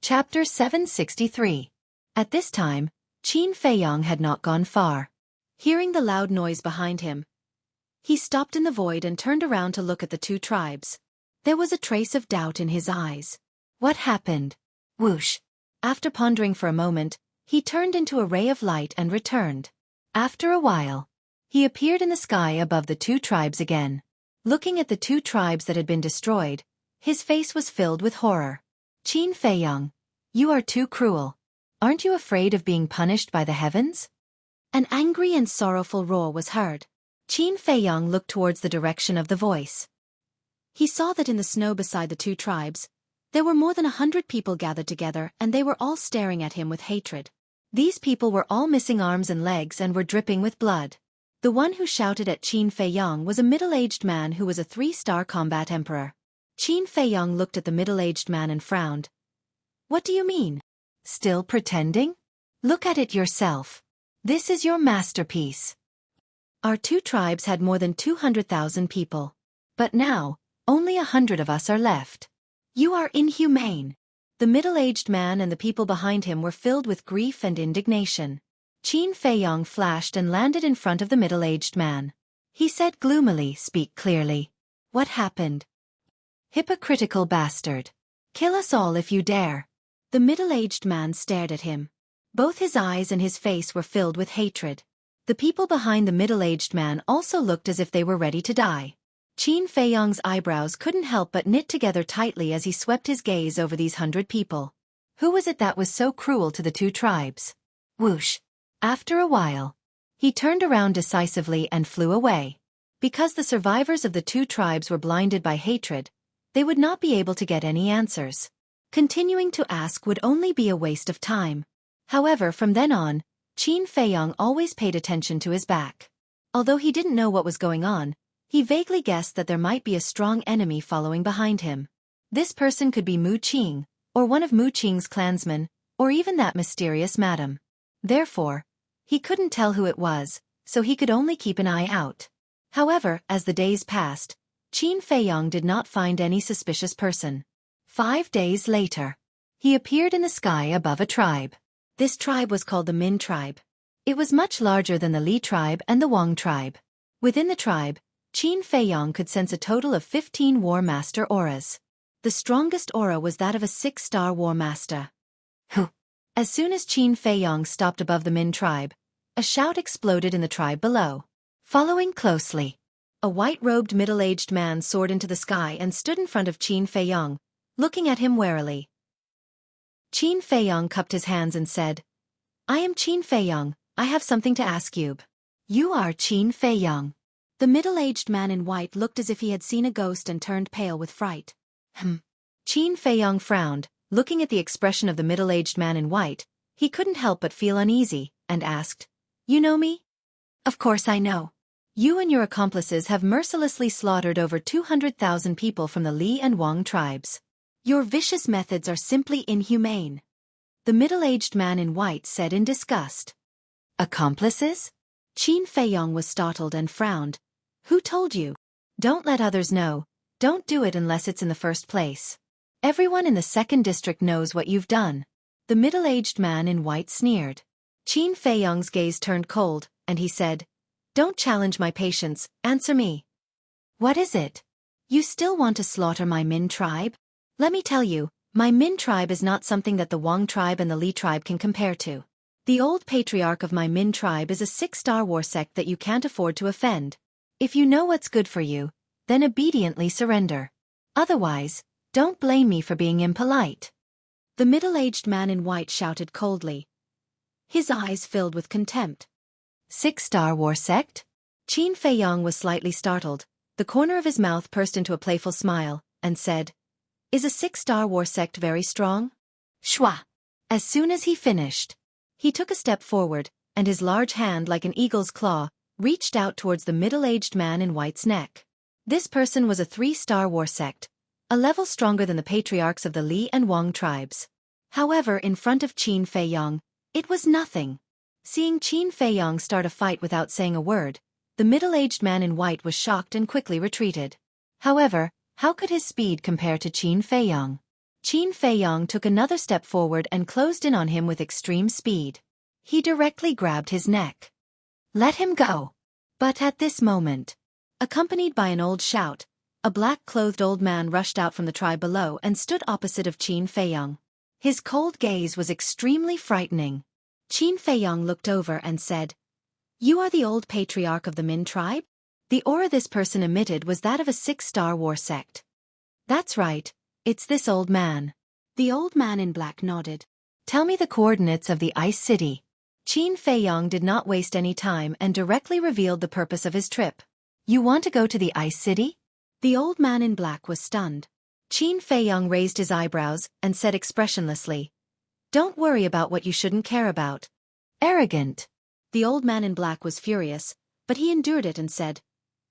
Chapter 763. At this time, Qin Feiyang had not gone far. Hearing the loud noise behind him, he stopped in the void and turned around to look at the two tribes. There was a trace of doubt in his eyes. What happened? Whoosh! After pondering for a moment, he turned into a ray of light and returned. After a while, he appeared in the sky above the two tribes again. Looking at the two tribes that had been destroyed, his face was filled with horror. Qin Feiyang, you are too cruel. Aren't you afraid of being punished by the heavens? An angry and sorrowful roar was heard. Qin Feiyang looked towards the direction of the voice. He saw that in the snow beside the two tribes, there were more than 100 people gathered together, and they were all staring at him with hatred. These people were all missing arms and legs and were dripping with blood. The one who shouted at Qin Feiyang was a middle-aged man who was a 3-star combat emperor. Qin Feiyang looked at the middle-aged man and frowned. What do you mean? Still pretending? Look at it yourself. This is your masterpiece. Our two tribes had more than 200,000 people. But now, only 100 of us are left. You are inhumane. The middle-aged man and the people behind him were filled with grief and indignation. Qin Feiyang flashed and landed in front of the middle-aged man. He said gloomily, "Speak clearly. What happened? Hypocritical bastard. Kill us all if you dare." The middle-aged man stared at him. Both his eyes and his face were filled with hatred. The people behind the middle-aged man also looked as if they were ready to die. Qin Feiyang's eyebrows couldn't help but knit together tightly as he swept his gaze over these 100 people. Who was it that was so cruel to the two tribes? Whoosh! After a while, he turned around decisively and flew away. Because the survivors of the two tribes were blinded by hatred, they would not be able to get any answers. Continuing to ask would only be a waste of time. However, from then on, Qin Feiyang always paid attention to his back. Although he didn't know what was going on, he vaguely guessed that there might be a strong enemy following behind him. This person could be Mu Qing, or one of Mu Qing's clansmen, or even that mysterious madam. Therefore, he couldn't tell who it was, so he could only keep an eye out. However, as the days passed, Qin Feiyang did not find any suspicious person. 5 days later, he appeared in the sky above a tribe. This tribe was called the Min tribe. It was much larger than the Li tribe and the Wang tribe. Within the tribe, Qin Feiyang could sense a total of 15 War Master auras. The strongest aura was that of a 6-star War Master. Huh! As soon as Qin Feiyang stopped above the Min tribe, a shout exploded in the tribe below. Following closely, a white-robed middle-aged man soared into the sky and stood in front of Qin Feiyang, looking at him warily. Qin Feiyang cupped his hands and said, "I am Qin Feiyang, I have something to ask you." "You are Qin Feiyang." The middle-aged man in white looked as if he had seen a ghost and turned pale with fright. Qin Feiyang frowned, looking at the expression of the middle-aged man in white. He couldn't help but feel uneasy, and asked, "You know me?" "Of course I know. You and your accomplices have mercilessly slaughtered over 200,000 people from the Li and Wang tribes. Your vicious methods are simply inhumane," the middle-aged man in white said in disgust. "Accomplices?" Qin Feiyang was startled and frowned. "Who told you? Don't let others know. Don't do it unless it's in the first place. Everyone in the 2nd district knows what you've done." The middle-aged man in white sneered. Qin Feiyang's gaze turned cold, and he said, "Don't challenge my patience, answer me. What is it? You still want to slaughter my Min tribe? Let me tell you, my Min tribe is not something that the Wang tribe and the Li tribe can compare to. The old patriarch of my Min tribe is a 6-star war sect that you can't afford to offend. If you know what's good for you, then obediently surrender. Otherwise, don't blame me for being impolite." The middle-aged man in white shouted coldly. His eyes filled with contempt. 6-star war sect? Qin Feiyang was slightly startled. The corner of his mouth pursed into a playful smile, and said, "Is a 6-star war sect very strong?" Shwa! As soon as he finished, he took a step forward, and his large hand like an eagle's claw reached out towards the middle-aged man in white's neck. This person was a 3-star war sect, a level stronger than the patriarchs of the Li and Wang tribes. However, in front of Qin Feiyang, it was nothing. Seeing Qin Feiyang start a fight without saying a word, the middle-aged man in white was shocked and quickly retreated. However, how could his speed compare to Qin Feiyang? Qin Feiyong took another step forward and closed in on him with extreme speed. He directly grabbed his neck. "Let him go!" But at this moment, accompanied by an old shout, a black-clothed old man rushed out from the tribe below and stood opposite of Qin Feiyong. His cold gaze was extremely frightening. Qin Feiyong looked over and said, "You are the old patriarch of the Min tribe?" The aura this person emitted was that of a 6-star war sect. "That's right, it's this old man." The old man in black nodded. "Tell me the coordinates of the Ice City." Qin Feiyong did not waste any time and directly revealed the purpose of his trip. "You want to go to the Ice City?" The old man in black was stunned. Qin Feiyong raised his eyebrows and said expressionlessly, "Don't worry about what you shouldn't care about." "Arrogant." The old man in black was furious, but he endured it and said,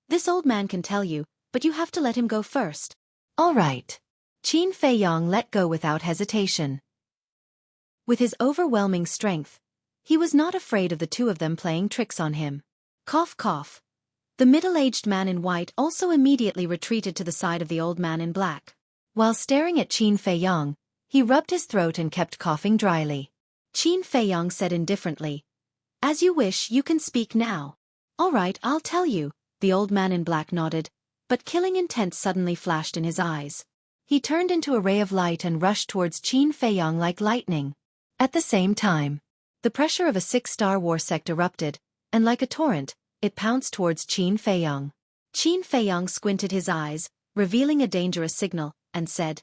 "This old man can tell you, but you have to let him go first." "All right." Qin Feiyong let go without hesitation. With his overwhelming strength, he was not afraid of the two of them playing tricks on him. Cough cough. The middle-aged man in white also immediately retreated to the side of the old man in black. While staring at Qin Feiyong, he rubbed his throat and kept coughing dryly. Qin Feiyong said indifferently, "As you wish, you can speak now." "All right, I'll tell you," the old man in black nodded, but killing intent suddenly flashed in his eyes. He turned into a ray of light and rushed towards Qin Feiyong like lightning. At the same time, the pressure of a 6-star war sect erupted, and like a torrent, it pounced towards Qin Feiyong. Qin Feiyong squinted his eyes, revealing a dangerous signal, and said,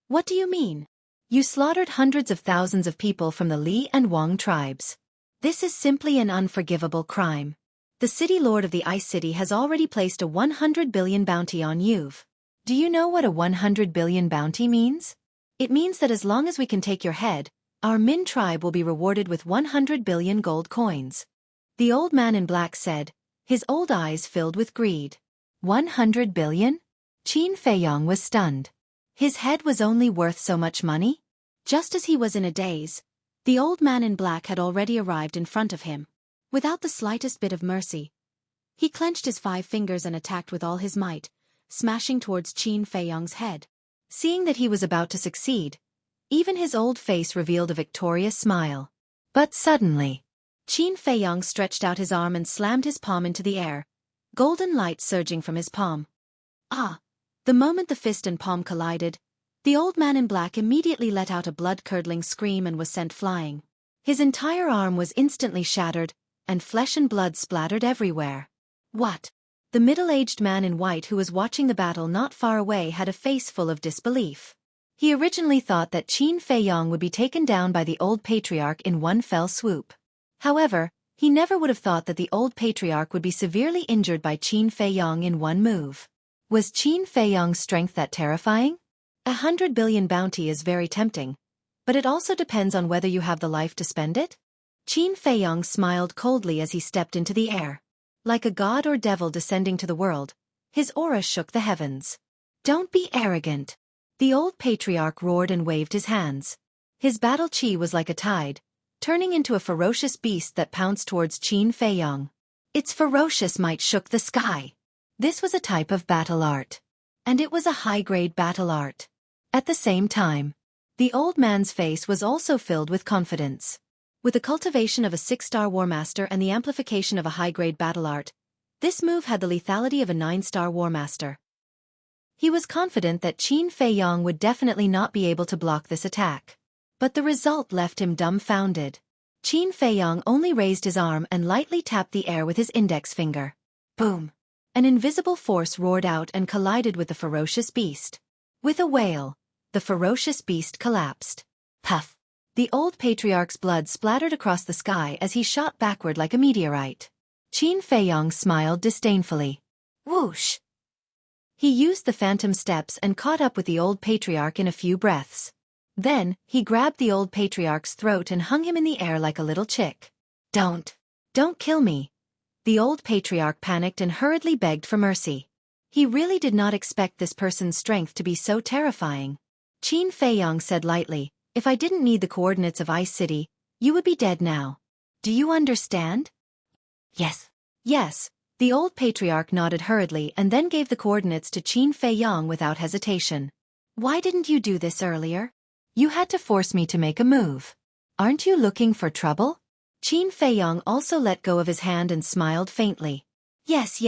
"What do you mean? You slaughtered hundreds of thousands of people from the Li and Wang tribes. This is simply an unforgivable crime. The city lord of the Ice City has already placed a 100 billion bounty on you. Do you know what a 100 billion bounty means? It means that as long as we can take your head, our Min tribe will be rewarded with 100 billion gold coins." The old man in black said, his old eyes filled with greed. 100 billion? Qin Feiyong was stunned. His head was only worth so much money? Just as he was in a daze, the old man in black had already arrived in front of him. Without the slightest bit of mercy, he clenched his 5 fingers and attacked with all his might, smashing towards Qin Feiyong's head. Seeing that he was about to succeed, even his old face revealed a victorious smile. But suddenly, Qin Feiyong stretched out his arm and slammed his palm into the air, golden light surging from his palm. Ah! The moment the fist and palm collided, the old man in black immediately let out a blood-curdling scream and was sent flying. His entire arm was instantly shattered, and flesh and blood splattered everywhere. "What?" The middle-aged man in white who was watching the battle not far away had a face full of disbelief. He originally thought that Qin Feiyong would be taken down by the old patriarch in one fell swoop. However, he never would have thought that the old patriarch would be severely injured by Qin Feiyong in one move. Was Qin Feiyong's strength that terrifying? 100 billion bounty is very tempting, but it also depends on whether you have the life to spend it. Qin Feiyong smiled coldly as he stepped into the air. Like a god or devil descending to the world, his aura shook the heavens. "Don't be arrogant." The old patriarch roared and waved his hands. His battle chi was like a tide, turning into a ferocious beast that pounced towards Qin Feiyong. Its ferocious might shook the sky. This was a type of battle art. And it was a high-grade battle art. At the same time, the old man's face was also filled with confidence. With the cultivation of a 6-star war master and the amplification of a high-grade battle art, this move had the lethality of a 9-star war master. He was confident that Qin Feiyong would definitely not be able to block this attack. But the result left him dumbfounded. Qin Feiyong only raised his arm and lightly tapped the air with his index finger. Boom! An invisible force roared out and collided with the ferocious beast. With a wail, the ferocious beast collapsed. Puff! The old patriarch's blood splattered across the sky as he shot backward like a meteorite. Qin Feiyong smiled disdainfully. Whoosh! He used the phantom steps and caught up with the old patriarch in a few breaths. Then, he grabbed the old patriarch's throat and hung him in the air like a little chick. Don't kill me." The old patriarch panicked and hurriedly begged for mercy. He really did not expect this person's strength to be so terrifying. Qin Feiyong said lightly, "If I didn't need the coordinates of Ice City, you would be dead now. Do you understand?" "Yes." "Yes." The old patriarch nodded hurriedly and then gave the coordinates to Qin Feiyong without hesitation. Why didn't you do this earlier? You had to force me to make a move. Aren't you looking for trouble? Qin Feiyong also let go of his hand and smiled faintly. Yes,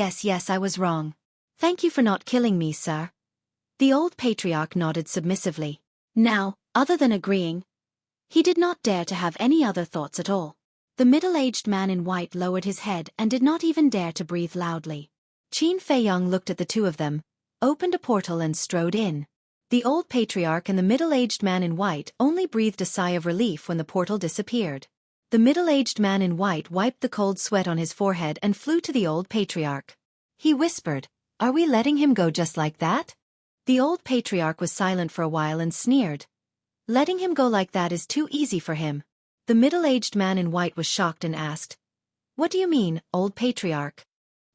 I was wrong. Thank you for not killing me, sir. The old patriarch nodded submissively. Now, other than agreeing, he did not dare to have any other thoughts at all. The middle-aged man in white lowered his head and did not even dare to breathe loudly. Qin Feiyong looked at the two of them, opened a portal and strode in. The old patriarch and the middle-aged man in white only breathed a sigh of relief when the portal disappeared. The middle-aged man in white wiped the cold sweat on his forehead and flew to the old patriarch. He whispered, "Are we letting him go just like that?" The old patriarch was silent for a while and sneered. Letting him go like that is too easy for him. The middle-aged man in white was shocked and asked, "What do you mean, old patriarch?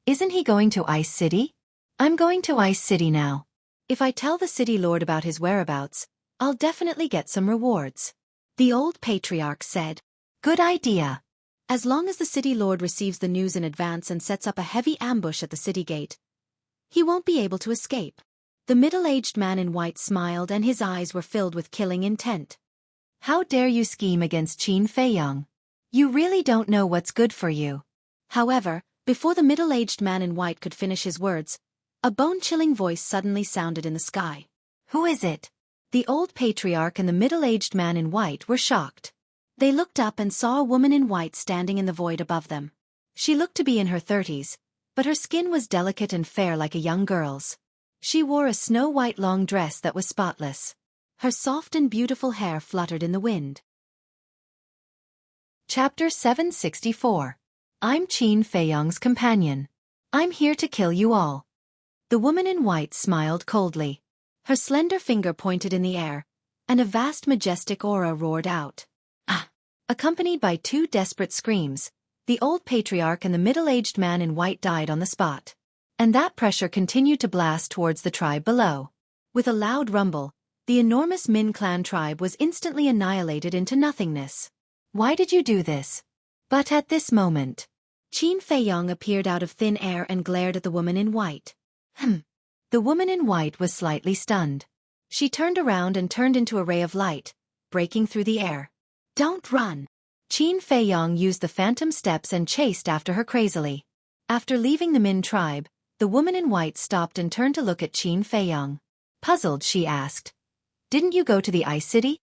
Isn't he going to Ice City?" "I'm going to Ice City now. If I tell the city lord about his whereabouts, I'll definitely get some rewards," the old patriarch said. "Good idea. As long as the city lord receives the news in advance and sets up a heavy ambush at the city gate, he won't be able to escape." The middle-aged man in white smiled and his eyes were filled with killing intent. "How dare you scheme against Qin Feiyong? You really don't know what's good for you." However, before the middle-aged man in white could finish his words, a bone-chilling voice suddenly sounded in the sky. "Who is it?" The old patriarch and the middle-aged man in white were shocked. They looked up and saw a woman in white standing in the void above them. She looked to be in her 30s, but her skin was delicate and fair like a young girl's. She wore a snow-white long dress that was spotless. Her soft and beautiful hair fluttered in the wind. Chapter 764. I'm Qin Feiyong's companion. I'm here to kill you all. The woman in white smiled coldly. Her slender finger pointed in the air, and a vast majestic aura roared out. "Ah!" Accompanied by two desperate screams, the old patriarch and the middle-aged man in white died on the spot. And that pressure continued to blast towards the tribe below. With a loud rumble, the enormous Min clan tribe was instantly annihilated into nothingness. "Why did you do this?" But at this moment, Qin Feiyong appeared out of thin air and glared at the woman in white. The woman in white was slightly stunned. She turned around and turned into a ray of light, breaking through the air. "Don't run!" Qin Feiyong used the phantom steps and chased after her crazily. After leaving the Min tribe, the woman in white stopped and turned to look at Qin Feiyong. Puzzled, she asked, "Didn't you go to the Ice City?"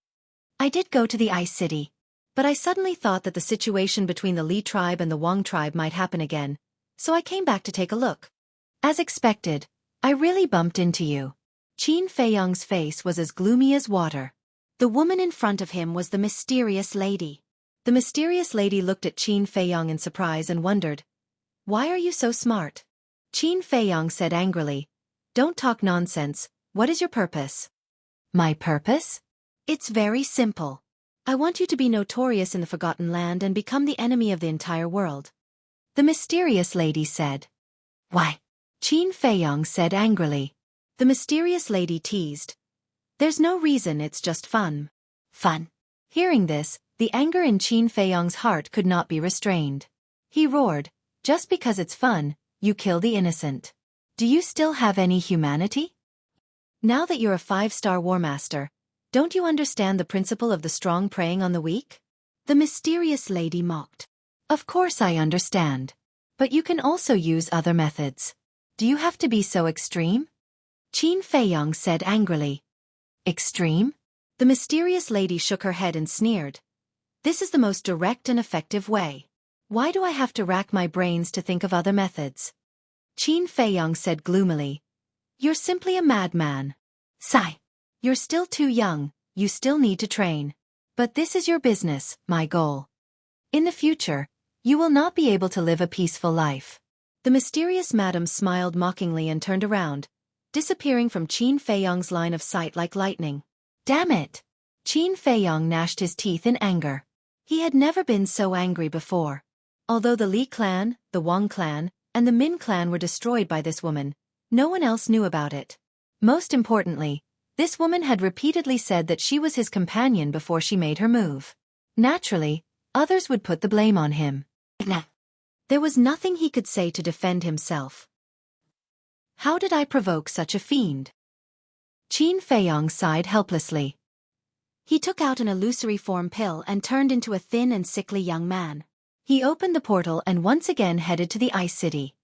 "I did go to the Ice City. But I suddenly thought that the situation between the Li tribe and the Wang tribe might happen again, so I came back to take a look. As expected, I really bumped into you." Qin Feiyong's face was as gloomy as water. The woman in front of him was the mysterious lady. The mysterious lady looked at Qin Feiyong in surprise and wondered, "Why are you so smart?" Qin Feiyong said angrily, "Don't talk nonsense. What is your purpose?" "My purpose? It's very simple. I want you to be notorious in the Forgotten Land and become the enemy of the entire world," the mysterious lady said. "Why?" Qin Feiyong said angrily. The mysterious lady teased, "There's no reason, it's just fun." "Fun?" Hearing this, the anger in Qin Feiyong's heart could not be restrained. He roared, "Just because it's fun, you kill the innocent. Do you still have any humanity? Now that you're a 5-star war master, don't you understand the principle of the strong preying on the weak?" The mysterious lady mocked. "Of course I understand. But you can also use other methods. Do you have to be so extreme?" Qin Feiyong said angrily. "Extreme?" The mysterious lady shook her head and sneered. "This is the most direct and effective way. Why do I have to rack my brains to think of other methods?" Qin Feiyong said gloomily, "You're simply a madman. Sigh. You're still too young, you still need to train. But this is your business, my goal. In the future, you will not be able to live a peaceful life." The mysterious madam smiled mockingly and turned around, disappearing from Qin Feiyong's line of sight like lightning. Damn it! Qin Feiyong gnashed his teeth in anger. He had never been so angry before. Although the Li clan, the Wang clan, and the Min clan were destroyed by this woman, no one else knew about it. Most importantly, this woman had repeatedly said that she was his companion before she made her move. Naturally, others would put the blame on him. There was nothing he could say to defend himself. How did I provoke such a fiend? Qin Feiyong sighed helplessly. He took out an illusory form pill and turned into a thin and sickly young man. He opened the portal and once again headed to the Ice City.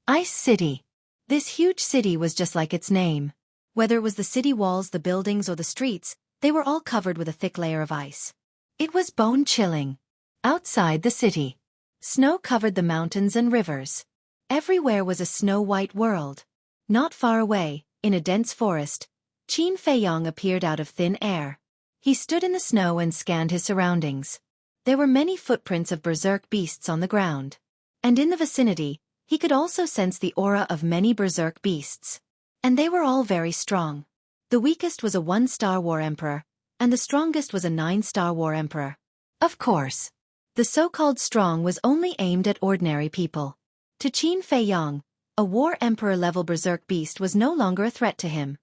Ice City. This huge city was just like its name. Whether it was the city walls, the buildings, or the streets, they were all covered with a thick layer of ice. It was bone-chilling. Outside the city, snow covered the mountains and rivers. Everywhere was a snow-white world. Not far away, in a dense forest, Qin Feiyong appeared out of thin air. He stood in the snow and scanned his surroundings. There were many footprints of berserk beasts on the ground. And in the vicinity, he could also sense the aura of many berserk beasts. And they were all very strong. The weakest was a 1-star war emperor, and the strongest was a 9-star war emperor. Of course, the so-called strong was only aimed at ordinary people. To Qin Feiyong, a war emperor-level berserk beast was no longer a threat to him.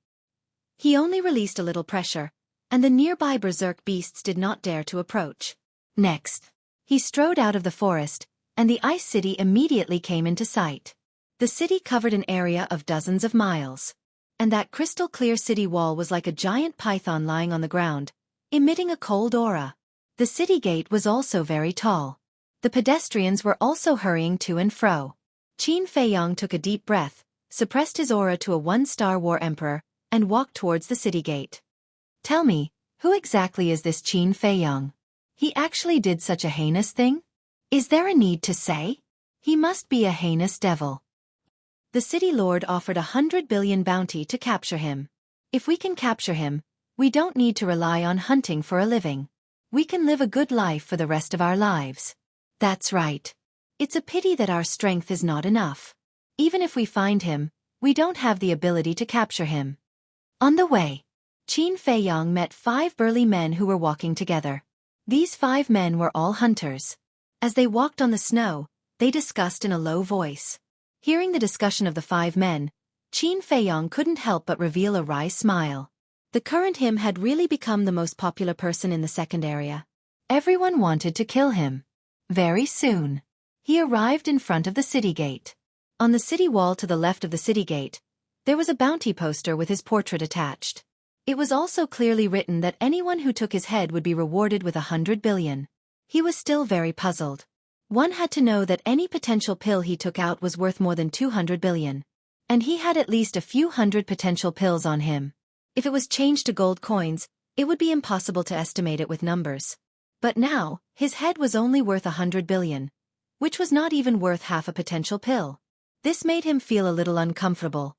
He only released a little pressure, and the nearby berserk beasts did not dare to approach. Next, he strode out of the forest, and the Ice City immediately came into sight. The city covered an area of dozens of miles. And that crystal-clear city wall was like a giant python lying on the ground, emitting a cold aura. The city gate was also very tall. The pedestrians were also hurrying to and fro. Qin Feiyong took a deep breath, suppressed his aura to a 1-star war emperor, and walked towards the city gate. Tell me, who exactly is this Qin Feiyong? He actually did such a heinous thing? Is there a need to say? He must be a heinous devil. The city lord offered 100 billion bounty to capture him. If we can capture him, we don't need to rely on hunting for a living. We can live a good life for the rest of our lives. That's right. It's a pity that our strength is not enough. Even if we find him, we don't have the ability to capture him. On the way, Qin Feiyong met 5 burly men who were walking together. These 5 men were all hunters. As they walked on the snow, they discussed in a low voice. Hearing the discussion of the 5 men, Qin Feiyong couldn't help but reveal a wry smile. The current him had really become the most popular person in the second area. Everyone wanted to kill him. Very soon, he arrived in front of the city gate. On the city wall to the left of the city gate, there was a bounty poster with his portrait attached. It was also clearly written that anyone who took his head would be rewarded with 100 billion. He was still very puzzled. One had to know that any potential pill he took out was worth more than 200 billion. And he had at least a few hundred potential pills on him. If it was changed to gold coins, it would be impossible to estimate it with numbers. But now, his head was only worth 100 billion, which was not even worth half a potential pill. This made him feel a little uncomfortable.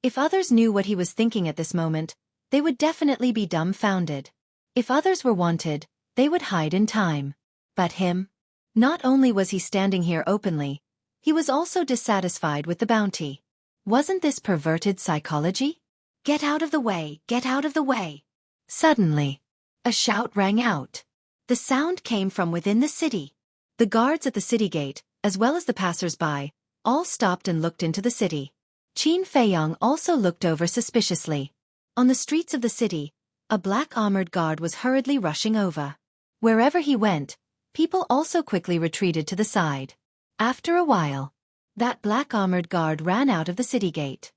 If others knew what he was thinking at this moment, they would definitely be dumbfounded. If others were wanted, they would hide in time. But him? Not only was he standing here openly, he was also dissatisfied with the bounty. Wasn't this perverted psychology? Get out of the way, get out of the way. Suddenly, a shout rang out. The sound came from within the city. The guards at the city gate, as well as the passers-by, all stopped and looked into the city. Qin Feiyong also looked over suspiciously. On the streets of the city, a black armored guard was hurriedly rushing over. Wherever he went, people also quickly retreated to the side. After a while, that black armored guard ran out of the city gate.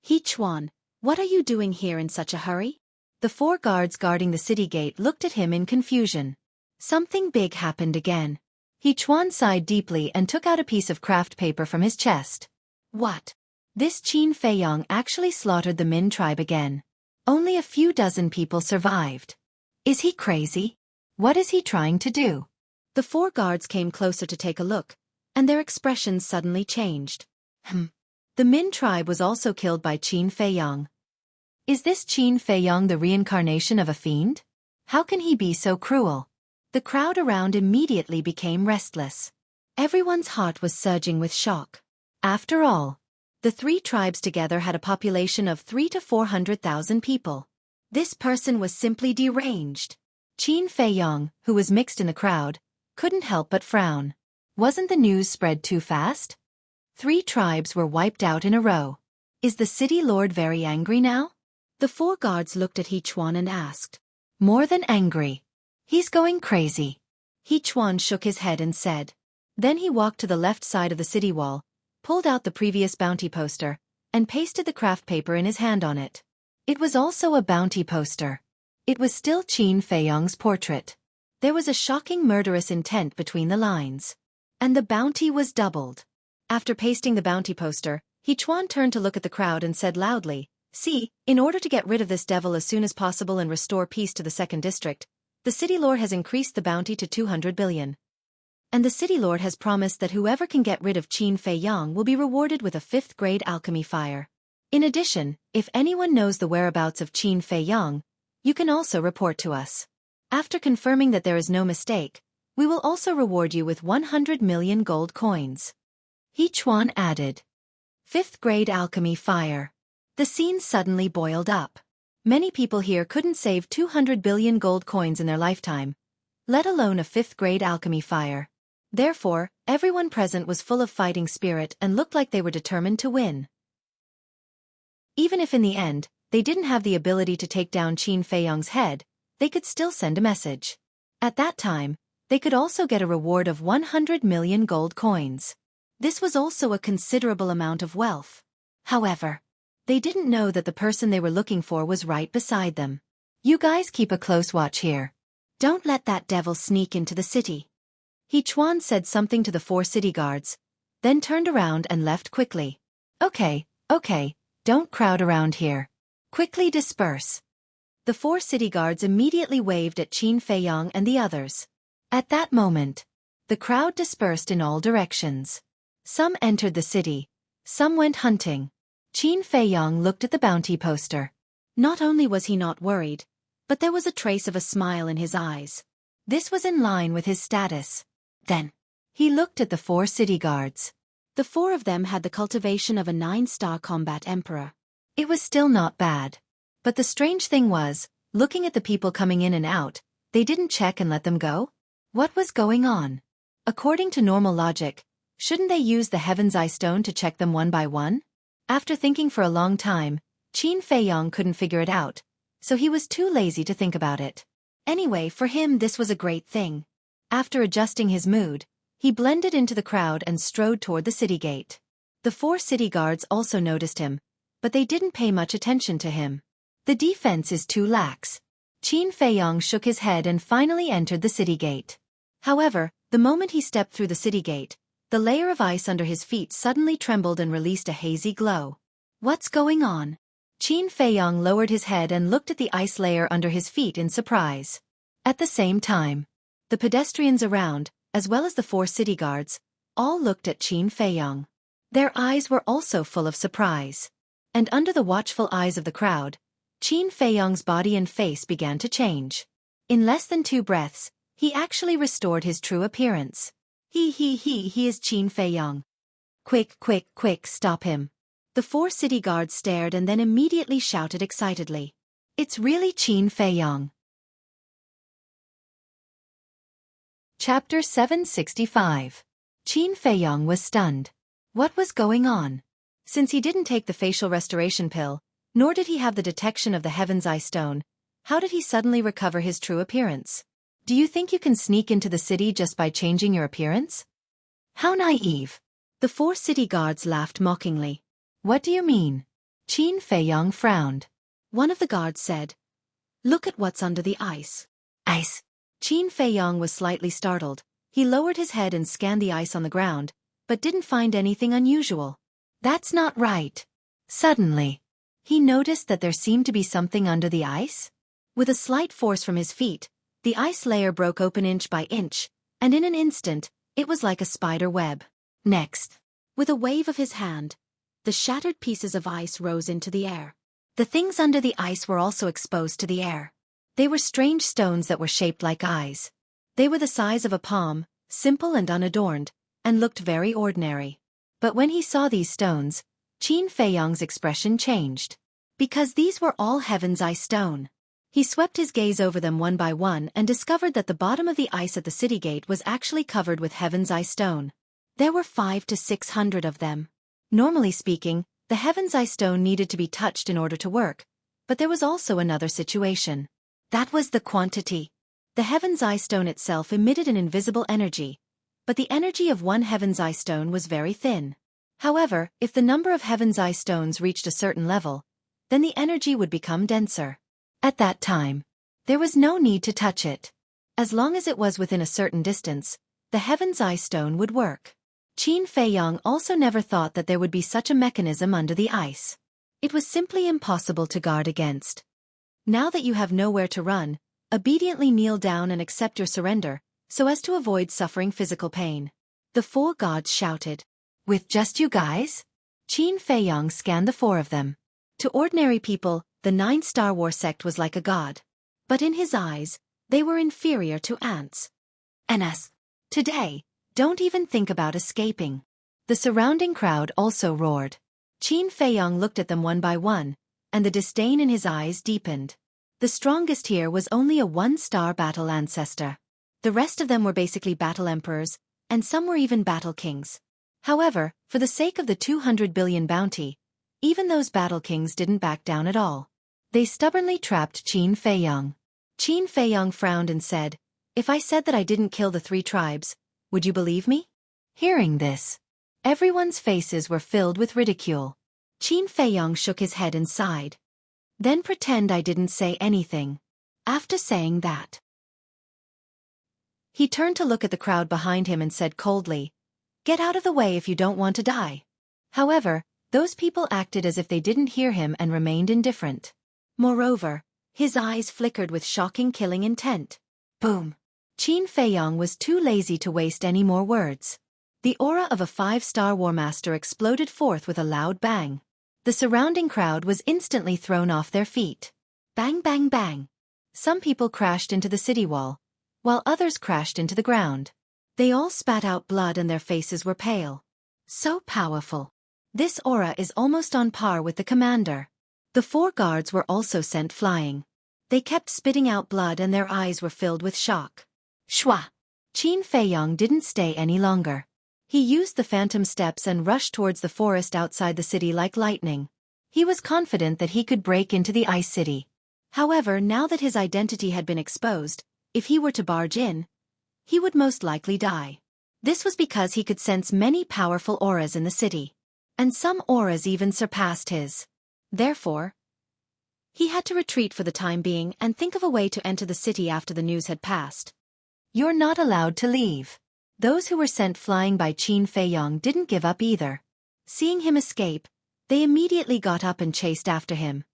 He Chuan, what are you doing here in such a hurry? The 4 guards guarding the city gate looked at him in confusion. Something big happened again. He Chuan sighed deeply and took out a piece of craft paper from his chest. What? This Qin Feiyong actually slaughtered the Min tribe again. Only a few dozen people survived. Is he crazy? What is he trying to do? The 4 guards came closer to take a look, and their expressions suddenly changed. The Min tribe was also killed by Qin Feiyong. Is this Qin Feiyong the reincarnation of a fiend? How can he be so cruel? The crowd around immediately became restless. Everyone's heart was surging with shock. After all, the 3 tribes together had a population of 300,000 to 400,000 people. This person was simply deranged. Qin Feiyong, who was mixed in the crowd, couldn't help but frown. Wasn't the news spread too fast? 3 tribes were wiped out in a row. Is the city lord very angry now? The 4 guards looked at He Chuan and asked. More than angry. He's going crazy. He Chuan shook his head and said. Then he walked to the left side of the city wall, pulled out the previous bounty poster, and pasted the craft paper in his hand on it. It was also a bounty poster. It was still Qin Feiyong's portrait. There was a shocking murderous intent between the lines. And the bounty was doubled. After pasting the bounty poster, Chuan turned to look at the crowd and said loudly, "See, in order to get rid of this devil as soon as possible and restore peace to the second district, the city lord has increased the bounty to 200 billion. And the city lord has promised that whoever can get rid of Qin Feiyong will be rewarded with a 5th-grade alchemy fire. In addition, if anyone knows the whereabouts of Qin Feiyong, you can also report to us. After confirming that there is no mistake, we will also reward you with 100 million gold coins." Chuan added. 5th-grade alchemy fire. The scene suddenly boiled up. Many people here couldn't save 200 billion gold coins in their lifetime, let alone a 5th-grade alchemy fire. Therefore, everyone present was full of fighting spirit and looked like they were determined to win. Even if in the end, they didn't have the ability to take down Qin Feiyong's head, they could still send a message. At that time, they could also get a reward of 100 million gold coins. This was also a considerable amount of wealth. However, they didn't know that the person they were looking for was right beside them. "You guys keep a close watch here. Don't let that devil sneak into the city." Chuan said something to the 4 city guards, then turned around and left quickly. Okay, don't crowd around here. Quickly disperse." The 4 city guards immediately waved at Qin Feiyong and the others. At that moment, the crowd dispersed in all directions. Some entered the city, some went hunting. Qin Feiyong looked at the bounty poster. Not only was he not worried, but there was a trace of a smile in his eyes. This was in line with his status. Then, he looked at the 4 city guards. The 4 of them had the cultivation of a 9-star combat emperor. It was still not bad. But the strange thing was, looking at the people coming in and out, they didn't check and let them go? What was going on? According to normal logic, shouldn't they use the Heaven's Eye Stone to check them one by one? After thinking for a long time, Qin Feiyong couldn't figure it out, so he was too lazy to think about it. Anyway, for him this was a great thing. After adjusting his mood, he blended into the crowd and strode toward the city gate. The 4 city guards also noticed him, but they didn't pay much attention to him. The defense is too lax. Qin Feiyong shook his head and finally entered the city gate. However, the moment he stepped through the city gate, the layer of ice under his feet suddenly trembled and released a hazy glow. What's going on? Qin Feiyong lowered his head and looked at the ice layer under his feet in surprise. At the same time, the pedestrians around, as well as the 4 city guards, all looked at Qin Feiyong. Their eyes were also full of surprise. And under the watchful eyes of the crowd, Qin Feiyong's body and face began to change. In less than 2 breaths, he actually restored his true appearance. He is Qin Feiyong. Quick, stop him. The 4 city guards stared and then immediately shouted excitedly. It's really Qin Feiyong. Chapter 765. Qin Feiyong was stunned. What was going on? Since he didn't take the facial restoration pill, nor did he have the detection of the Heaven's Eye Stone, how did he suddenly recover his true appearance? Do you think you can sneak into the city just by changing your appearance? How naive. The 4 city guards laughed mockingly. What do you mean? Qin Feiyong frowned. One of the guards said, "Look at what's under the ice." Ice. Qin Feiyong was slightly startled. He lowered his head and scanned the ice on the ground, but didn't find anything unusual. That's not right. Suddenly, he noticed that there seemed to be something under the ice. With a slight force from his feet, the ice layer broke open inch by inch, and in an instant, it was like a spider web. Next, with a wave of his hand, the shattered pieces of ice rose into the air. The things under the ice were also exposed to the air. They were strange stones that were shaped like eyes. They were the size of a palm, simple and unadorned, and looked very ordinary. But when he saw these stones, Qin Feiyong's expression changed. Because these were all Heaven's Eye Stone. He swept his gaze over them one by one and discovered that the bottom of the ice at the city gate was actually covered with Heaven's Eye Stone. There were 500 to 600 of them. Normally speaking, the Heaven's Eye Stone needed to be touched in order to work, but there was also another situation. That was the quantity. The Heaven's Eye Stone itself emitted an invisible energy, but the energy of one Heaven's Eye Stone was very thin. However, if the number of Heaven's Eye stones reached a certain level, then the energy would become denser. At that time, there was no need to touch it. As long as it was within a certain distance, the Heaven's Eye stone would work. Qin Feiyang also never thought that there would be such a mechanism under the ice. It was simply impossible to guard against. Now that you have nowhere to run, obediently kneel down and accept your surrender, so as to avoid suffering physical pain. The four gods shouted. With just you guys? Qin Feiyang scanned the four of them. To ordinary people, the 9 Star War sect was like a god. But in his eyes, they were inferior to ants. And as today, don't even think about escaping. The surrounding crowd also roared. Qin Feiyang looked at them one by one, and the disdain in his eyes deepened. The strongest here was only a 1-star battle ancestor. The rest of them were basically battle emperors, and some were even battle kings. However, for the sake of the 200 billion bounty, even those battle kings didn't back down at all. They stubbornly trapped Qin Feiyang. Qin Feiyang frowned and said, "If I said that I didn't kill the 3 tribes, would you believe me?" Hearing this, everyone's faces were filled with ridicule. Qin Feiyang shook his head and sighed. "Then pretend I didn't say anything." After saying that, he turned to look at the crowd behind him and said coldly, "Get out of the way if you don't want to die." However, those people acted as if they didn't hear him and remained indifferent. Moreover, his eyes flickered with shocking killing intent. Boom! Qin Feiyang was too lazy to waste any more words. The aura of a 5-star war master exploded forth with a loud bang. The surrounding crowd was instantly thrown off their feet. Bang bang bang! Some people crashed into the city wall, while others crashed into the ground. They all spat out blood and their faces were pale. So powerful. This aura is almost on par with the commander. The 4 guards were also sent flying. They kept spitting out blood and their eyes were filled with shock. Shwa! Qin Feiyang didn't stay any longer. He used the phantom steps and rushed towards the forest outside the city like lightning. He was confident that he could break into the Ice City. However, now that his identity had been exposed, if he were to barge in, he would most likely die. This was because he could sense many powerful auras in the city. And some auras even surpassed his. Therefore, he had to retreat for the time being and think of a way to enter the city after the news had passed. "You're not allowed to leave." Those who were sent flying by Qin Feiyang didn't give up either. Seeing him escape, they immediately got up and chased after him.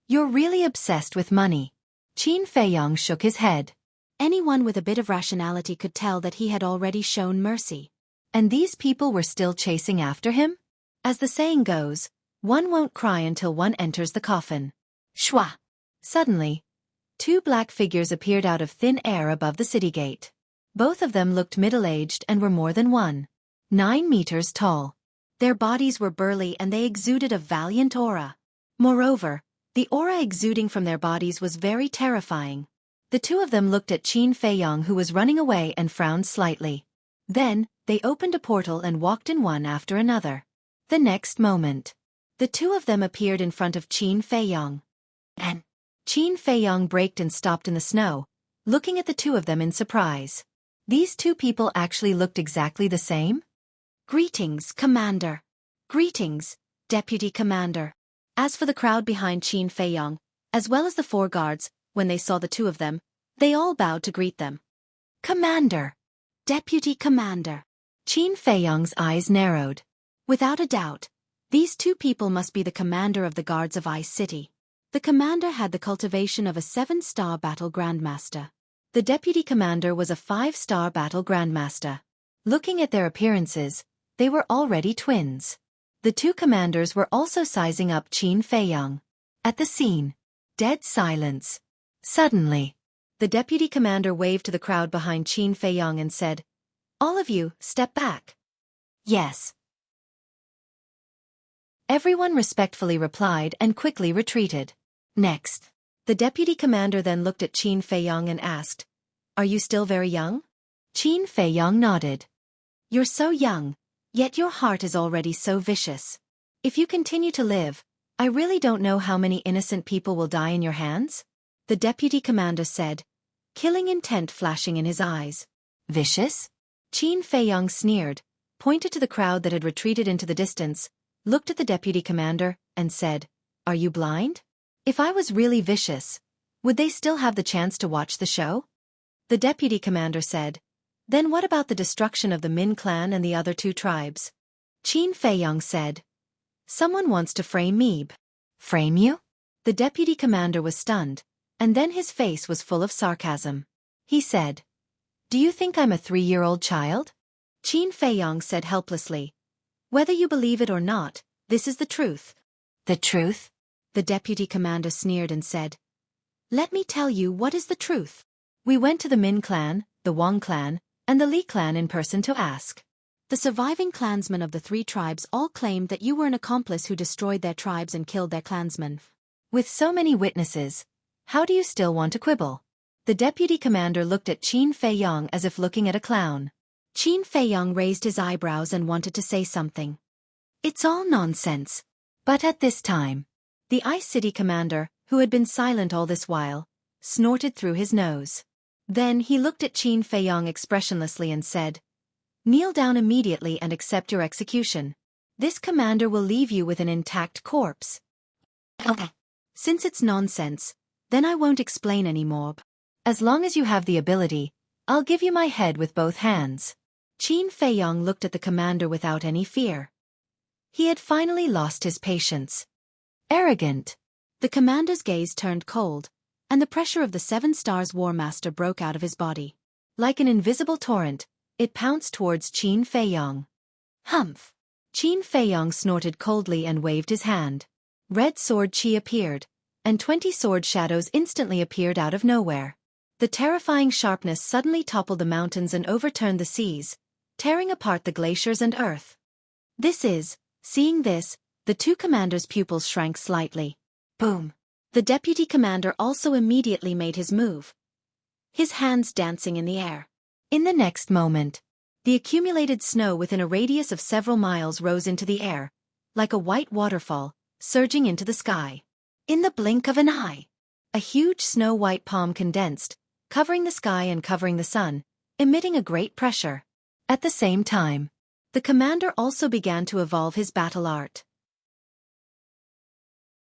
"You're really obsessed with money." Qin Feiyang shook his head. Anyone with a bit of rationality could tell that he had already shown mercy. And these people were still chasing after him? As the saying goes, one won't cry until one enters the coffin. Shwa! Suddenly, 2 black figures appeared out of thin air above the city gate. Both of them looked middle-aged and were more than 1.9 meters tall. Their bodies were burly and they exuded a valiant aura. Moreover, the aura exuding from their bodies was very terrifying. The 2 of them looked at Qin Feiyang who was running away and frowned slightly. Then, they opened a portal and walked in one after another. The next moment, the 2 of them appeared in front of Qin Feiyang. And Qin Feiyang braked and stopped in the snow, looking at the 2 of them in surprise. These 2 people actually looked exactly the same? "Greetings, Commander." "Greetings, Deputy Commander." As for the crowd behind Qin Feiyang, as well as the 4 guards, when they saw the 2 of them, they all bowed to greet them. "Commander! Deputy Commander!" Qin Feiyang's eyes narrowed. Without a doubt, these 2 people must be the commander of the guards of Ice City. The commander had the cultivation of a 7-star battle grandmaster. The deputy commander was a 5-star battle grandmaster. Looking at their appearances, they were already twins. The 2 commanders were also sizing up Qin Feiyang. At the scene, dead silence. Suddenly, the deputy commander waved to the crowd behind Qin Feiyang and said, "All of you, step back." "Yes." Everyone respectfully replied and quickly retreated. Next, the deputy commander then looked at Qin Feiyang and asked, "Are you still very young?" Qin Feiyang nodded. "You're so young, yet your heart is already so vicious. If you continue to live, I really don't know how many innocent people will die in your hands," the deputy commander said, killing intent flashing in his eyes. "Vicious?" Qin Feiyang sneered, pointed to the crowd that had retreated into the distance, looked at the deputy commander, and said, "Are you blind? If I was really vicious, would they still have the chance to watch the show?" The deputy commander said, "Then what about the destruction of the Min clan and the other two tribes?" Qin Feiyong said, "Someone wants to frame me." "Frame you?" The deputy commander was stunned, and then his face was full of sarcasm. He said, "Do you think I'm a 3-year-old child?" Qin Feiyong said helplessly, "Whether you believe it or not, this is the truth." "The truth?" The deputy commander sneered and said, "Let me tell you what is the truth. We went to the Min clan, the Wang clan, and the Li clan in person to ask. The surviving clansmen of the 3 tribes all claimed that you were an accomplice who destroyed their tribes and killed their clansmen. With so many witnesses, how do you still want to quibble?" The deputy commander looked at Qin Feiyong as if looking at a clown. Qin Feiyong raised his eyebrows and wanted to say something. "It's all nonsense." But at this time, the Ice City commander, who had been silent all this while, snorted through his nose. Then he looked at Qin Feiyong expressionlessly and said, "Kneel down immediately and accept your execution. This commander will leave you with an intact corpse." "Since it's nonsense, then I won't explain any more. As long as you have the ability, I'll give you my head with both hands." Qin Feiyong looked at the commander without any fear. He had finally lost his patience. Arrogant. The commander's gaze turned cold, and the pressure of the 7 Stars War Master broke out of his body. Like an invisible torrent, it pounced towards Qin Feiyong. "Humph!" Qin Feiyong snorted coldly and waved his hand. Red sword chi appeared, and 20 sword shadows instantly appeared out of nowhere. The terrifying sharpness suddenly toppled the mountains and overturned the seas, tearing apart the glaciers and earth. Seeing this, the 2 commanders' pupils shrank slightly. Boom! The deputy commander also immediately made his move, his hands dancing in the air. In the next moment, the accumulated snow within a radius of several miles rose into the air, like a white waterfall, surging into the sky. In the blink of an eye, a huge snow-white palm condensed, covering the sky and covering the sun, emitting a great pressure. At the same time, the commander also began to evolve his battle art.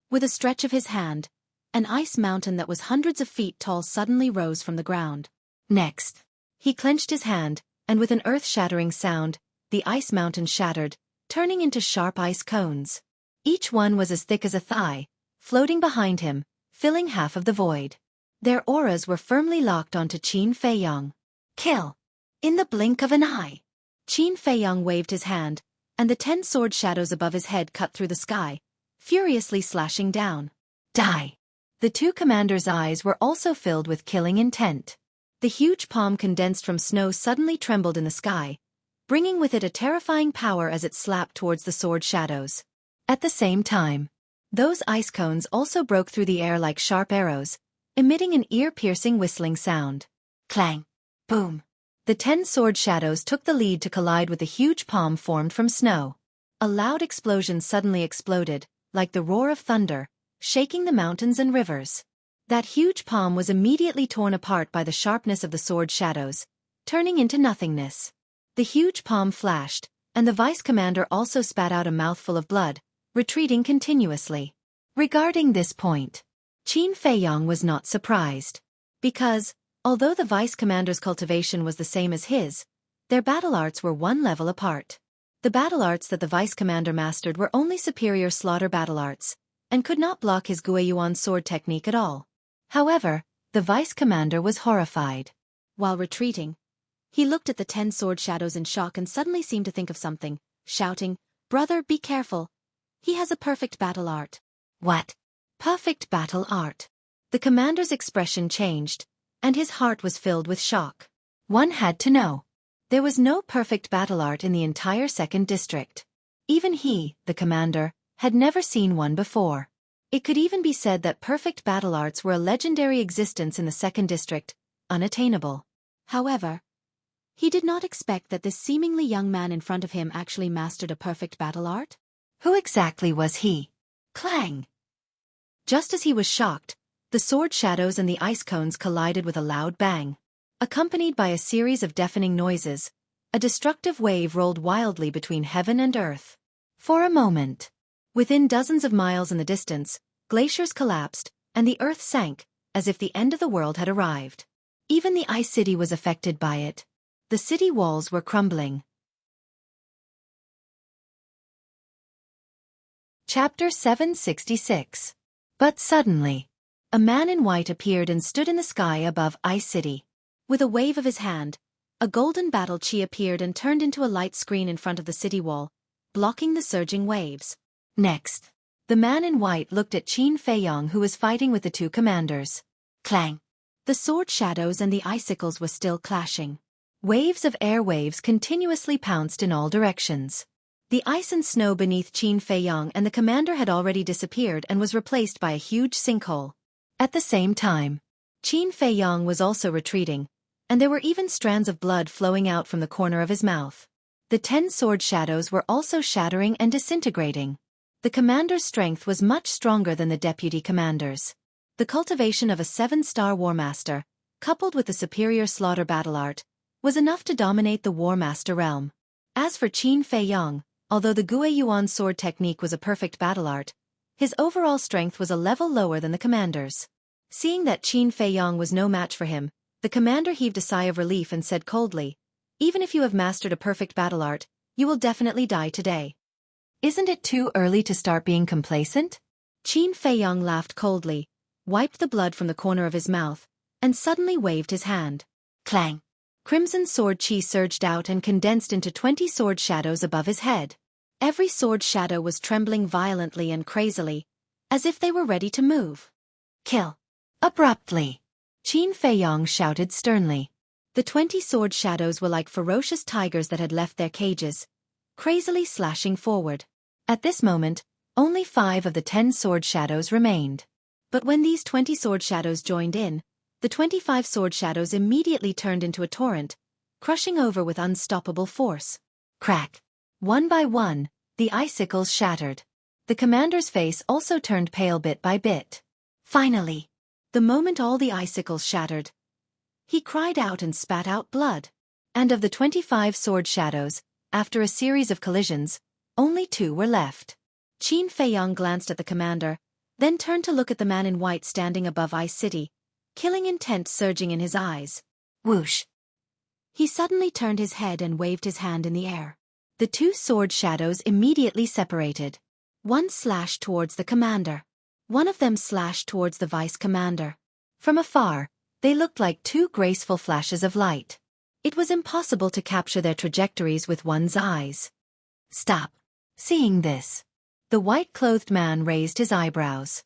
With a stretch of his hand, an ice mountain that was hundreds of feet tall suddenly rose from the ground. Next, he clenched his hand, and with an earth-shattering sound, the ice mountain shattered, turning into sharp ice cones. Each one was as thick as a thigh, floating behind him, filling half of the void. Their auras were firmly locked onto Qin Feiyong. Kill! In the blink of an eye. Qin Feiyong waved his hand, and the 10 sword shadows above his head cut through the sky, furiously slashing down. Die! The 2 commanders' eyes were also filled with killing intent. The huge palm condensed from snow suddenly trembled in the sky, bringing with it a terrifying power as it slapped towards the sword shadows. At the same time, those ice cones also broke through the air like sharp arrows, emitting an ear-piercing whistling sound. Clang! Boom! The 10 sword shadows took the lead to collide with the huge palm formed from snow. A loud explosion suddenly exploded, like the roar of thunder, shaking the mountains and rivers. That huge palm was immediately torn apart by the sharpness of the sword shadows, turning into nothingness. The huge palm flashed, and the vice commander also spat out a mouthful of blood, retreating continuously. Regarding this point, Qin Feiyong was not surprised. Because, although the vice commander's cultivation was the same as his, their battle arts were one level apart. The battle arts that the vice commander mastered were only superior slaughter battle arts, and could not block his Guiyuan sword technique at all. However, the vice commander was horrified. While retreating, he looked at the 10 sword shadows in shock and suddenly seemed to think of something, shouting, "Brother, be careful. He has a perfect battle art." What? Perfect battle art? The commander's expression changed, and his heart was filled with shock. One had to know. There was no perfect battle art in the entire 2nd district. Even he, the commander, had never seen one before. It could even be said that perfect battle arts were a legendary existence in the 2nd district, unattainable. However, he did not expect that this seemingly young man in front of him actually mastered a perfect battle art. Who exactly was he? Clang! Just as he was shocked, the sword shadows and the ice cones collided with a loud bang. Accompanied by a series of deafening noises, A destructive wave rolled wildly between heaven and earth. For a moment, within dozens of miles in the distance, glaciers collapsed, and the earth sank, as if the end of the world had arrived. Even the ice city was affected by it. The city walls were crumbling. Chapter 766. But suddenly, a man in white appeared and stood in the sky above Ice City. With a wave of his hand, a golden battle chi appeared and turned into a light screen in front of the city wall, blocking the surging waves. Next, the man in white looked at Qin Feiyong, who was fighting with the two commanders. Clang! The sword shadows and the icicles were still clashing. Waves of air waves continuously pounced in all directions. The ice and snow beneath Qin Feiyong and the commander had already disappeared and was replaced by a huge sinkhole. At the same time, Qin Feiyong was also retreating, and there were even strands of blood flowing out from the corner of his mouth. The 10 sword shadows were also shattering and disintegrating. The commander's strength was much stronger than the deputy commander's. The cultivation of a 7-star war master, coupled with the superior slaughter battle art, was enough to dominate the war master realm. As for Qin Feiyong, although the Gui Yuan sword technique was a perfect battle art, his overall strength was a level lower than the commander's. Seeing that Qin Feiyong was no match for him, the commander heaved a sigh of relief and said coldly, "Even if you have mastered a perfect battle art, you will definitely die today. Isn't it too early to start being complacent?" Qin Feiyong laughed coldly, wiped the blood from the corner of his mouth, and suddenly waved his hand. Clang! Crimson sword chi surged out and condensed into 20 sword shadows above his head. Every sword shadow was trembling violently and crazily, as if they were ready to move. Kill! Abruptly, Qin Feiyong shouted sternly. The 20 sword shadows were like ferocious tigers that had left their cages, crazily slashing forward. At this moment, only 5 of the 10 sword shadows remained. But when these 20 sword shadows joined in, the 25 sword shadows immediately turned into a torrent, crushing over with unstoppable force. Crack! One by one, the icicles shattered. The commander's face also turned pale bit by bit. Finally, the moment all the icicles shattered, he cried out and spat out blood. And of the 25 sword shadows, after a series of collisions, only 2 were left. Qin Feiyong glanced at the commander, then turned to look at the man in white standing above Ice City, killing intent surging in his eyes. Whoosh! He suddenly turned his head and waved his hand in the air. The 2 sword shadows immediately separated. One slashed towards the commander. One of them slashed towards the vice commander. From afar, they looked like 2 graceful flashes of light. It was impossible to capture their trajectories with one's eyes. Stop! Seeing this, the white-clothed man raised his eyebrows.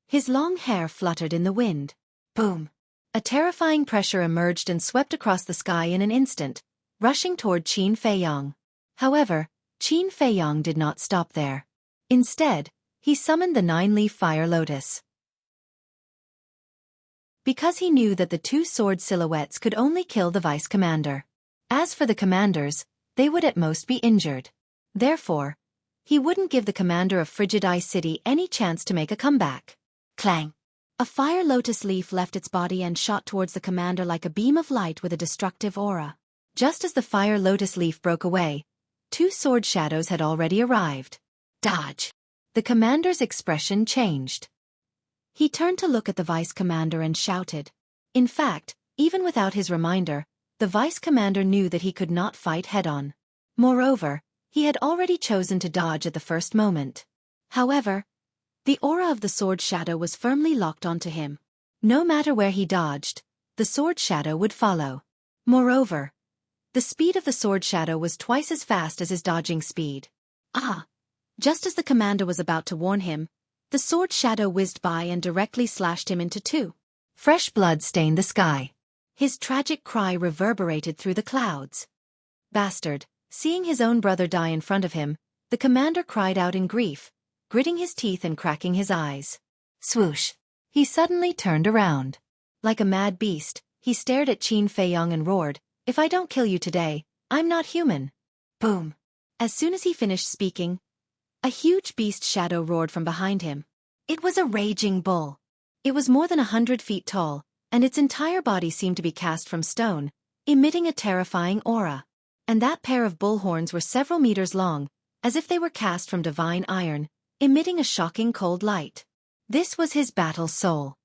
His long hair fluttered in the wind. Boom! A terrifying pressure emerged and swept across the sky in an instant, rushing toward Qin Feiyong. However, Qin Feiyong did not stop there. Instead, he summoned the 9-leaf fire lotus. Because he knew that the 2 sword silhouettes could only kill the vice commander. As for the commanders, they would at most be injured. Therefore, he wouldn't give the commander of Frigid Ice City any chance to make a comeback. Clang! A fire lotus leaf left its body and shot towards the commander like a beam of light with a destructive aura. Just as the fire lotus leaf broke away, 2 sword shadows had already arrived. Dodge! The commander's expression changed. He turned to look at the vice commander and shouted. In fact, even without his reminder, the vice commander knew that he could not fight head-on. Moreover, he had already chosen to dodge at the first moment. However, the aura of the sword shadow was firmly locked onto him. No matter where he dodged, the sword shadow would follow. Moreover, the speed of the sword shadow was twice as fast as his dodging speed. Ah! Just as the commander was about to warn him, the sword shadow whizzed by and directly slashed him into 2. Fresh blood stained the sky. His tragic cry reverberated through the clouds. Bastard! Seeing his own brother die in front of him, the commander cried out in grief, gritting his teeth and cracking his eyes. Swoosh! He suddenly turned around. Like a mad beast, he stared at Qin Feiyong and roared, "If I don't kill you today, I'm not human." Boom! As soon as he finished speaking, a huge beast shadow roared from behind him. It was a raging bull. It was more than 100 feet tall, and its entire body seemed to be cast from stone, emitting a terrifying aura. And that pair of bullhorns were several meters long, as if they were cast from divine iron, emitting a shocking cold light. This was his battle soul.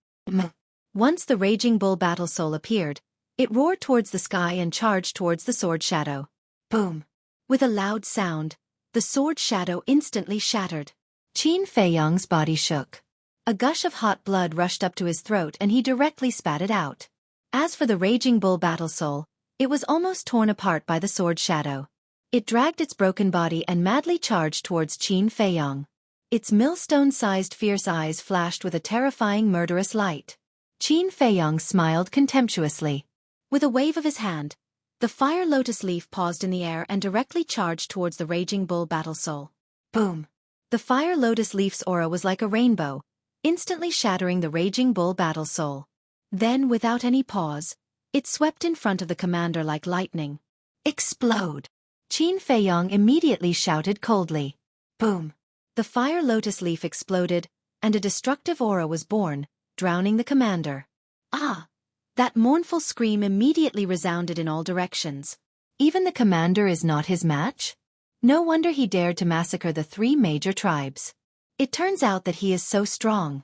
Once the raging bull battle soul appeared, it roared towards the sky and charged towards the sword shadow. Boom! With a loud sound, the sword shadow instantly shattered. Qin Feiyang's body shook. A gush of hot blood rushed up to his throat and he directly spat it out. As for the raging bull battle soul, it was almost torn apart by the sword shadow. It dragged its broken body and madly charged towards Qin Feiyang. Its millstone-sized fierce eyes flashed with a terrifying murderous light. Qin Feiyang smiled contemptuously. With a wave of his hand, the fire lotus leaf paused in the air and directly charged towards the raging bull battle soul. Boom! The fire lotus leaf's aura was like a rainbow, instantly shattering the raging bull battle soul. Then, without any pause, it swept in front of the commander like lightning. Explode! Qin Feiyang immediately shouted coldly. Boom! The fire lotus leaf exploded, and a destructive aura was born, drowning the commander. Ah! That mournful scream immediately resounded in all directions. Even the commander is not his match? No wonder he dared to massacre the 3 major tribes. It turns out that he is so strong.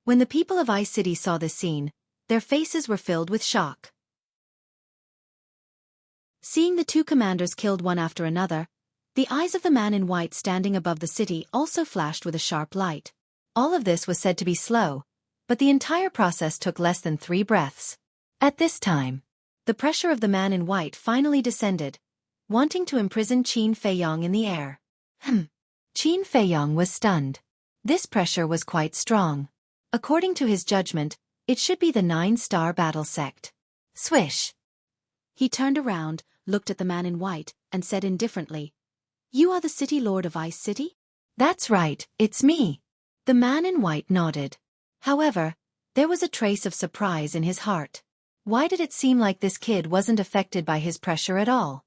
When the people of Ice City saw this scene, their faces were filled with shock. Seeing the 2 commanders killed one after another, the eyes of the man in white standing above the city also flashed with a sharp light. All of this was said to be slow, but the entire process took less than 3 breaths. At this time, the pressure of the man in white finally descended, wanting to imprison Qin Feiyang in the air. Qin Feiyang was stunned. This pressure was quite strong. According to his judgment, it should be the 9-star battle sect. Swish! He turned around, looked at the man in white, and said indifferently, "You are the city lord of Ice City?" "That's right, it's me." The man in white nodded. However, there was a trace of surprise in his heart. Why did it seem like this kid wasn't affected by his pressure at all?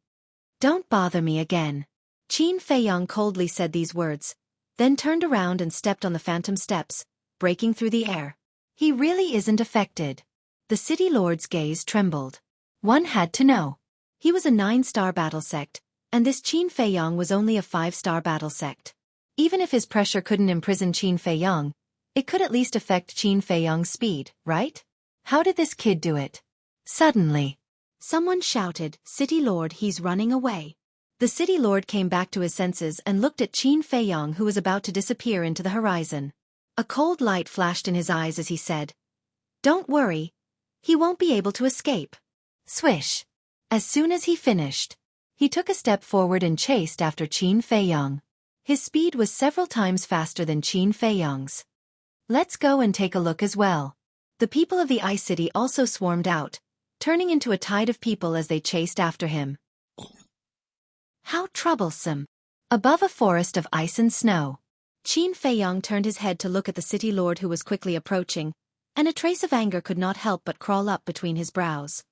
"Don't bother me again." Qin Feiyang coldly said these words, then turned around and stepped on the phantom steps, breaking through the air. He really isn't affected. The city lord's gaze trembled. One had to know. He was a 9-star battle sect, and this Qin Feiyang was only a 5-star battle sect. Even if his pressure couldn't imprison Qin Feiyang, it could at least affect Qin Feiyang's speed, right? How did this kid do it? Suddenly, someone shouted, "City Lord, he's running away." The City Lord came back to his senses and looked at Qin Feiyang, who was about to disappear into the horizon. A cold light flashed in his eyes as he said, "Don't worry. He won't be able to escape." Swish! As soon as he finished, he took a step forward and chased after Qin Feiyang. His speed was several times faster than Qin Feiyang's. Let's go and take a look as well. The people of the Ice City also swarmed out, turning into a tide of people as they chased after him. How troublesome! Above a forest of ice and snow, Qin Feiyang turned his head to look at the city lord who was quickly approaching, and a trace of anger could not help but crawl up between his brows.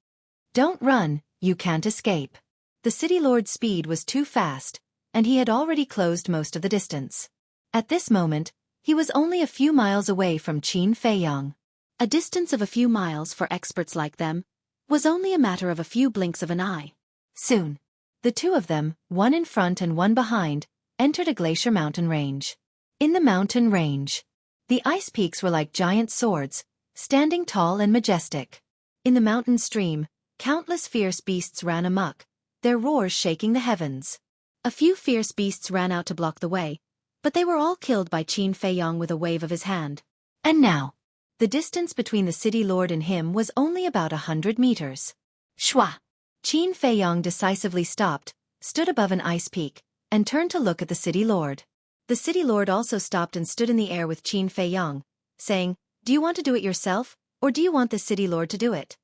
"Don't run, you can't escape." The city lord's speed was too fast, and he had already closed most of the distance. At this moment, he was only a few miles away from Qin Feiyang. A distance of a few miles for experts like them was only a matter of a few blinks of an eye. Soon, the 2 of them, one in front and one behind, entered a glacier mountain range. In the mountain range, the ice peaks were like giant swords, standing tall and majestic. In the mountain stream, countless fierce beasts ran amok, their roars shaking the heavens. A few fierce beasts ran out to block the way, but they were all killed by Qin Feiyang with a wave of his hand. And now, the distance between the city lord and him was only about 100 meters. Shwa! Qin Feiyang decisively stopped, stood above an ice peak, and turned to look at the city lord. The city lord also stopped and stood in the air with Qin Feiyang, saying, "Do you want to do it yourself, or do you want the city lord to do it?"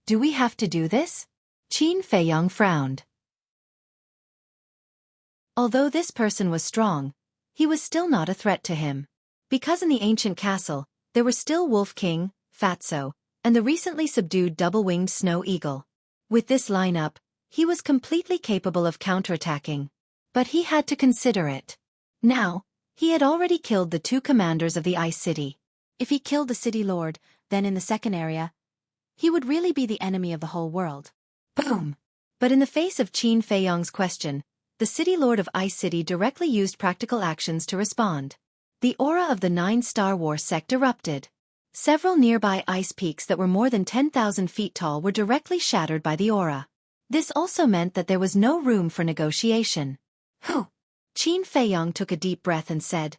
"Do we have to do this?" Qin Feiyang frowned. Although this person was strong, he was still not a threat to him. Because in the ancient castle, there were still Wolf King, Fatso, and the recently subdued double-winged snow eagle. With this lineup, he was completely capable of counterattacking. But he had to consider it. Now, he had already killed the 2 commanders of the Ice City. If he killed the city lord, then in the second area, he would really be the enemy of the whole world. Boom! But in the face of Qin Feiyang's question, the City Lord of Ice City directly used practical actions to respond. The aura of the 9-star war sect erupted. Several nearby ice peaks that were more than 10,000 feet tall were directly shattered by the aura. This also meant that there was no room for negotiation. Whew! Qin Feiyang took a deep breath and said,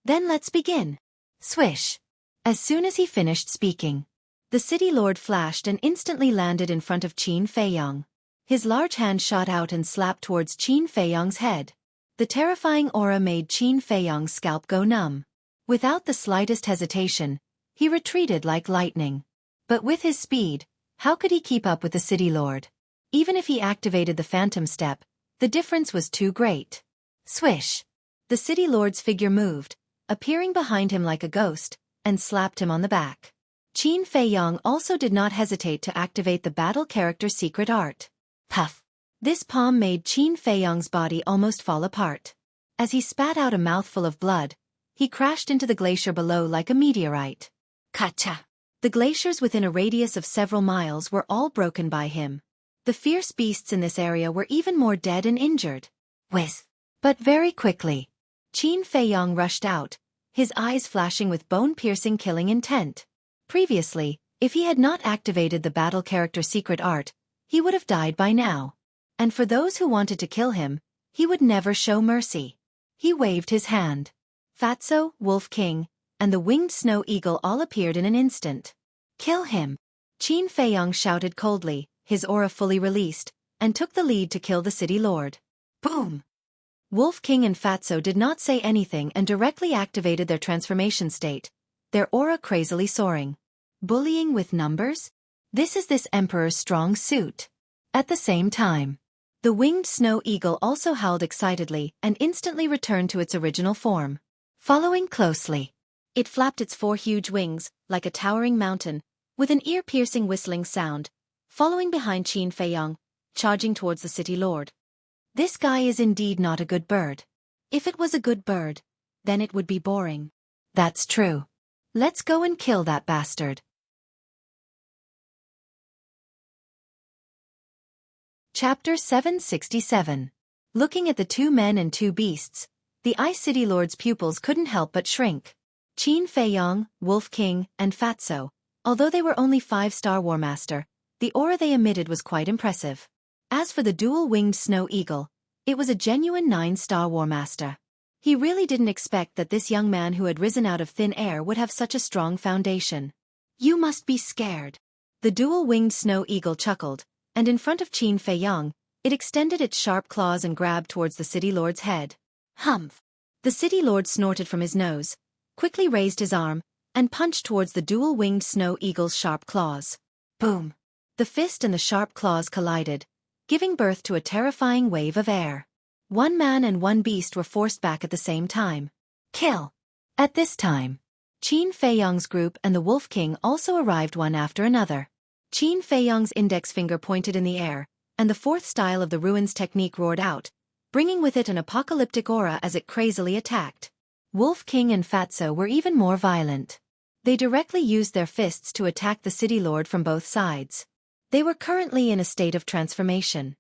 "Then let's begin." Swish! As soon as he finished speaking, the City Lord flashed and instantly landed in front of Qin Feiyang. His large hand shot out and slapped towards Qin Feiyang's head. The terrifying aura made Qin Feiyang's scalp go numb. Without the slightest hesitation, he retreated like lightning. But with his speed, how could he keep up with the City Lord? Even if he activated the Phantom Step, the difference was too great. Swish! The City Lord's figure moved, appearing behind him like a ghost, and slapped him on the back. Qin Feiyang also did not hesitate to activate the battle character secret art. Puff! This palm made Qin Feiyang's body almost fall apart. As he spat out a mouthful of blood, he crashed into the glacier below like a meteorite. Kacha! The glaciers within a radius of several miles were all broken by him. The fierce beasts in this area were even more dead and injured. Whiz! But very quickly, Qin Feiyang rushed out, his eyes flashing with bone-piercing killing intent. Previously, if he had not activated the battle character secret art, he would have died by now. And for those who wanted to kill him, he would never show mercy. He waved his hand. Fatso, Wolf King, and the winged snow eagle all appeared in an instant. Kill him! Qin Feiyang shouted coldly, his aura fully released, and took the lead to kill the City Lord. Boom! Wolf King and Fatso did not say anything and directly activated their transformation state, their aura crazily soaring. Bullying with numbers? This is this Emperor's strong suit. At the same time, the winged snow eagle also howled excitedly and instantly returned to its original form. Following closely, it flapped its 4 huge wings, like a towering mountain, with an ear-piercing whistling sound, following behind Qin Feiyang, charging towards the City Lord. This guy is indeed not a good bird. If it was a good bird, then it would be boring. That's true. Let's go and kill that bastard. Chapter 767. Looking at the 2 men and 2 beasts, the Ice City Lord's pupils couldn't help but shrink. Qin Feiyang, Wolf King, and Fatso, although they were only 5-star War Master, the aura they emitted was quite impressive. As for the dual-winged snow eagle, it was a genuine 9-star War Master. He really didn't expect that this young man who had risen out of thin air would have such a strong foundation. You must be scared. The dual-winged snow eagle chuckled, and in front of Qin Feiyang, it extended its sharp claws and grabbed towards the City Lord's head. Humph! The City Lord snorted from his nose, quickly raised his arm, and punched towards the dual-winged snow eagle's sharp claws. Boom! The fist and the sharp claws collided, giving birth to a terrifying wave of air. 1 man and 1 beast were forced back at the same time. Kill! At this time, Qin Feiyang's group and the Wolf King also arrived one after another. Qin Feiyang's index finger pointed in the air, and the 4th style of the ruins technique roared out, bringing with it an apocalyptic aura as it crazily attacked. Wolf King and Fatso were even more violent. They directly used their fists to attack the City Lord from both sides. They were currently in a state of transformation.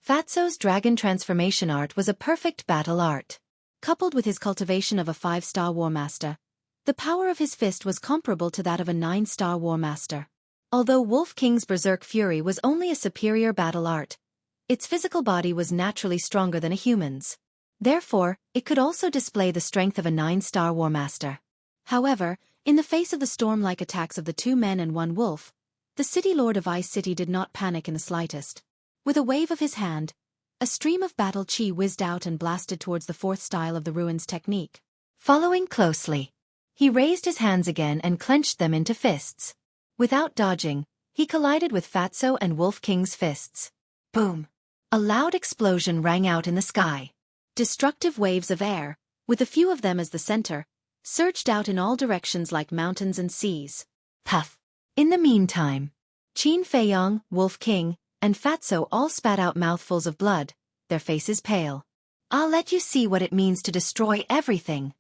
Fatso's dragon transformation art was a perfect battle art. Coupled with his cultivation of a 5-star War Master, the power of his fist was comparable to that of a 9-star War Master. Although Wolf King's Berserk Fury was only a superior battle art, its physical body was naturally stronger than a human's. Therefore, it could also display the strength of a 9-star War Master. However, in the face of the storm-like attacks of the 2 men and 1 wolf, the City Lord of Ice City did not panic in the slightest. With a wave of his hand, a stream of battle chi whizzed out and blasted towards the 4th style of the ruins technique. Following closely, he raised his hands again and clenched them into fists. Without dodging, he collided with Fatso and Wolf King's fists. Boom! A loud explosion rang out in the sky. Destructive waves of air, with a few of them as the center, surged out in all directions like mountains and seas. Puff! In the meantime, Qin Feiyang, Wolf King, and Fatso all spat out mouthfuls of blood, their faces pale. I'll let you see what it means to destroy everything.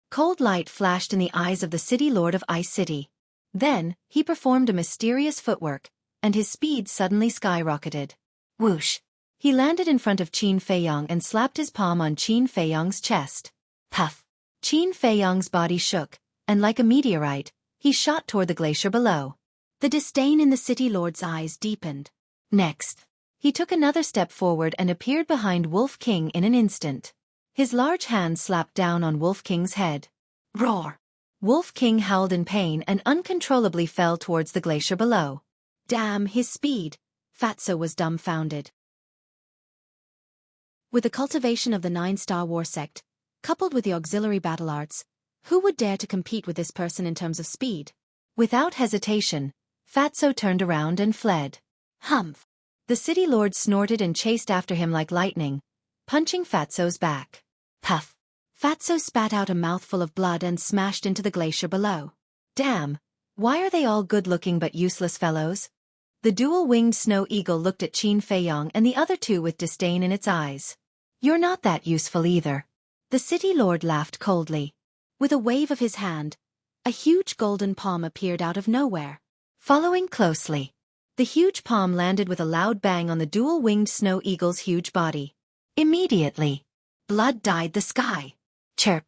Cold light flashed in the eyes of the City Lord of Ice City. Then, he performed a mysterious footwork, and his speed suddenly skyrocketed. Whoosh! He landed in front of Qin Feiyong and slapped his palm on Qin Feiyong's chest. Puff! Qin Feiyong's body shook, and like a meteorite, he shot toward the glacier below. The disdain in the city lord's eyes deepened. Next, he took another step forward and appeared behind Wolf King in an instant. His large hand slapped down on Wolf King's head. Roar! Wolf King howled in pain and uncontrollably fell towards the glacier below. Damn his speed! Fatso was dumbfounded. With the cultivation of the 9-star war sect, coupled with the auxiliary battle arts, who would dare to compete with this person in terms of speed? Without hesitation, Fatso turned around and fled. Humph! The city lord snorted and chased after him like lightning, punching Fatso's back. Puff! Fatso spat out a mouthful of blood and smashed into the glacier below. Damn! Why are they all good-looking but useless fellows? The dual-winged snow eagle looked at Qin Feiyong and the other two with disdain in its eyes. You're not that useful either. The city lord laughed coldly. With a wave of his hand, a huge golden palm appeared out of nowhere. Following closely, the huge palm landed with a loud bang on the dual-winged snow eagle's huge body. Immediately, blood dyed the sky. Chirp!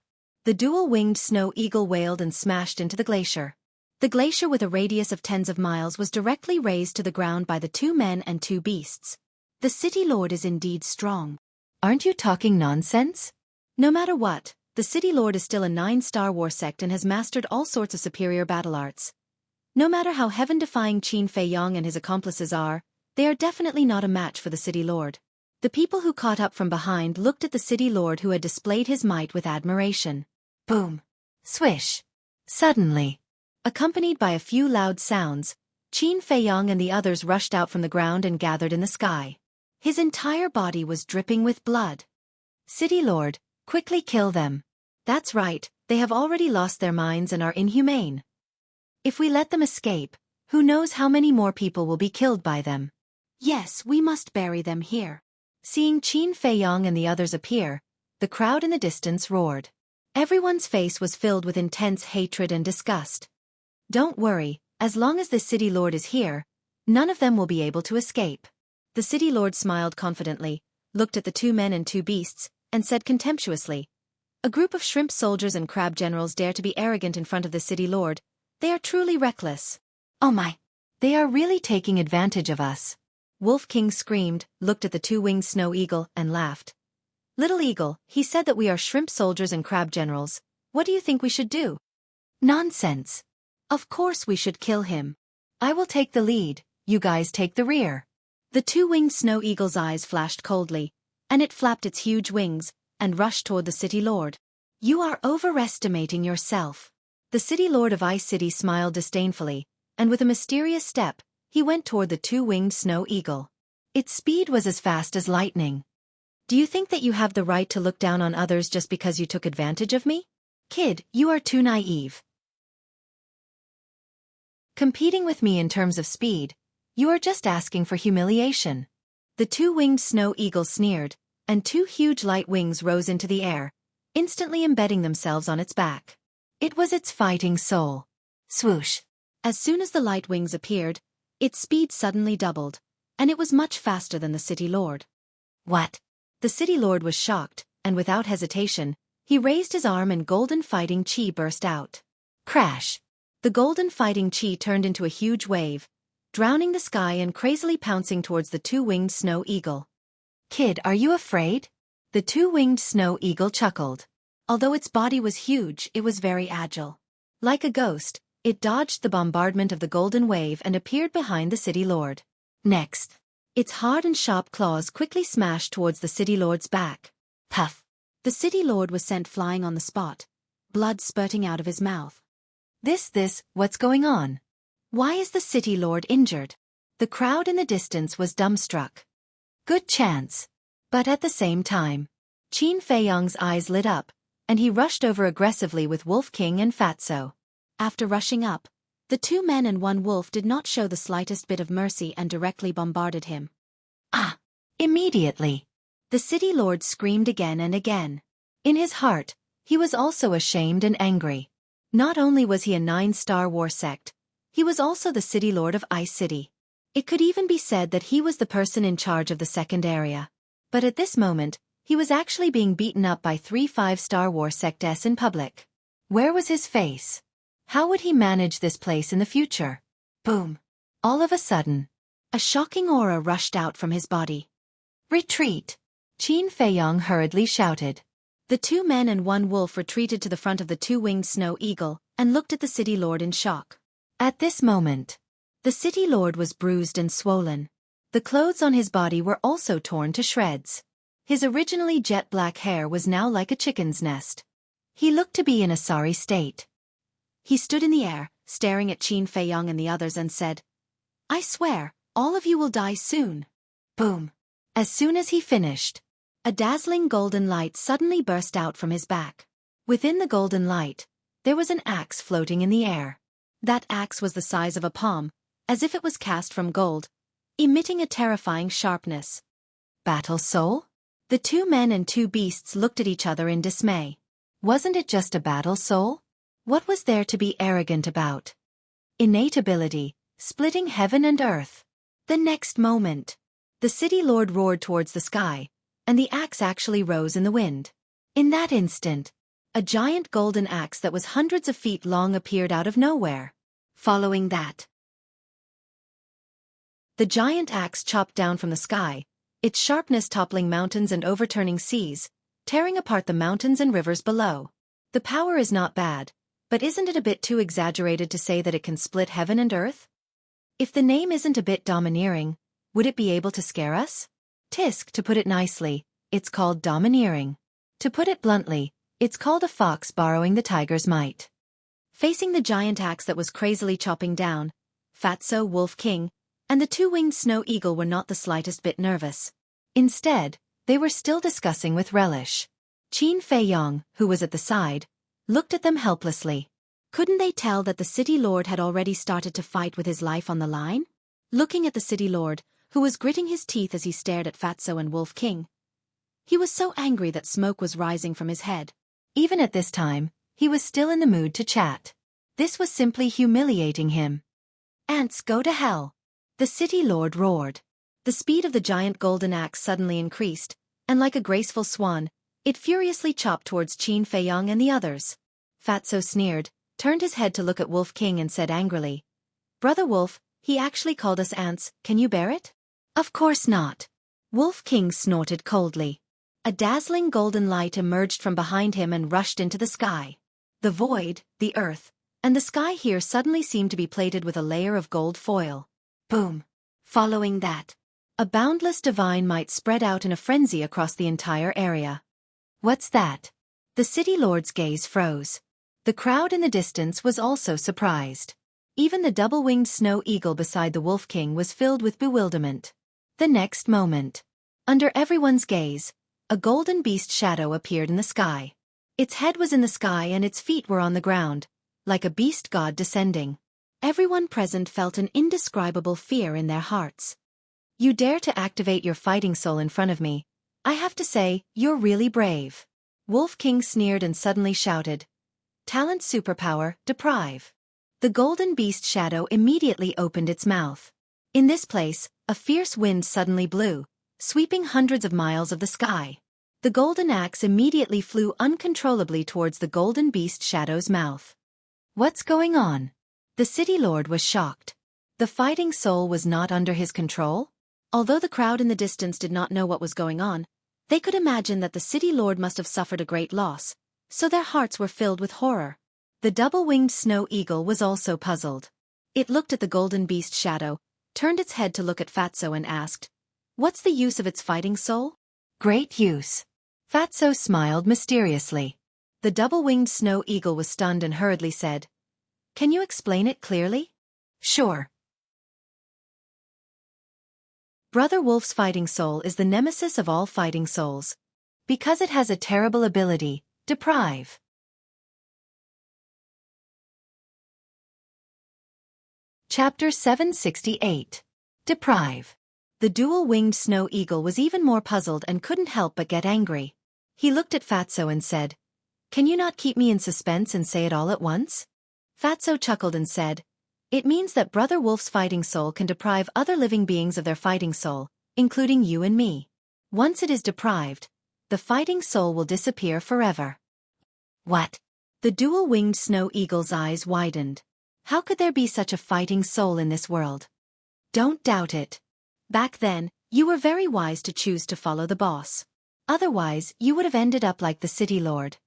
The dual-winged snow eagle wailed and smashed into the glacier. The glacier with a radius of tens of miles was directly razed to the ground by the 2 men and 2 beasts. The city lord is indeed strong. Aren't you talking nonsense? No matter what, the city lord is still a 9-star war sect and has mastered all sorts of superior battle arts. No matter how heaven-defying Qin Feiyong and his accomplices are, they are definitely not a match for the city lord. The people who caught up from behind looked at the city lord who had displayed his might with admiration. Boom! Swish! Suddenly, accompanied by a few loud sounds, Qin Feiyong and the others rushed out from the ground and gathered in the sky. His entire body was dripping with blood. City lord, quickly kill them. That's right, they have already lost their minds and are inhumane. If we let them escape, who knows how many more people will be killed by them. Yes, we must bury them here. Seeing Qin Feiyong and the others appear, the crowd in the distance roared. Everyone's face was filled with intense hatred and disgust. Don't worry, as long as the city lord is here, none of them will be able to escape. The city lord smiled confidently, looked at the 2 men and 2 beasts, and said contemptuously, "A group of shrimp soldiers and crab generals dare to be arrogant in front of the city lord. They are truly reckless. Oh my! They are really taking advantage of us." Wolf King screamed, looked at the 2-winged snow eagle, and laughed. "Little eagle, he said that we are shrimp soldiers and crab generals. What do you think we should do?" "Nonsense. Of course we should kill him. I will take the lead, you guys take the rear." The 2-winged snow eagle's eyes flashed coldly, and it flapped its huge wings, and rushed toward the city lord. "You are overestimating yourself." The city lord of Ice City smiled disdainfully, and with a mysterious step, he went toward the 2-winged snow eagle. Its speed was as fast as lightning. "Do you think that you have the right to look down on others just because you took advantage of me? Kid, you are too naive. Competing with me in terms of speed, you are just asking for humiliation." The 2-winged snow eagle sneered, and 2 huge light wings rose into the air, instantly embedding themselves on its back. It was its fighting soul. Swoosh! As soon as the light wings appeared, its speed suddenly doubled, and it was much faster than the city lord. What? The city lord was shocked, and without hesitation, he raised his arm and golden fighting chi burst out. Crash! The golden fighting chi turned into a huge wave, drowning the sky and crazily pouncing towards the 2-winged snow eagle. "Kid, are you afraid?" The 2-winged snow eagle chuckled. Although its body was huge, it was very agile. Like a ghost, it dodged the bombardment of the golden wave and appeared behind the city lord. Next, its hard and sharp claws quickly smashed towards the city lord's back. Puff! The city lord was sent flying on the spot, blood spurting out of his mouth. What's going on? Why is the city lord injured? The crowd in the distance was dumbstruck. Good chance. But at the same time, Qin Feiyong's eyes lit up, and he rushed over aggressively with Wolf King and Fatso. After rushing up, the 2 men and 1 wolf did not show the slightest bit of mercy and directly bombarded him. Ah! Immediately, the city lord screamed again and again. In his heart, he was also ashamed and angry. Not only was he a 9-star war sect, he was also the city lord of Ice City. It could even be said that he was the person in charge of the second area. But at this moment, he was actually being beaten up by 3 5-star war sects in public. Where was his face? How would he manage this place in the future? Boom! All of a sudden, a shocking aura rushed out from his body. Retreat! Qin Feiyong hurriedly shouted. The 2 men and 1 wolf retreated to the front of the 2-winged snow eagle and looked at the city lord in shock. At this moment, the city lord was bruised and swollen. The clothes on his body were also torn to shreds. His originally jet black hair was now like a chicken's nest. He looked to be in a sorry state. He stood in the air, staring at Qin Feiyong and the others and said, "I swear, all of you will die soon." Boom! As soon as he finished, a dazzling golden light suddenly burst out from his back. Within the golden light, there was an axe floating in the air. That axe was the size of a palm, as if it was cast from gold, emitting a terrifying sharpness. Battle soul? The 2 men and 2 beasts looked at each other in dismay. Wasn't it just a battle soul? What was there to be arrogant about? Innate ability, splitting heaven and earth. The next moment, the city lord roared towards the sky, and the axe actually rose in the wind. In that instant, a giant golden axe that was hundreds of feet long appeared out of nowhere. Following that, the giant axe chopped down from the sky, its sharpness toppling mountains and overturning seas, tearing apart the mountains and rivers below. The power is not bad, but isn't it a bit too exaggerated to say that it can split heaven and earth? If the name isn't a bit domineering, would it be able to scare us? Tisk, to put it nicely, it's called domineering. To put it bluntly, it's called a fox borrowing the tiger's might. Facing the giant axe that was crazily chopping down, Fatso, Wolf King, and the 2-winged snow eagle were not the slightest bit nervous. Instead, they were still discussing with relish. Qin Feiyong, who was at the side, looked at them helplessly. Couldn't they tell that the city lord had already started to fight with his life on the line? Looking at the city lord, who was gritting his teeth as he stared at Fatso and Wolf King, he was so angry that smoke was rising from his head. Even at this time, he was still in the mood to chat. This was simply humiliating him. "Ants, go to hell!" The city lord roared. The speed of the giant golden axe suddenly increased, and like a graceful swan, it furiously chopped towards Qin Feiyong and the others. Fatso sneered, turned his head to look at Wolf King and said angrily, "Brother Wolf, he actually called us ants, can you bear it?" "Of course not." Wolf King snorted coldly. A dazzling golden light emerged from behind him and rushed into the sky. The void, the earth, and the sky here suddenly seemed to be plated with a layer of gold foil. Boom! Following that, a boundless divine might spread out in a frenzy across the entire area. "What's that?" The city lord's gaze froze. The crowd in the distance was also surprised. Even the double-winged snow eagle beside the Wolf King was filled with bewilderment. The next moment, under everyone's gaze, a golden beast shadow appeared in the sky. Its head was in the sky and its feet were on the ground, like a beast god descending. Everyone present felt an indescribable fear in their hearts. "You dare to activate your fighting soul in front of me? I have to say, you're really brave." Wolf King sneered and suddenly shouted, "Talent superpower, deprive." The golden beast shadow immediately opened its mouth. In this place, a fierce wind suddenly blew, sweeping hundreds of miles of the sky. The golden axe immediately flew uncontrollably towards the golden beast shadow's mouth. "What's going on?" The city lord was shocked. The fighting soul was not under his control? Although the crowd in the distance did not know what was going on, they could imagine that the city lord must have suffered a great loss, so their hearts were filled with horror. The double-winged snow eagle was also puzzled. It looked at the golden beast shadow, turned its head to look at Fatso and asked, "What's the use of its fighting soul?" "Great use." Fatso smiled mysteriously. The double-winged snow eagle was stunned and hurriedly said, "Can you explain it clearly?" "Sure." Brother Wolf's fighting soul is the nemesis of all fighting souls, because it has a terrible ability, deprive. Chapter 768. Deprive. The dual-winged snow eagle was even more puzzled and couldn't help but get angry. He looked at Fatso and said, "Can you not keep me in suspense and say it all at once?" Fatso chuckled and said, It means that Brother Wolf's fighting soul can deprive other living beings of their fighting soul, including you and me. Once it is deprived, the fighting soul will disappear forever. What? The dual-winged snow eagle's eyes widened. How could there be such a fighting soul in this world? Don't doubt it. Back then, you were very wise to choose to follow the boss. Otherwise, you would have ended up like the city lord.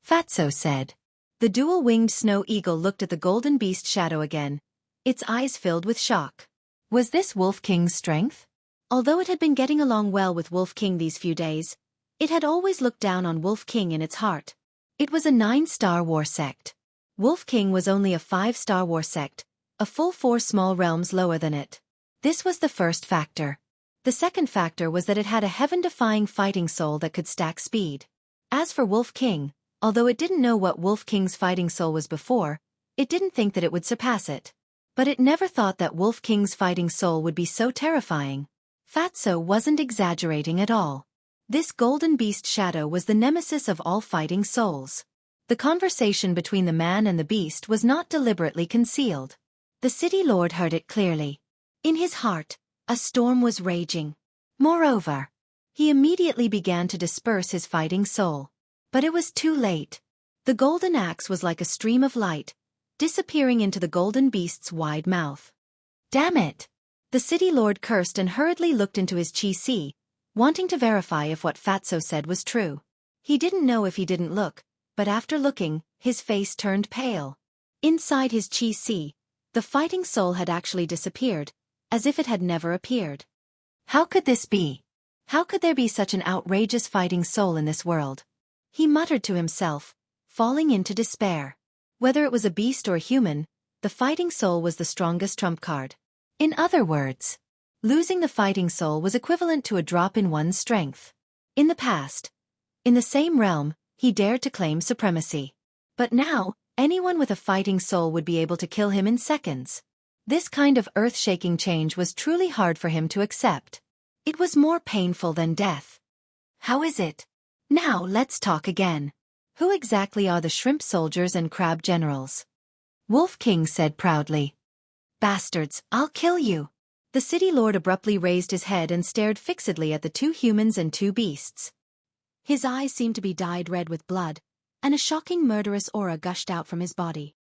Fatso said. The dual-winged snow eagle looked at the golden beast shadow again, its eyes filled with shock. Was this Wolf King's strength? Although it had been getting along well with Wolf King these few days, it had always looked down on Wolf King in its heart. It was a 9-star war sect. Wolf King was only a 5-star war sect, a full 4 small realms lower than it. This was the first factor. The second factor was that it had a heaven-defying fighting soul that could stack speed. As for Wolf King, although it didn't know what Wolf King's fighting soul was before, it didn't think that it would surpass it. But it never thought that Wolf King's fighting soul would be so terrifying. Fatso wasn't exaggerating at all. This golden beast shadow was the nemesis of all fighting souls. The conversation between the man and the beast was not deliberately concealed. The city lord heard it clearly. In his heart, a storm was raging. Moreover, he immediately began to disperse his fighting soul. But it was too late. The golden axe was like a stream of light, disappearing into the golden beast's wide mouth. Damn it! The city lord cursed and hurriedly looked into his chi-si, wanting to verify if what Fatso said was true. He didn't know if he didn't look, but after looking, his face turned pale. Inside his chi-si, the fighting soul had actually disappeared, as if it had never appeared. How could this be? How could there be such an outrageous fighting soul in this world? He muttered to himself, falling into despair. Whether it was a beast or a human, the fighting soul was the strongest trump card. In other words, losing the fighting soul was equivalent to a drop in one's strength. In the past, in the same realm, he dared to claim supremacy. But now, anyone with a fighting soul would be able to kill him in seconds. This kind of earth-shaking change was truly hard for him to accept. It was more painful than death. How is it? Now let's talk again. Who exactly are the shrimp soldiers and crab generals? Wolf King said proudly. Bastards, I'll kill you. The city lord abruptly raised his head and stared fixedly at the 2 humans and 2 beasts. His eyes seemed to be dyed red with blood, and a shocking murderous aura gushed out from his body.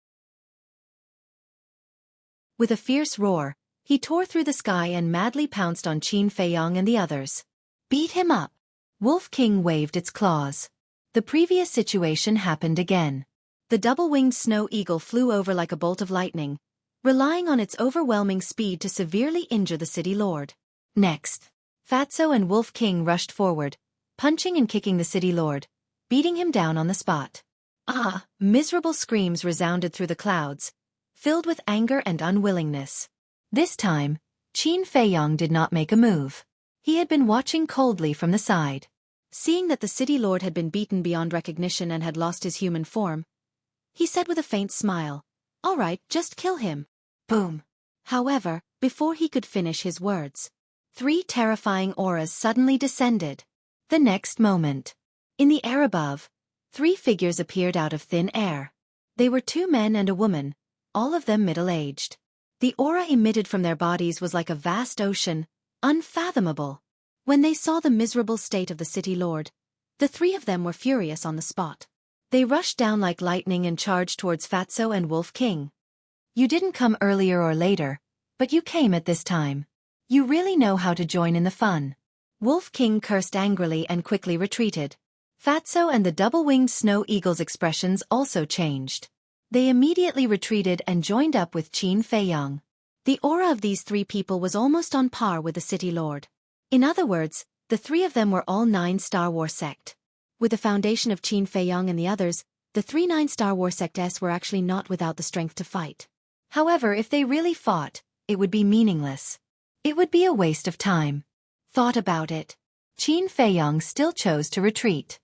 With a fierce roar, he tore through the sky and madly pounced on Qin Feiyong and the others. Beat him up. Wolf King waved its claws. The previous situation happened again. The double-winged snow eagle flew over like a bolt of lightning, relying on its overwhelming speed to severely injure the city lord. Next, Fatso and Wolf King rushed forward, punching and kicking the city lord, beating him down on the spot. Ah! Miserable screams resounded through the clouds, filled with anger and unwillingness. This time, Qin Feiyong did not make a move. He had been watching coldly from the side. Seeing that the city lord had been beaten beyond recognition and had lost his human form, he said with a faint smile, "All right, just kill him." Boom. However, before he could finish his words, 3 terrifying auras suddenly descended. The next moment, in the air above, 3 figures appeared out of thin air. They were 2 men and a woman, all of them middle-aged. The aura emitted from their bodies was like a vast ocean, unfathomable. When they saw the miserable state of the city lord, the 3 of them were furious on the spot. They rushed down like lightning and charged towards Fatso and Wolf King. You didn't come earlier or later, but you came at this time. You really know how to join in the fun. Wolf King cursed angrily and quickly retreated. Fatso and the double-winged snow eagle's expressions also changed. They immediately retreated and joined up with Qin Feiyong. The aura of these 3 people was almost on par with the city lord. In other words, the 3 of them were all 9-star war sect. With the foundation of Qin Feiyong and the others, the 3 9-star war sects were actually not without the strength to fight. However, if they really fought, it would be meaningless. It would be a waste of time. Thought about it. Qin Feiyong still chose to retreat.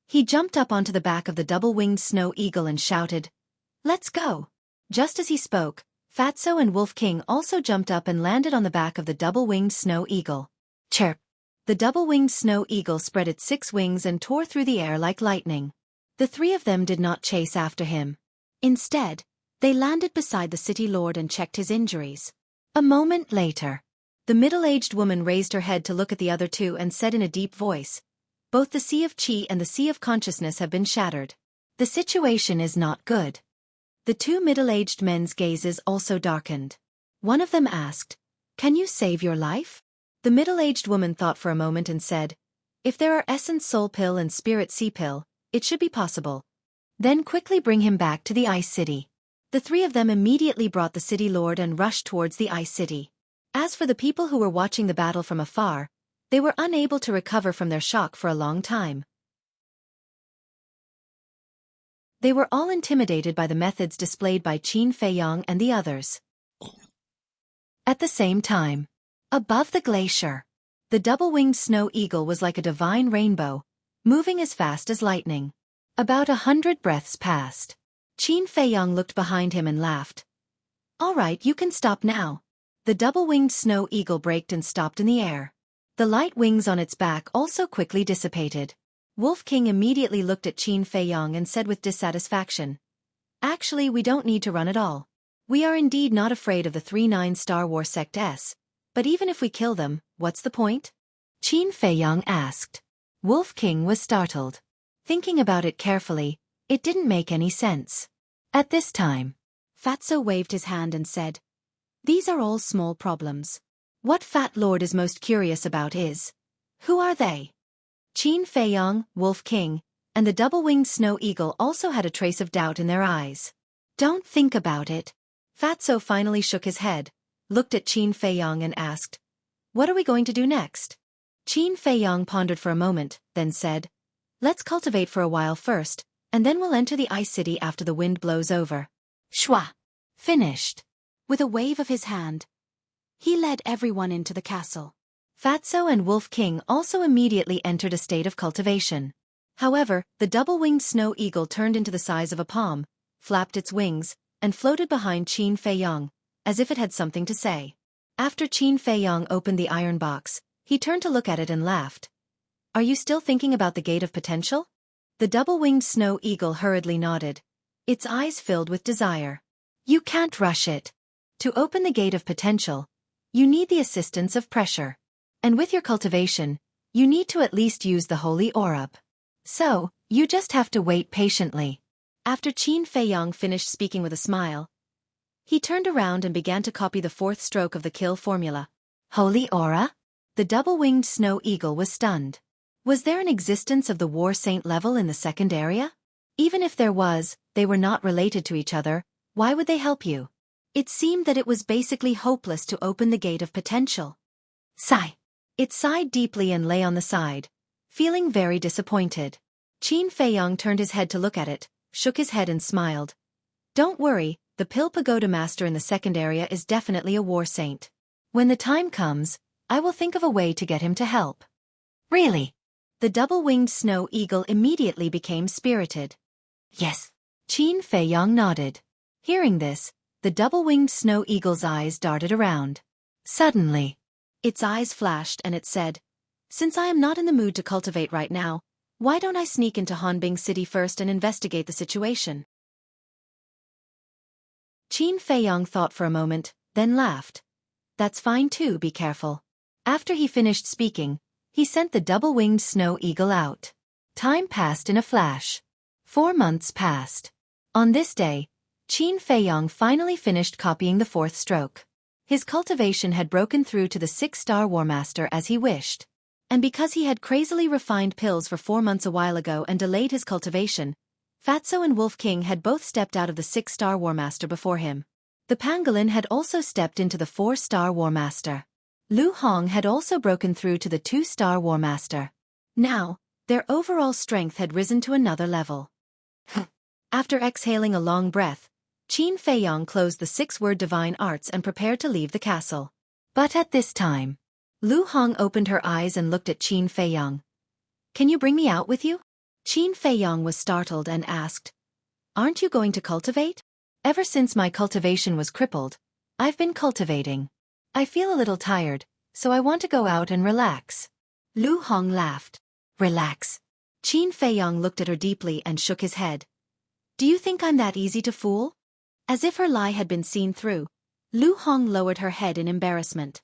He jumped up onto the back of the double-winged snow eagle and shouted, "Let's go!" Just as he spoke, Fatso and Wolf King also jumped up and landed on the back of the double-winged snow eagle. Chirp! The double-winged snow eagle spread its 6 wings and tore through the air like lightning. The 3 of them did not chase after him. Instead, They landed beside the city lord and checked his injuries. A moment later, the middle-aged woman raised her head to look at the other two and said in a deep voice, "Both the Sea of Qi and the Sea of Consciousness have been shattered. The situation is not good." The two middle-aged men's gazes also darkened. One of them asked, "Can you save your life?" The middle-aged woman thought for a moment and said, "If there are Essence Soul Pill and Spirit Sea Pill, it should be possible. Then quickly bring him back to the Ice City." The three of them immediately brought the city lord and rushed towards the Ice City. As for the people who were watching the battle from afar, they were unable to recover from their shock for a long time. They were all intimidated by the methods displayed by Qin Feiyang and the others. At the same time, above the glacier, the double-winged snow eagle was like a divine rainbow, moving as fast as lightning. About 100 breaths passed. Qin Feiyang looked behind him and laughed. "All right, you can stop now." The double-winged snow eagle braked and stopped in the air. The light wings on its back also quickly dissipated. Wolf King immediately looked at Qin Feiyang and said with dissatisfaction, "Actually, we don't need to run at all. We are indeed not afraid of the 3-9 Star War Sect S, but even if we kill them, what's the point?" Qin Feiyang asked. Wolf King was startled. Thinking about it carefully, it didn't make any sense. At this time, Fatso waved his hand and said, "These are all small problems. What Fat Lord is most curious about is, who are they?" Qin Feiyang, Wolf King, and the double-winged snow eagle also had a trace of doubt in their eyes. "Don't think about it." Fatso finally shook his head, looked at Qin Feiyang and asked, "What are we going to do next?" Qin Feiyang pondered for a moment, then said, "Let's cultivate for a while first, and then we'll enter the Ice City after the wind blows over." Shwa! Finished. With a wave of his hand, he led everyone into the castle. Fatso and Wolf King also immediately entered a state of cultivation. However, the double-winged snow eagle turned into the size of a palm, flapped its wings, and floated behind Qin Feiyang, as if it had something to say. After Qin Feiyang opened the iron box, he turned to look at it and laughed. "Are you still thinking about the Gate of Potential?" The double-winged snow eagle hurriedly nodded, its eyes filled with desire. "You can't rush it. To open the Gate of Potential, you need the assistance of pressure. And with your cultivation, you need to at least use the Holy Orb. So, you just have to wait patiently." After Qin Feiyang finished speaking with a smile, he turned around and began to copy the fourth stroke of the kill formula. Holy Aura? The double-winged snow eagle was stunned. Was there an existence of the War Saint level in the second area? Even if there was, they were not related to each other. Why would they help you? It seemed that it was basically hopeless to open the Gate of Potential. Sigh. It sighed deeply and lay on the side, feeling very disappointed. Qin Feiyang turned his head to look at it, shook his head and smiled. "Don't worry, the Pill Pagoda Master in the second area is definitely a War Saint. When the time comes, I will think of a way to get him to help." "Really?" The double-winged snow eagle immediately became spirited. "Yes." Qin Feiyang nodded. Hearing this, the double-winged snow eagle's eyes darted around. Suddenly, its eyes flashed and it said, "Since I am not in the mood to cultivate right now, why don't I sneak into Hanbing City first and investigate the situation?" Qin Feiyang thought for a moment, then laughed. "That's fine too, be careful." After he finished speaking, he sent the double-winged snow eagle out. Time passed in a flash. 4 months passed. On this day, Qin Feiyang finally finished copying the fourth stroke. His cultivation had broken through to the 6-star War Master as he wished. And because he had crazily refined pills for 4 months a while ago and delayed his cultivation, Fatso and Wolf King had both stepped out of the 6-star War Master before him. The pangolin had also stepped into the 4-star War Master. Lu Hong had also broken through to the 2-star War Master. Now, their overall strength had risen to another level. After exhaling a long breath, Qin Feiyang closed the 6-word divine arts and prepared to leave the castle. But at this time, Lu Hong opened her eyes and looked at Qin Feiyang. "Can you bring me out with you?" Qin Feiyang was startled and asked, "Aren't you going to cultivate?" "Ever since my cultivation was crippled, I've been cultivating. I feel a little tired, so I want to go out and relax." Lu Hong laughed. "Relax?" Qin Feiyang looked at her deeply and shook his head. "Do you think I'm that easy to fool?" As if her lie had been seen through, Lu Hong lowered her head in embarrassment.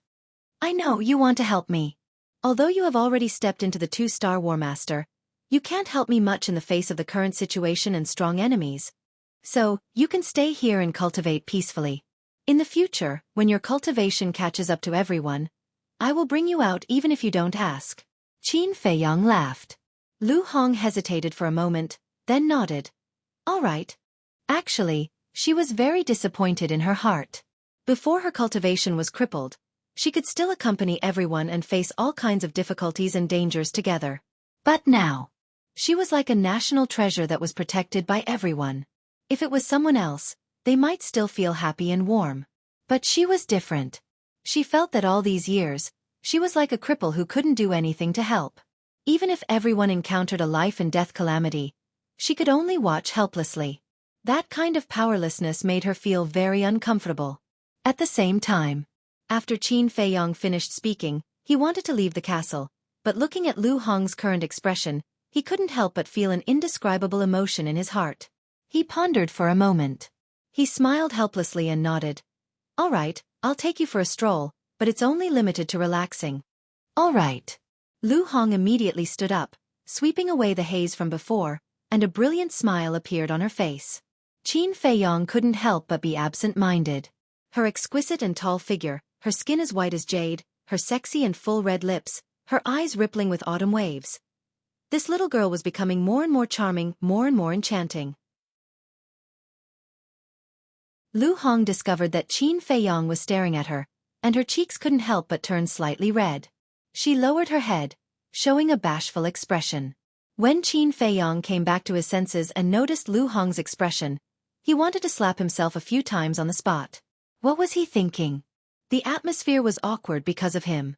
I know you want to help me. Although you have already stepped into the 2-star War Master, you can't help me much in the face of the current situation and strong enemies. So, you can stay here and cultivate peacefully. In the future, when your cultivation catches up to everyone, I will bring you out even if you don't ask. Qin Feiyang laughed. Lu Hong hesitated for a moment, then nodded. All right. Actually, she was very disappointed in her heart. Before her cultivation was crippled, she could still accompany everyone and face all kinds of difficulties and dangers together. But now, she was like a national treasure that was protected by everyone. If it was someone else, they might still feel happy and warm. But she was different. She felt that all these years, she was like a cripple who couldn't do anything to help. Even if everyone encountered a life and death calamity, she could only watch helplessly. That kind of powerlessness made her feel very uncomfortable. At the same time, after Qin Feiyang finished speaking, he wanted to leave the castle, but looking at Lu Hong's current expression, he couldn't help but feel an indescribable emotion in his heart. He pondered for a moment. He smiled helplessly and nodded. All right, I'll take you for a stroll, but it's only limited to relaxing. All right. Lu Hong immediately stood up, sweeping away the haze from before, and a brilliant smile appeared on her face. Qin Feiyang couldn't help but be absent-minded. Her exquisite and tall figure, her skin as white as jade, her sexy and full red lips, her eyes rippling with autumn waves. This little girl was becoming more and more charming, more and more enchanting. Lu Hong discovered that Qin Feiyang was staring at her, and her cheeks couldn't help but turn slightly red. She lowered her head, showing a bashful expression. When Qin Feiyang came back to his senses and noticed Lu Hong's expression, he wanted to slap himself a few times on the spot. What was he thinking? The atmosphere was awkward because of him.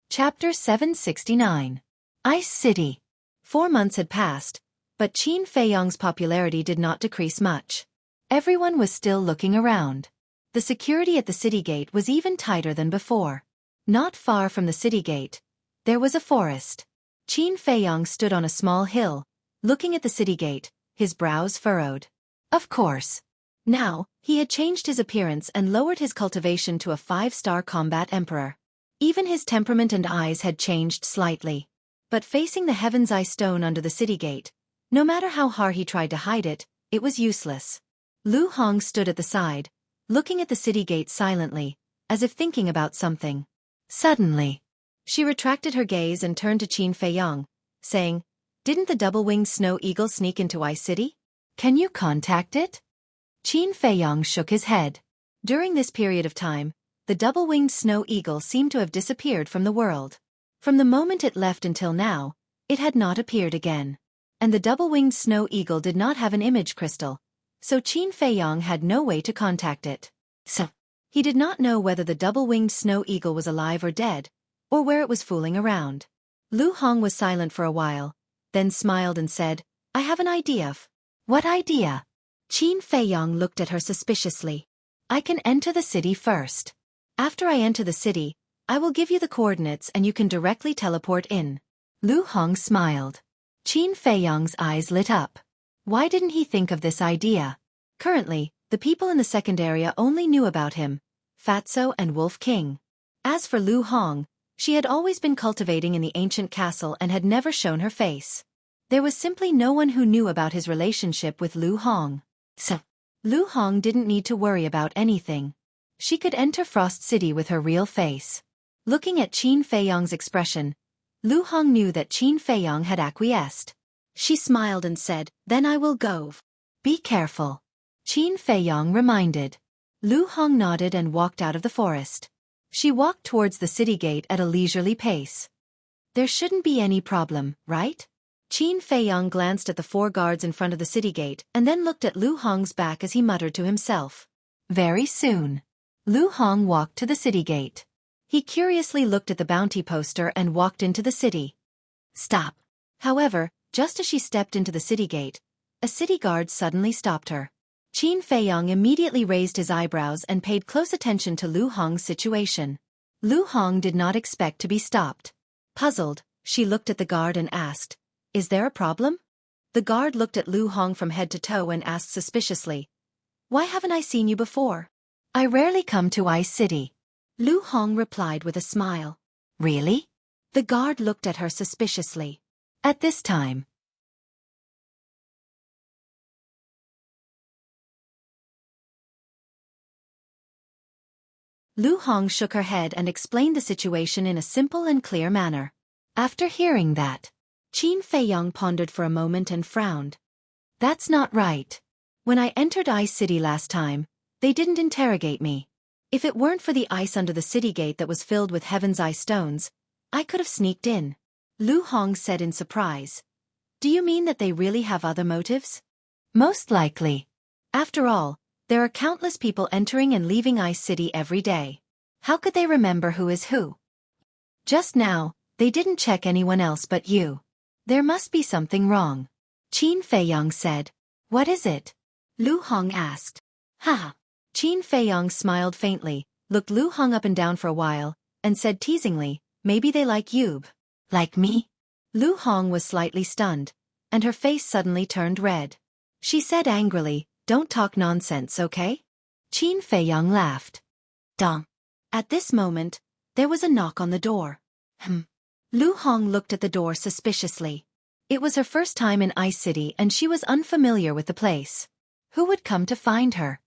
Chapter 769. Ice City. 4 months had passed, but Qin Feiyang's popularity did not decrease much. Everyone was still looking around. The security at the city gate was even tighter than before. Not far from the city gate, there was a forest. Qin Feiyang stood on a small hill, looking at the city gate, his brows furrowed. Of course. Now, he had changed his appearance and lowered his cultivation to a 5-star combat emperor. Even his temperament and eyes had changed slightly. But facing the Heaven's Eye stone under the city gate, no matter how hard he tried to hide it, it was useless. Lu Hong stood at the side, looking at the city gate silently, as if thinking about something. Suddenly, she retracted her gaze and turned to Qin Feiyang, saying, Didn't the double-winged snow eagle sneak into Ice City? Can you contact it? Qin Feiyang shook his head. During this period of time, the double-winged snow eagle seemed to have disappeared from the world. From the moment it left until now, it had not appeared again. And the double-winged snow eagle did not have an image crystal, so Qin Feiyang had no way to contact it. So, he did not know whether the double-winged snow eagle was alive or dead, or where it was fooling around. Lu Hong was silent for a while, then smiled and said, I have an idea. What idea? Qin Feiyang looked at her suspiciously. I can enter the city first. After I enter the city, I will give you the coordinates and you can directly teleport in. Lu Hong smiled. Qin Feiyang's eyes lit up. Why didn't he think of this idea? Currently, the people in the second area only knew about him, Fatso and Wolf King. As for Lu Hong, she had always been cultivating in the ancient castle and had never shown her face. There was simply no one who knew about his relationship with Lu Hong. So, Lu Hong didn't need to worry about anything. She could enter Frost City with her real face. Looking at Qin Feiyang's expression, Lu Hong knew that Qin Feiyang had acquiesced. She smiled and said, Then I will go. Be careful. Qin Feiyang reminded. Lu Hong nodded and walked out of the forest. She walked towards the city gate at a leisurely pace. There shouldn't be any problem, right? Qin Feiyang glanced at the 4 guards in front of the city gate and then looked at Lu Hong's back as he muttered to himself. Very soon, Lu Hong walked to the city gate. He curiously looked at the bounty poster and walked into the city. Stop. However, just as she stepped into the city gate, a city guard suddenly stopped her. Qin Feiyang immediately raised his eyebrows and paid close attention to Lu Hong's situation. Lu Hong did not expect to be stopped. Puzzled, she looked at the guard and asked, Is there a problem? The guard looked at Lu Hong from head to toe and asked suspiciously, Why haven't I seen you before? I rarely come to Ice City. Lu Hong replied with a smile. Really? The guard looked at her suspiciously. At this time. Lu Hong shook her head and explained the situation in a simple and clear manner. After hearing that, Qin Feiyang pondered for a moment and frowned. That's not right. When I entered Ice City last time, they didn't interrogate me. If it weren't for the ice under the city gate that was filled with Heaven's Eye stones, I could have sneaked in. Lu Hong said in surprise. Do you mean that they really have other motives? Most likely. After all, there are countless people entering and leaving Ice City every day. How could they remember who is who? Just now, they didn't check anyone else but you. There must be something wrong. Qin Feiyang said. What is it? Lu Hong asked. Ha! Qin Feiyang smiled faintly, looked Lu Hong up and down for a while, and said teasingly, Maybe they like you. Like me? Lu Hong was slightly stunned, and her face suddenly turned red. She said angrily, Don't talk nonsense, okay? Qin Feiyang laughed. Dong. At this moment, there was a knock on the door. Lu Hong looked at the door suspiciously. It was her first time in Ice City and she was unfamiliar with the place. Who would come to find her?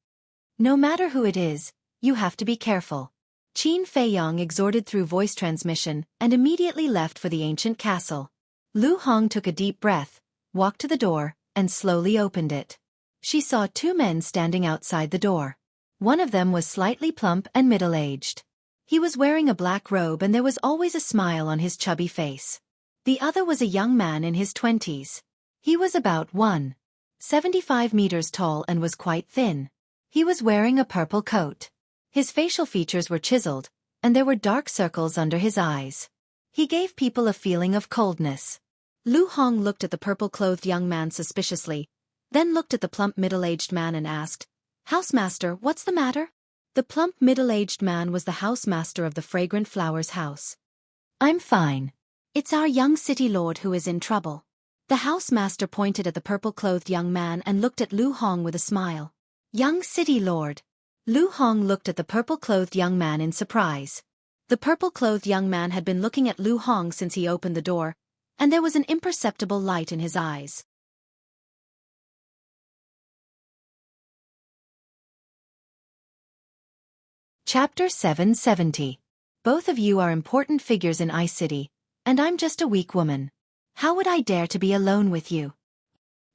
No matter who it is, you have to be careful. Qin Feiyang exhorted through voice transmission and immediately left for the ancient castle. Lu Hong took a deep breath, walked to the door, and slowly opened it. She saw two men standing outside the door. One of them was slightly plump and middle-aged. He was wearing a black robe and there was always a smile on his chubby face. The other was a young man in his 20s. He was about 1.75 meters tall and was quite thin. He was wearing a purple coat. His facial features were chiseled, and there were dark circles under his eyes. He gave people a feeling of coldness. Lu Hong looked at the purple-clothed young man suspiciously, then looked at the plump middle-aged man and asked, Housemaster, what's the matter? The plump middle-aged man was the housemaster of the Fragrant Flowers house. I'm fine. It's our young city lord who is in trouble. The housemaster pointed at the purple-clothed young man and looked at Lu Hong with a smile. Young city lord. Lu Hong looked at the purple-clothed young man in surprise. The purple-clothed young man had been looking at Lu Hong since he opened the door, and there was an imperceptible light in his eyes. Chapter 770. Both of you are important figures in Ice City, and I'm just a weak woman. How would I dare to be alone with you?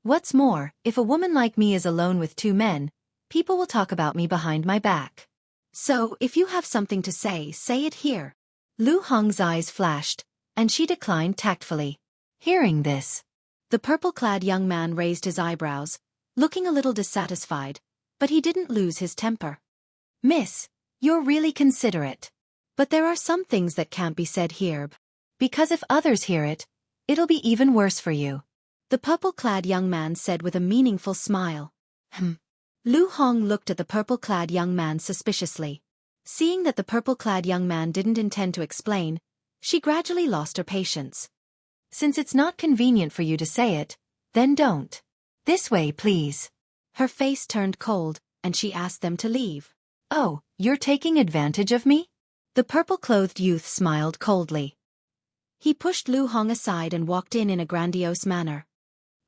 What's more, if a woman like me is alone with two men, people will talk about me behind my back. So, if you have something to say it here. Lu Hong's eyes flashed, and she declined tactfully. Hearing this, the purple-clad young man raised his eyebrows, looking a little dissatisfied, but he didn't lose his temper. Miss, you're really considerate. But there are some things that can't be said here, because if others hear it, it'll be even worse for you. The purple-clad young man said with a meaningful smile. Lu Hong looked at the purple-clad young man suspiciously. Seeing that the purple-clad young man didn't intend to explain, she gradually lost her patience. Since it's not convenient for you to say it, then don't. This way, please. Her face turned cold, and she asked them to leave. Oh, you're taking advantage of me? The purple-clothed youth smiled coldly. He pushed Lu Hong aside and walked in a grandiose manner.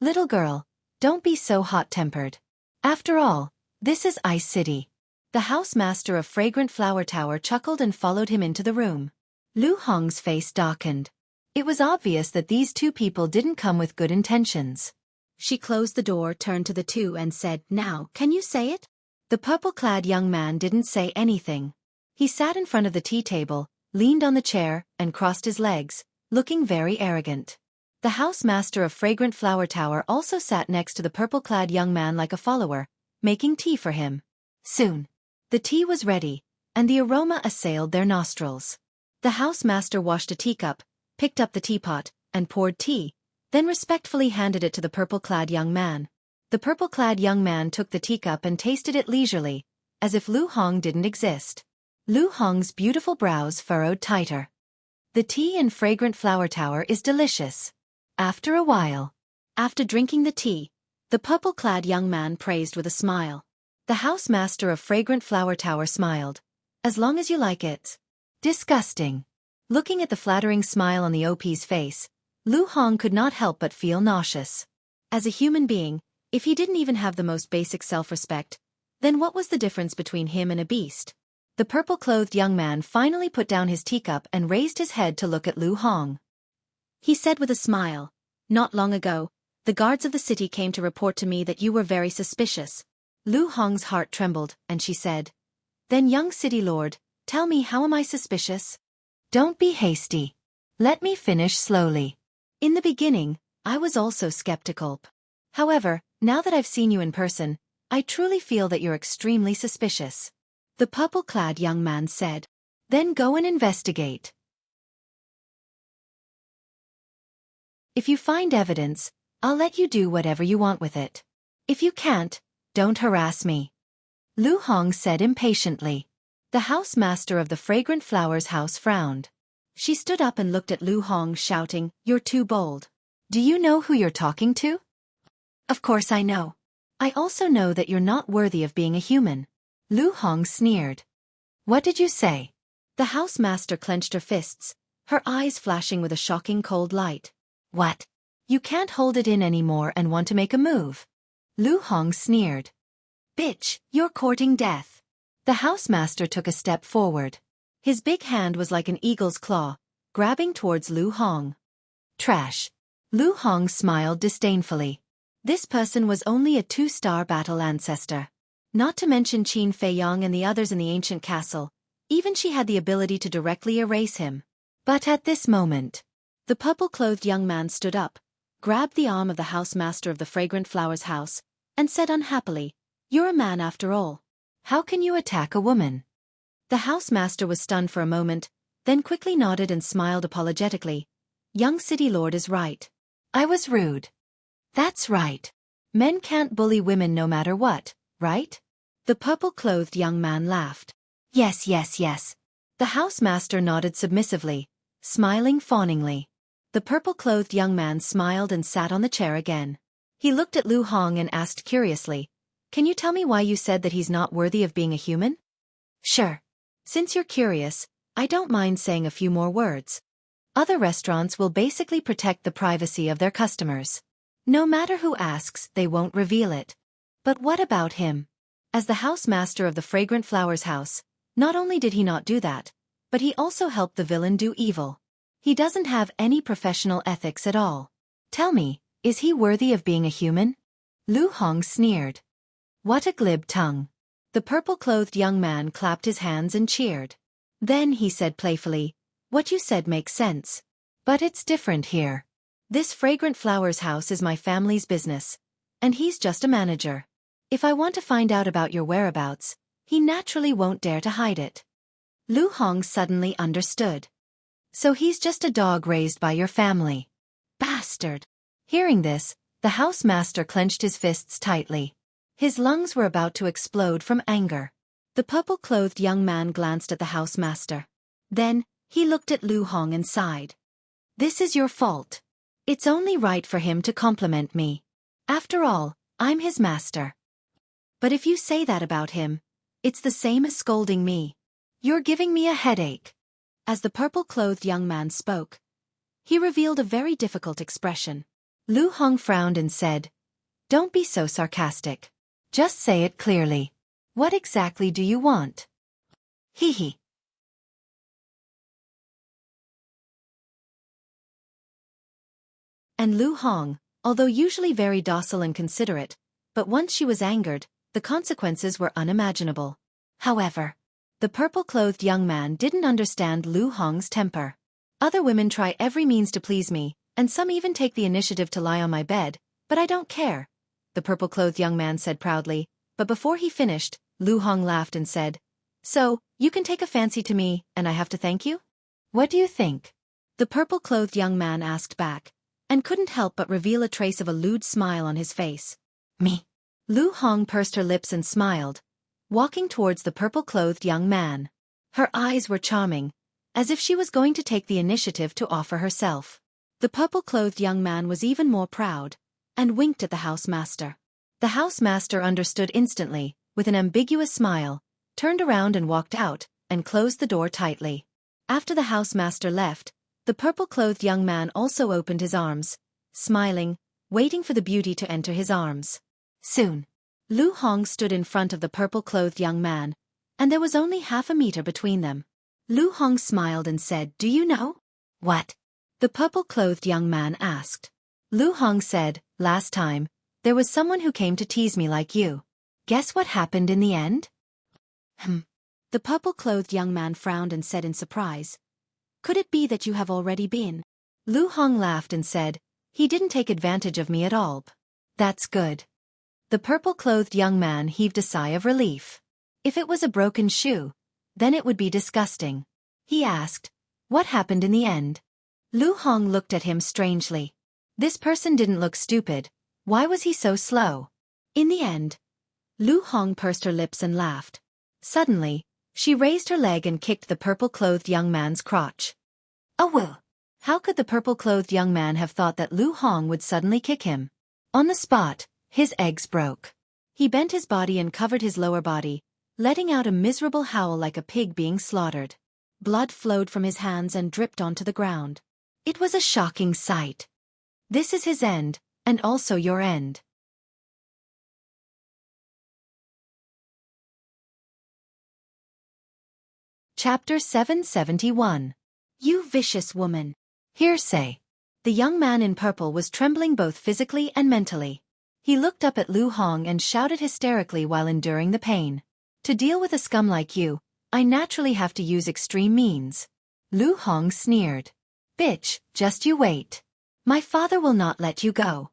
Little girl, don't be so hot-tempered. After all, this is Ice City. The housemaster of Fragrant Flower Tower chuckled and followed him into the room. Lu Hong's face darkened. It was obvious that these two people didn't come with good intentions. She closed the door, turned to the two and said, Now, can you say it? The purple-clad young man didn't say anything. He sat in front of the tea table, leaned on the chair, and crossed his legs, looking very arrogant. The housemaster of Fragrant Flower Tower also sat next to the purple-clad young man like a follower, making tea for him. Soon, the tea was ready, and the aroma assailed their nostrils. The housemaster washed a teacup, picked up the teapot, and poured tea, then respectfully handed it to the purple-clad young man. The purple-clad young man took the teacup and tasted it leisurely, as if Lu Hong didn't exist. Lu Hong's beautiful brows furrowed tighter. The tea in Fragrant Flower Tower is delicious. After a while, after drinking the tea, the purple-clad young man praised with a smile. The housemaster of Fragrant Flower Tower smiled. As long as you like it. Disgusting. Looking at the flattering smile on the OP's face, Lu Hong could not help but feel nauseous. As a human being, if he didn't even have the most basic self-respect, then what was the difference between him and a beast? The purple-clothed young man finally put down his teacup and raised his head to look at Lu Hong. He said with a smile, "Not long ago, the guards of the city came to report to me that you were very suspicious." Lu Hong's heart trembled, and she said, "Then, young city lord, tell me, how am I suspicious?" "Don't be hasty. Let me finish slowly. In the beginning, I was also skeptical. However, now that I've seen you in person, I truly feel that you're extremely suspicious," the purple-clad young man said. "Then go and investigate. If you find evidence, I'll let you do whatever you want with it. If you can't, don't harass me," Lu Hong said impatiently. The housemaster of the Fragrant Flowers house frowned. She stood up and looked at Lu Hong, shouting, "You're too bold. Do you know who you're talking to?" "Of course I know. I also know that you're not worthy of being a human," Lu Hong sneered. "What did you say?" The housemaster clenched her fists, her eyes flashing with a shocking cold light. "What? You can't hold it in anymore and want to make a move?" Lu Hong sneered. "Bitch, you're courting death." The housemaster took a step forward. His big hand was like an eagle's claw, grabbing towards Lu Hong. "Trash." Lu Hong smiled disdainfully. This person was only a 2-star battle ancestor. Not to mention Qin Feiyang and the others in the ancient castle, even she had the ability to directly erase him. But at this moment, the purple-clothed young man stood up, grabbed the arm of the housemaster of the Fragrant Flowers house, and said unhappily, "You're a man after all. How can you attack a woman?" The housemaster was stunned for a moment, then quickly nodded and smiled apologetically. "Young city lord is right. I was rude." "That's right. Men can't bully women no matter what, right?" The purple-clothed young man laughed. "Yes, yes, yes." The housemaster nodded submissively, smiling fawningly. The purple-clothed young man smiled and sat on the chair again. He looked at Lu Hong and asked curiously, "Can you tell me why you said that he's not worthy of being a human?" "Sure. Since you're curious, I don't mind saying a few more words. Other restaurants will basically protect the privacy of their customers. No matter who asks, they won't reveal it. But what about him? As the housemaster of the Fragrant Flowers house, not only did he not do that, but he also helped the villain do evil. He doesn't have any professional ethics at all. Tell me, is he worthy of being a human?" Lu Hong sneered. "What a glib tongue." The purple-clothed young man clapped his hands and cheered. Then he said playfully, "What you said makes sense. But it's different here. This Fragrant Flowers house is my family's business, and he's just a manager. If I want to find out about your whereabouts, he naturally won't dare to hide it." Lu Hong suddenly understood. "So he's just a dog raised by your family." Bastard. Hearing this, the housemaster clenched his fists tightly. His lungs were about to explode from anger. The purple-clothed young man glanced at the housemaster. Then, he looked at Lu Hong and sighed. "This is your fault. It's only right for him to compliment me. After all, I'm his master. But if you say that about him, it's the same as scolding me. You're giving me a headache." As the purple-clothed young man spoke, he revealed a very difficult expression. Lu Hong frowned and said, "Don't be so sarcastic. Just say it clearly. What exactly do you want?" "Hee hee." And Lu Hong, although usually very docile and considerate, but once she was angered, the consequences were unimaginable. However, the purple-clothed young man didn't understand Lu Hong's temper. "Other women try every means to please me, and some even take the initiative to lie on my bed, but I don't care," the purple-clothed young man said proudly, but before he finished, Lu Hong laughed and said, "So, you can take a fancy to me, and I have to thank you? What do you think?" The purple-clothed young man asked back, and couldn't help but reveal a trace of a lewd smile on his face. "Me?" Lu Hong pursed her lips and smiled, walking towards the purple-clothed young man. Her eyes were charming, as if she was going to take the initiative to offer herself. The purple-clothed young man was even more proud, and winked at the housemaster. The housemaster understood instantly, with an ambiguous smile, turned around and walked out, and closed the door tightly. After the housemaster left, the purple-clothed young man also opened his arms, smiling, waiting for the beauty to enter his arms. Soon, Lu Hong stood in front of the purple-clothed young man, and there was only half a meter between them. Lu Hong smiled and said, "Do you know?" "What?" the purple-clothed young man asked. Lu Hong said, "Last time, there was someone who came to tease me like you. Guess what happened in the end?" The purple-clothed young man frowned and said in surprise, "Could it be that you have already been?" Lu Hong laughed and said, "He didn't take advantage of me at all." "That's good." The purple-clothed young man heaved a sigh of relief. If it was a broken shoe, then it would be disgusting. He asked, "What happened in the end?" Lu Hong looked at him strangely. This person didn't look stupid. Why was he so slow? In the end, Lu Hong pursed her lips and laughed. Suddenly, she raised her leg and kicked the purple-clothed young man's crotch. Oh well! How could the purple-clothed young man have thought that Lu Hong would suddenly kick him? On the spot, his eggs broke. He bent his body and covered his lower body, letting out a miserable howl like a pig being slaughtered. Blood flowed from his hands and dripped onto the ground. It was a shocking sight. This is his end, and also your end. Chapter 771. You vicious woman. Hearsay. The young man in purple was trembling both physically and mentally. He looked up at Lu Hong and shouted hysterically while enduring the pain. To deal with a scum like you, I naturally have to use extreme means. Lu Hong sneered. Bitch, just you wait. My father will not let you go.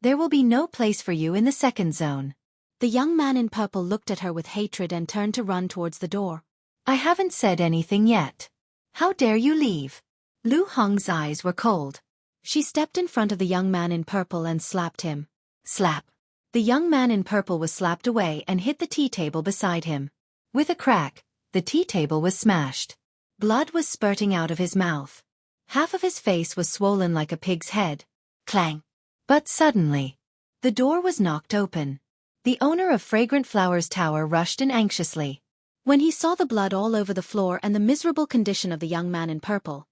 There will be no place for you in the second zone. The young man in purple looked at her with hatred and turned to run towards the door. I haven't said anything yet. How dare you leave? Lu Hong's eyes were cold. She stepped in front of the young man in purple and slapped him. Slap. The young man in purple was slapped away and hit the tea table beside him. With a crack, the tea table was smashed. Blood was spurting out of his mouth. Half of his face was swollen like a pig's head. Clang. But suddenly, the door was knocked open. The owner of Fragrant Flowers Tower rushed in anxiously. When he saw the blood all over the floor and the miserable condition of the young man in purple,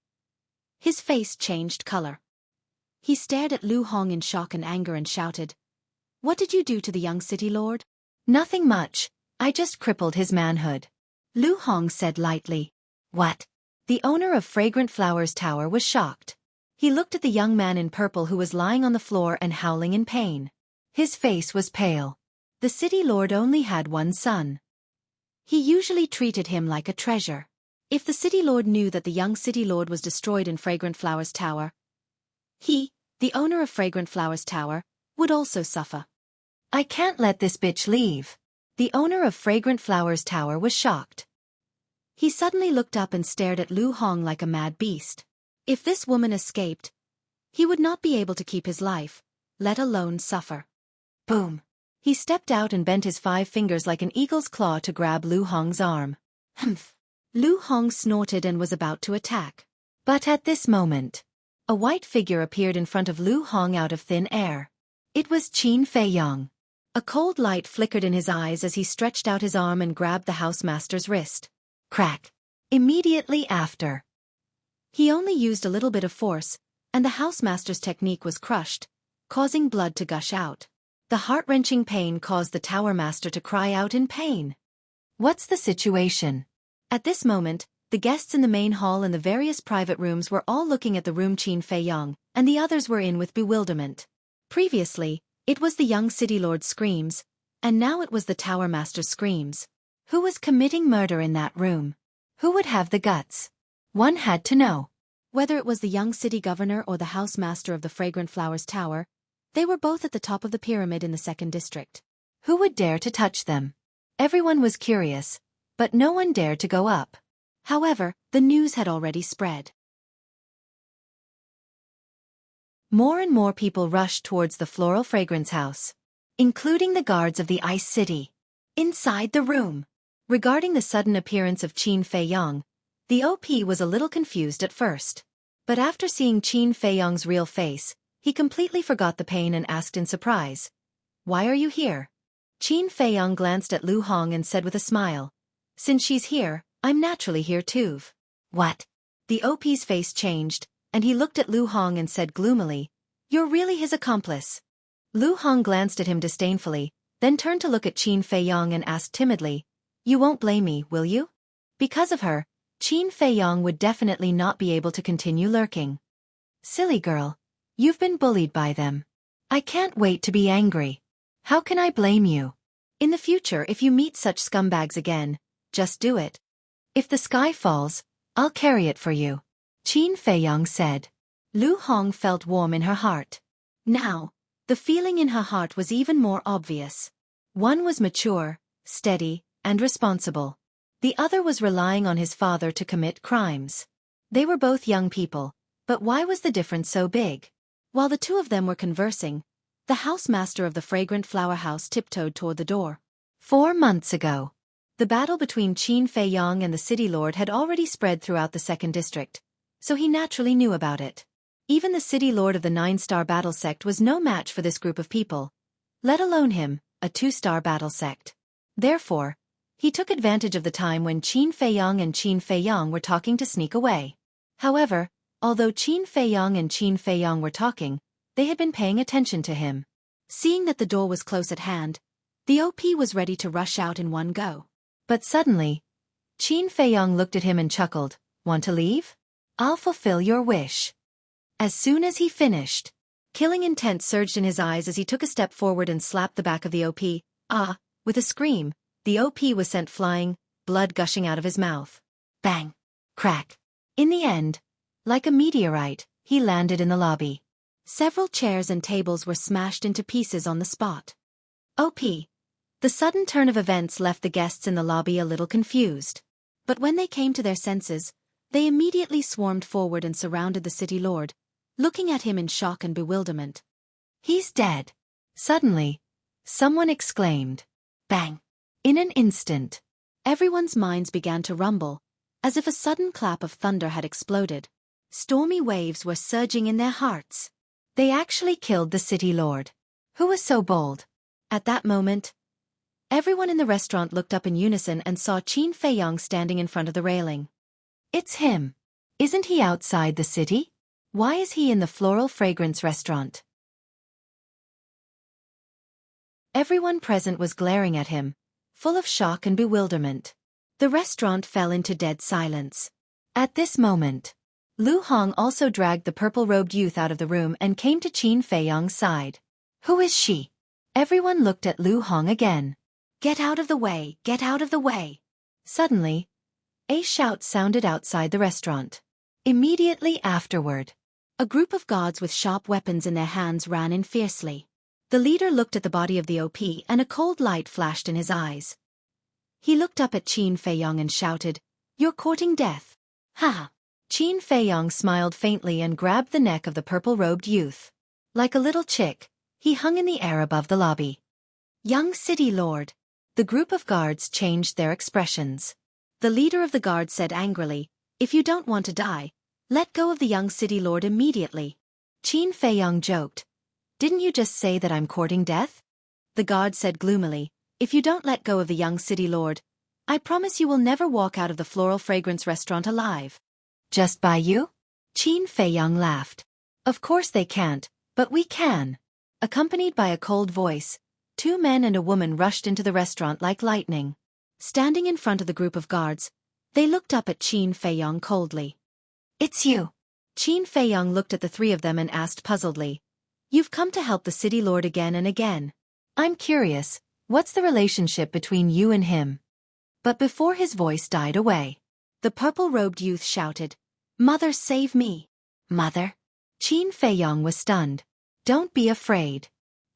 his face changed color. He stared at Lu Hong in shock and anger and shouted, "What did you do to the young city lord?" "Nothing much, I just crippled his manhood." Lu Hong said lightly. "What?" The owner of Fragrant Flowers Tower was shocked. He looked at the young man in purple who was lying on the floor and howling in pain. His face was pale. The city lord only had one son. He usually treated him like a treasure. If the city lord knew that the young city lord was destroyed in Fragrant Flowers Tower, he, the owner of Fragrant Flowers Tower, would also suffer. I can't let this bitch leave. The owner of Fragrant Flowers Tower was shocked. He suddenly looked up and stared at Lu Hong like a mad beast. If this woman escaped, he would not be able to keep his life, let alone suffer. Boom. He stepped out and bent his 5 fingers like an eagle's claw to grab Lu Hong's arm. Humph. Lu Hong snorted and was about to attack. But at this moment, a white figure appeared in front of Lu Hong out of thin air. It was Qin Feiyang. A cold light flickered in his eyes as he stretched out his arm and grabbed the housemaster's wrist. Crack. Immediately after, he only used a little bit of force, and the housemaster's technique was crushed, causing blood to gush out. The heart-wrenching pain caused the tower master to cry out in pain. What's the situation? At this moment, the guests in the main hall and the various private rooms were all looking at the room Qin Feiyang, and the others were in with bewilderment. Previously, it was the young city lord's screams, and now it was the tower master's screams. Who was committing murder in that room? Who would have the guts? One had to know. Whether it was the young city governor or the housemaster of the Fragrant Flowers Tower, they were both at the top of the pyramid in the second district. Who would dare to touch them? Everyone was curious, but no one dared to go up. However, the news had already spread. More and more people rushed towards the Floral Fragrance House, including the guards of the Ice City. Inside the room, regarding the sudden appearance of Qin Feiyang, the OP was a little confused at first. But after seeing Qin Feiyang's real face, he completely forgot the pain and asked in surprise, "Why are you here?" Qin Feiyang glanced at Lu Hong and said with a smile, "Since she's here, I'm naturally here too." "What?" The OP's face changed, and he looked at Lu Hong and said gloomily, "You're really his accomplice." Lu Hong glanced at him disdainfully, then turned to look at Qin Feiyang and asked timidly, "You won't blame me, will you?" Because of her, Qin Feiyang would definitely not be able to continue lurking. "Silly girl. You've been bullied by them. I can't wait to be angry. How can I blame you? In the future, if you meet such scumbags again, just do it. If the sky falls, I'll carry it for you," Qin Feiyang said. Lu Hong felt warm in her heart. Now, the feeling in her heart was even more obvious. One was mature, steady, and responsible. The other was relying on his father to commit crimes. They were both young people, but why was the difference so big? While the two of them were conversing, the housemaster of the fragrant flower house tiptoed toward the door. 4 months ago, the battle between Qin Feiyang and the city lord had already spread throughout the second district, so he naturally knew about it. Even the city lord of the 9-star battle sect was no match for this group of people, let alone him, a 2-star battle sect. Therefore, he took advantage of the time when Qin Feiyang were talking to sneak away. However, although Qin Feiyang were talking, they had been paying attention to him. Seeing that the door was close at hand, the OP was ready to rush out in one go. But suddenly, Qin Feiyang looked at him and chuckled, "Want to leave? I'll fulfill your wish." As soon as he finished, killing intent surged in his eyes as he took a step forward and slapped the back of the OP. With a scream, the OP was sent flying, blood gushing out of his mouth. Bang! Crack! In the end, like a meteorite, he landed in the lobby. Several chairs and tables were smashed into pieces on the spot. OP. The sudden turn of events left the guests in the lobby a little confused. But when they came to their senses, they immediately swarmed forward and surrounded the city lord, looking at him in shock and bewilderment. "He's dead." Suddenly, someone exclaimed. Bang! In an instant, everyone's minds began to rumble, as if a sudden clap of thunder had exploded. Stormy waves were surging in their hearts. They actually killed the city lord. Who was so bold? At that moment, everyone in the restaurant looked up in unison and saw Qin Feiyang standing in front of the railing. "It's him. Isn't he outside the city? Why is he in the floral fragrance restaurant?" Everyone present was glaring at him, full of shock and bewilderment. The restaurant fell into dead silence. At this moment, Lu Hong also dragged the purple-robed youth out of the room and came to Qin Feiyang's side. "Who is she?" Everyone looked at Lu Hong again. "Get out of the way! Get out of the way!" Suddenly, a shout sounded outside the restaurant. Immediately afterward, a group of guards with sharp weapons in their hands ran in fiercely. The leader looked at the body of the OP and a cold light flashed in his eyes. He looked up at Qin Feiyang and shouted, "You're courting death." "Ha!" Qin Feiyang smiled faintly and grabbed the neck of the purple-robed youth. Like a little chick, he hung in the air above the lobby. "Young city lord." The group of guards changed their expressions. The leader of the guard said angrily, "If you don't want to die, let go of the young city lord immediately." Qin Feiyang joked, "Didn't you just say that I'm courting death?" The guard said gloomily, "If you don't let go of the young city lord, I promise you will never walk out of the floral fragrance restaurant alive." "Just by you?" Qin Feiyang laughed. "Of course they can't, but we can." Accompanied by a cold voice, 2 men and a woman rushed into the restaurant like lightning. Standing in front of the group of guards, they looked up at Qin Feiyang coldly. "It's you." Qin Feiyang looked at the 3 of them and asked puzzledly, "You've come to help the city lord again and again. I'm curious, what's the relationship between you and him?" But before his voice died away, the purple-robed youth shouted, "Mother, save me!" "Mother?" Qin Feiyang was stunned. "Don't be afraid.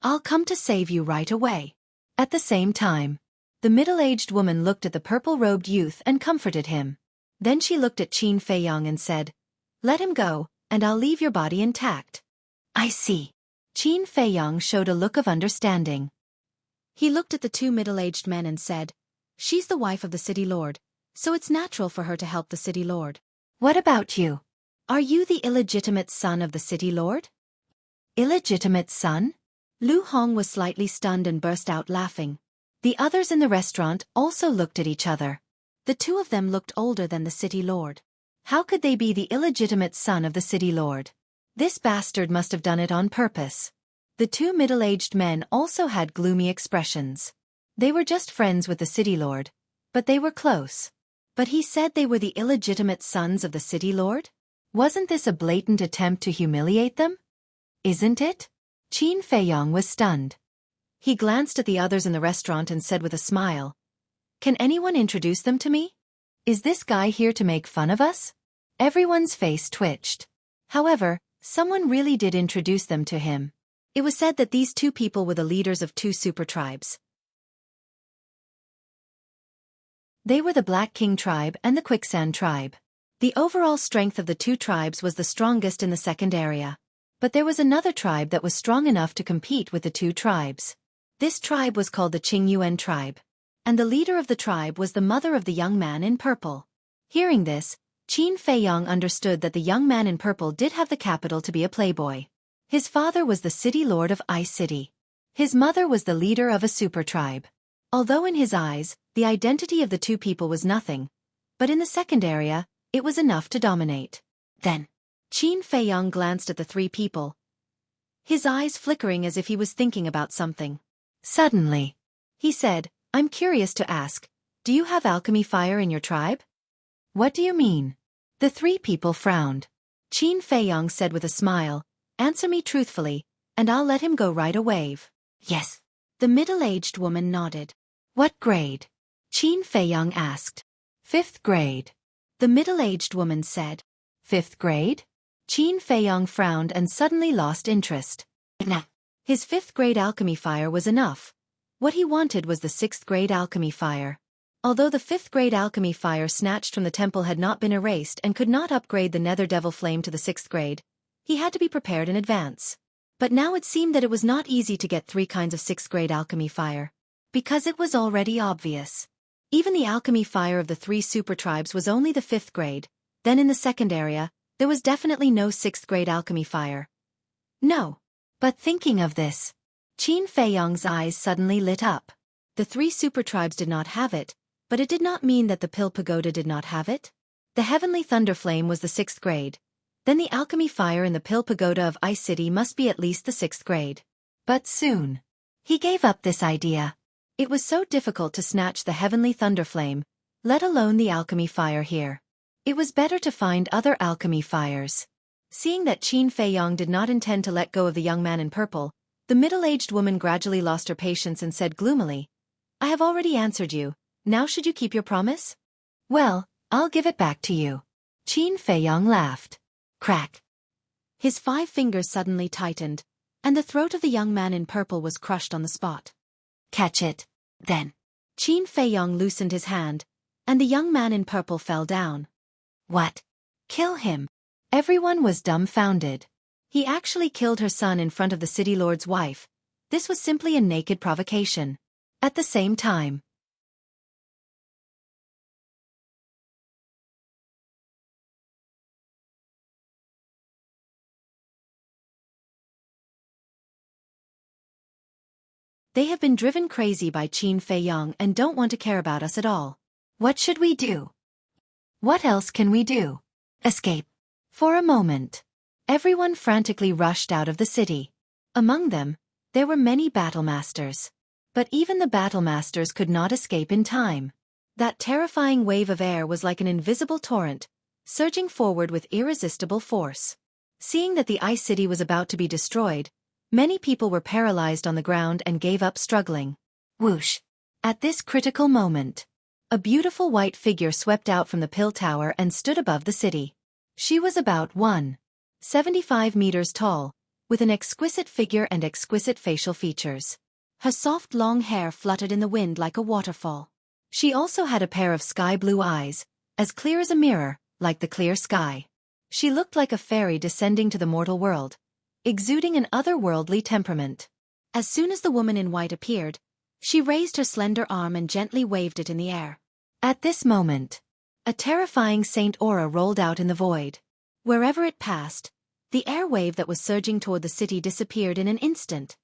I'll come to save you right away." At the same time, the middle-aged woman looked at the purple-robed youth and comforted him. Then she looked at Qin Feiyang and said, "Let him go, and I'll leave your body intact." "I see." Qin Feiyang showed a look of understanding. He looked at the 2 middle-aged men and said, "She's the wife of the city lord, so it's natural for her to help the city lord." "What about you?" Are you the illegitimate son of the city lord? Illegitimate son? Lu Hong was slightly stunned and burst out laughing. The others in the restaurant also looked at each other. The two of them looked older than the city lord. How could they be the illegitimate son of the city lord? This bastard must have done it on purpose. The two middle-aged men also had gloomy expressions. They were just friends with the city lord, but they were close. But he said they were the illegitimate sons of the city lord? Wasn't this a blatant attempt to humiliate them? Isn't it? Qin Feiyong was stunned. He glanced at the others in the restaurant and said with a smile, "Can anyone introduce them to me? Is this guy here to make fun of us?" Everyone's face twitched. However, someone really did introduce them to him. It was said that these two people were the leaders of two super tribes. They were the Black King tribe and the Quicksand tribe. The overall strength of the two tribes was the strongest in the second area. But there was another tribe that was strong enough to compete with the two tribes. This tribe was called the Qingyuan tribe. And the leader of the tribe was the mother of the young man in purple. Hearing this, Qin Feiyong understood that the young man in purple did have the capital to be a playboy. His father was the city lord of Ice City. His mother was the leader of a super tribe. Although in his eyes, the identity of the two people was nothing, but in the second area, it was enough to dominate. Then, Qin Feiyong glanced at the three people, his eyes flickering as if he was thinking about something. Suddenly, he said, "I'm curious to ask, do you have alchemy fire in your tribe?" "What do you mean?" The three people frowned. Qin Feiyong said with a smile, "Answer me truthfully, and I'll let him go right away." "Yes." The middle-aged woman nodded. "What grade?" Qin Feiyong asked. "5th grade." The middle-aged woman said. "5th grade?" Qin Feiyong frowned and suddenly lost interest. Nah. His 5th grade alchemy fire was enough. What he wanted was the 6th grade alchemy fire. Although the 5th grade alchemy fire snatched from the temple had not been erased and could not upgrade the nether devil flame to the 6th grade, he had to be prepared in advance. But now it seemed that it was not easy to get 3 kinds of 6th grade alchemy fire. Because it was already obvious. Even the alchemy fire of the 3 super tribes was only the 5th grade, then in the second area, there was definitely no 6th grade alchemy fire. No. But thinking of this, Qin Feiyong's eyes suddenly lit up. The 3 super tribes did not have it, but it did not mean that the Pill Pagoda did not have it. The Heavenly Thunder Flame was the 6th grade. Then the alchemy fire in the Pill Pagoda of Ice City must be at least the 6th grade. But soon, he gave up this idea. It was so difficult to snatch the Heavenly Thunder Flame, let alone the alchemy fire here. It was better to find other alchemy fires. Seeing that Qin Feiyong did not intend to let go of the young man in purple, the middle-aged woman gradually lost her patience and said gloomily, "I have already answered you, now should you keep your promise?" "Well, I'll give it back to you." Qin Feiyong laughed. Crack. His 5 fingers suddenly tightened, and the throat of the young man in purple was crushed on the spot. "Catch it." Then, Qin Feiyong loosened his hand, and the young man in purple fell down. What? Kill him? Everyone was dumbfounded. He actually killed her son in front of the city lord's wife. This was simply a naked provocation. At the same time, they have been driven crazy by Qin Feiyong and don't want to care about us at all. What should we do? What else can we do? Escape. For a moment, everyone frantically rushed out of the city. Among them, there were many battlemasters. But even the battlemasters could not escape in time. That terrifying wave of air was like an invisible torrent, surging forward with irresistible force. Seeing that the Ice City was about to be destroyed, many people were paralyzed on the ground and gave up struggling. Whoosh! At this critical moment, a beautiful white figure swept out from the Pill Tower and stood above the city. She was about 1.75 meters tall, with an exquisite figure and exquisite facial features. Her soft long hair fluttered in the wind like a waterfall. She also had a pair of sky-blue eyes, as clear as a mirror, like the clear sky. She looked like a fairy descending to the mortal world, exuding an otherworldly temperament. As soon as the woman in white appeared, she raised her slender arm and gently waved it in the air. At this moment, a terrifying Saint Aura rolled out in the void. Wherever it passed, the air wave that was surging toward the city disappeared in an instant.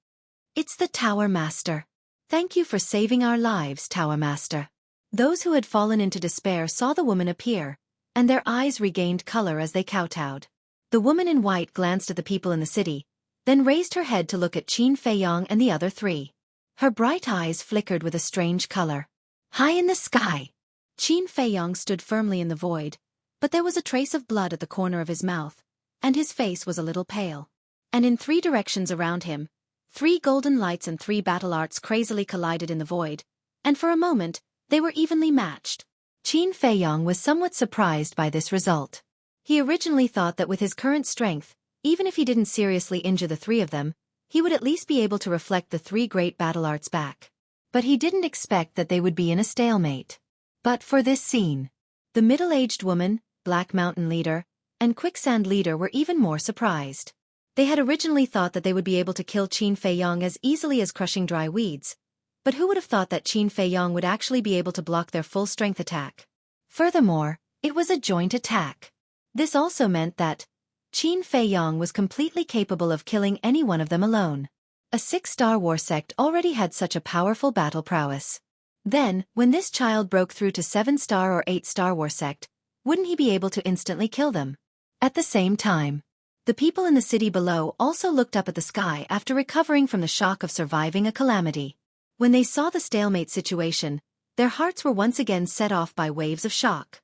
It's the Tower Master. Thank you for saving our lives, Tower Master. Those who had fallen into despair saw the woman appear, and their eyes regained color as they kowtowed. The woman in white glanced at the people in the city, then raised her head to look at Qin Feiyong and the other three. Her bright eyes flickered with a strange color. High in the sky! Qin Feiyong stood firmly in the void, but there was a trace of blood at the corner of his mouth, and his face was a little pale. And in 3 directions around him, 3 golden lights and 3 battle arts crazily collided in the void, and for a moment, they were evenly matched. Qin Feiyong was somewhat surprised by this result. He originally thought that with his current strength, even if he didn't seriously injure the 3 of them, he would at least be able to reflect the 3 great battle arts back. But he didn't expect that they would be in a stalemate. But for this scene, the middle-aged woman, Black Mountain Leader, and Quicksand Leader were even more surprised. They had originally thought that they would be able to kill Qin Feiyong as easily as crushing dry weeds, but who would have thought that Qin Feiyong would actually be able to block their full-strength attack? Furthermore, it was a joint attack. This also meant that Qin Feiyong was completely capable of killing any one of them alone. A 6-star war sect already had such a powerful battle prowess. Then, when this child broke through to 7-star or 8-star war sect, wouldn't he be able to instantly kill them? At the same time, the people in the city below also looked up at the sky after recovering from the shock of surviving a calamity. When they saw the stalemate situation, their hearts were once again set off by waves of shock.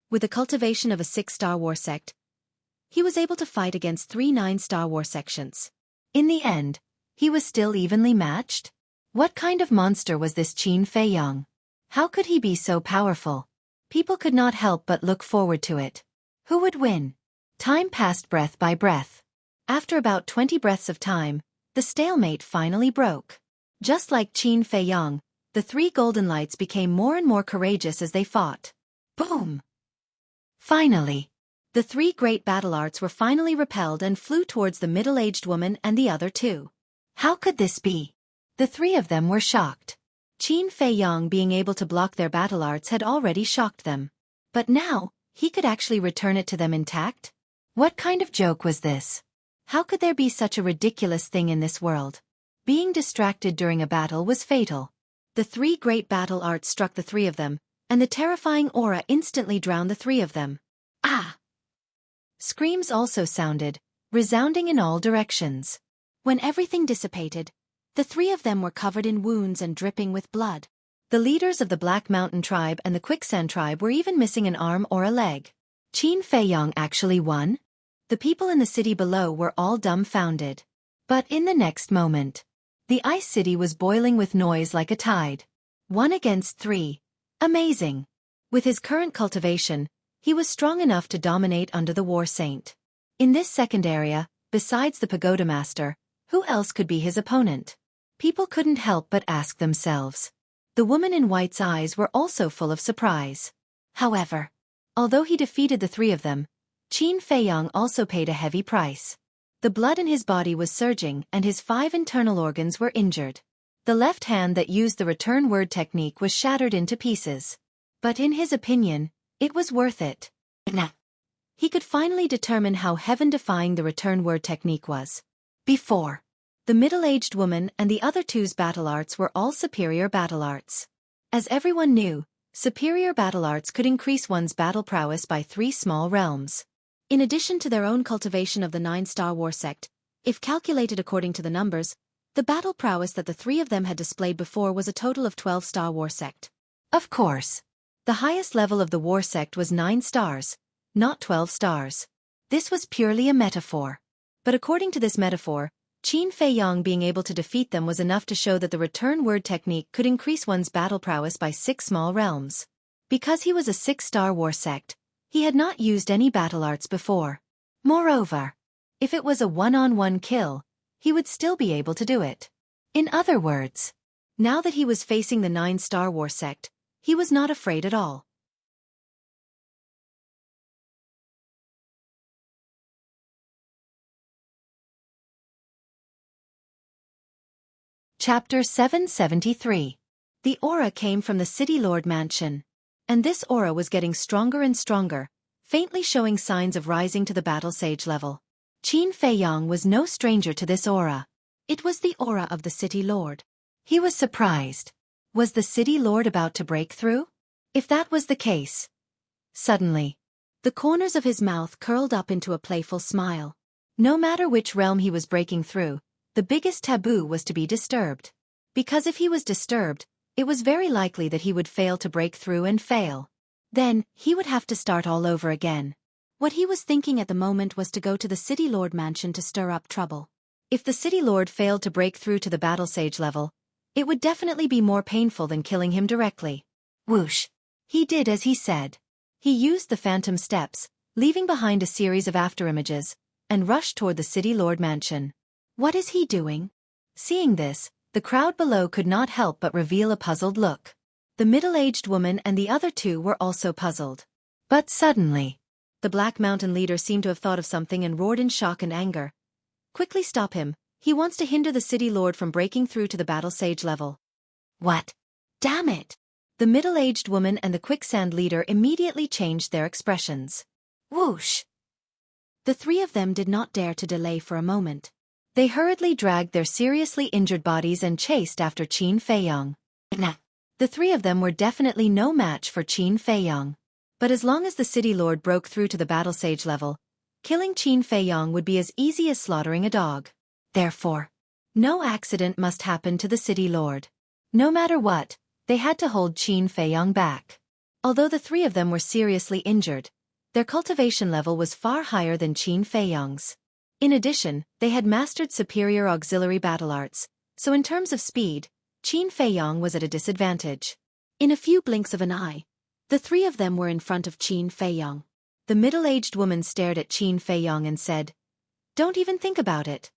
With the cultivation of a 6-star war sect, he was able to fight against 3 9-star war sections. In the end, he was still evenly matched? What kind of monster was this Qin Feiyong? How could he be so powerful? People could not help but look forward to it. Who would win? Time passed breath by breath. After about 20 breaths of time, the stalemate finally broke. Just like Qin Feiyong, the 3 golden lights became more and more courageous as they fought. Boom! Finally, the 3 great battle arts were finally repelled and flew towards the middle-aged woman and the other 2. How could this be? The 3 of them were shocked. Qin Feiyong being able to block their battle arts had already shocked them. But now, he could actually return it to them intact? What kind of joke was this? How could there be such a ridiculous thing in this world? Being distracted during a battle was fatal. The 3 great battle arts struck the 3 of them, and the terrifying aura instantly drowned the 3 of them. Ah! Screams also sounded, resounding in all directions. When everything dissipated, the 3 of them were covered in wounds and dripping with blood. The leaders of the Black Mountain tribe and the Quicksand tribe were even missing an arm or a leg. Qin Feiyong actually won? The people in the city below were all dumbfounded. But in the next moment, the ice city was boiling with noise like a tide. 1 against 3. Amazing. With his current cultivation, he was strong enough to dominate under the War Saint. In this second area, besides the Pagoda Master, who else could be his opponent? People couldn't help but ask themselves. The woman in white's eyes were also full of surprise. However, although he defeated the 3 of them, Qin Feiyong also paid a heavy price. The blood in his body was surging and his 5 internal organs were injured. The left hand that used the return word technique was shattered into pieces. But in his opinion, it was worth it. He could finally determine how heaven-defying the return word technique was. Before, the middle-aged woman and the other 2's battle arts were all superior battle arts. As everyone knew, superior battle arts could increase one's battle prowess by 3 small realms. In addition to their own cultivation of the 9-star war sect, if calculated according to the numbers, the battle prowess that the 3 of them had displayed before was a total of 12-star war sect. Of course, the highest level of the war sect was 9 stars, not 12 stars. This was purely a metaphor. But according to this metaphor, Qin Feiyong being able to defeat them was enough to show that the return word technique could increase one's battle prowess by 6 small realms. Because he was a 6-star war sect, he had not used any battle arts before. Moreover, if it was a one-on-one kill, he would still be able to do it. In other words, now that he was facing the 9-star war sect, he was not afraid at all. Chapter 773. The aura came from the City Lord Mansion. And this aura was getting stronger and stronger, faintly showing signs of rising to the battle sage level. Qin Feiyang was no stranger to this aura. It was the aura of the City Lord. He was surprised. Was the City Lord about to break through? If that was the case. Suddenly, the corners of his mouth curled up into a playful smile. No matter which realm he was breaking through, the biggest taboo was to be disturbed. Because if he was disturbed, it was very likely that he would fail to break through and fail. Then, he would have to start all over again. What he was thinking at the moment was to go to the City Lord mansion to stir up trouble. If the City Lord failed to break through to the battle sage level, it would definitely be more painful than killing him directly. Whoosh! He did as he said. He used the phantom steps, leaving behind a series of afterimages, and rushed toward the City Lord mansion. What is he doing? Seeing this, the crowd below could not help but reveal a puzzled look. The middle-aged woman and the other two were also puzzled. But suddenly, the Black Mountain leader seemed to have thought of something and roared in shock and anger. Quickly stop him. He wants to hinder the City Lord from breaking through to the battle sage level. What? Damn it! The middle-aged woman and the quicksand leader immediately changed their expressions. Whoosh! The three of them did not dare to delay for a moment. They hurriedly dragged their seriously injured bodies and chased after Qin Feiyang. The three of them were definitely no match for Qin Feiyang. But as long as the City Lord broke through to the battle sage level, killing Qin Feiyang would be as easy as slaughtering a dog. Therefore, no accident must happen to the City Lord. No matter what, they had to hold Qin Feiyang back. Although the three of them were seriously injured, their cultivation level was far higher than Qin Feiyang's. In addition, they had mastered superior auxiliary battle arts, so in terms of speed, Qin Feiyang was at a disadvantage. In a few blinks of an eye, the three of them were in front of Qin Feiyang. The middle-aged woman stared at Qin Feiyang and said, "Don't even think about it."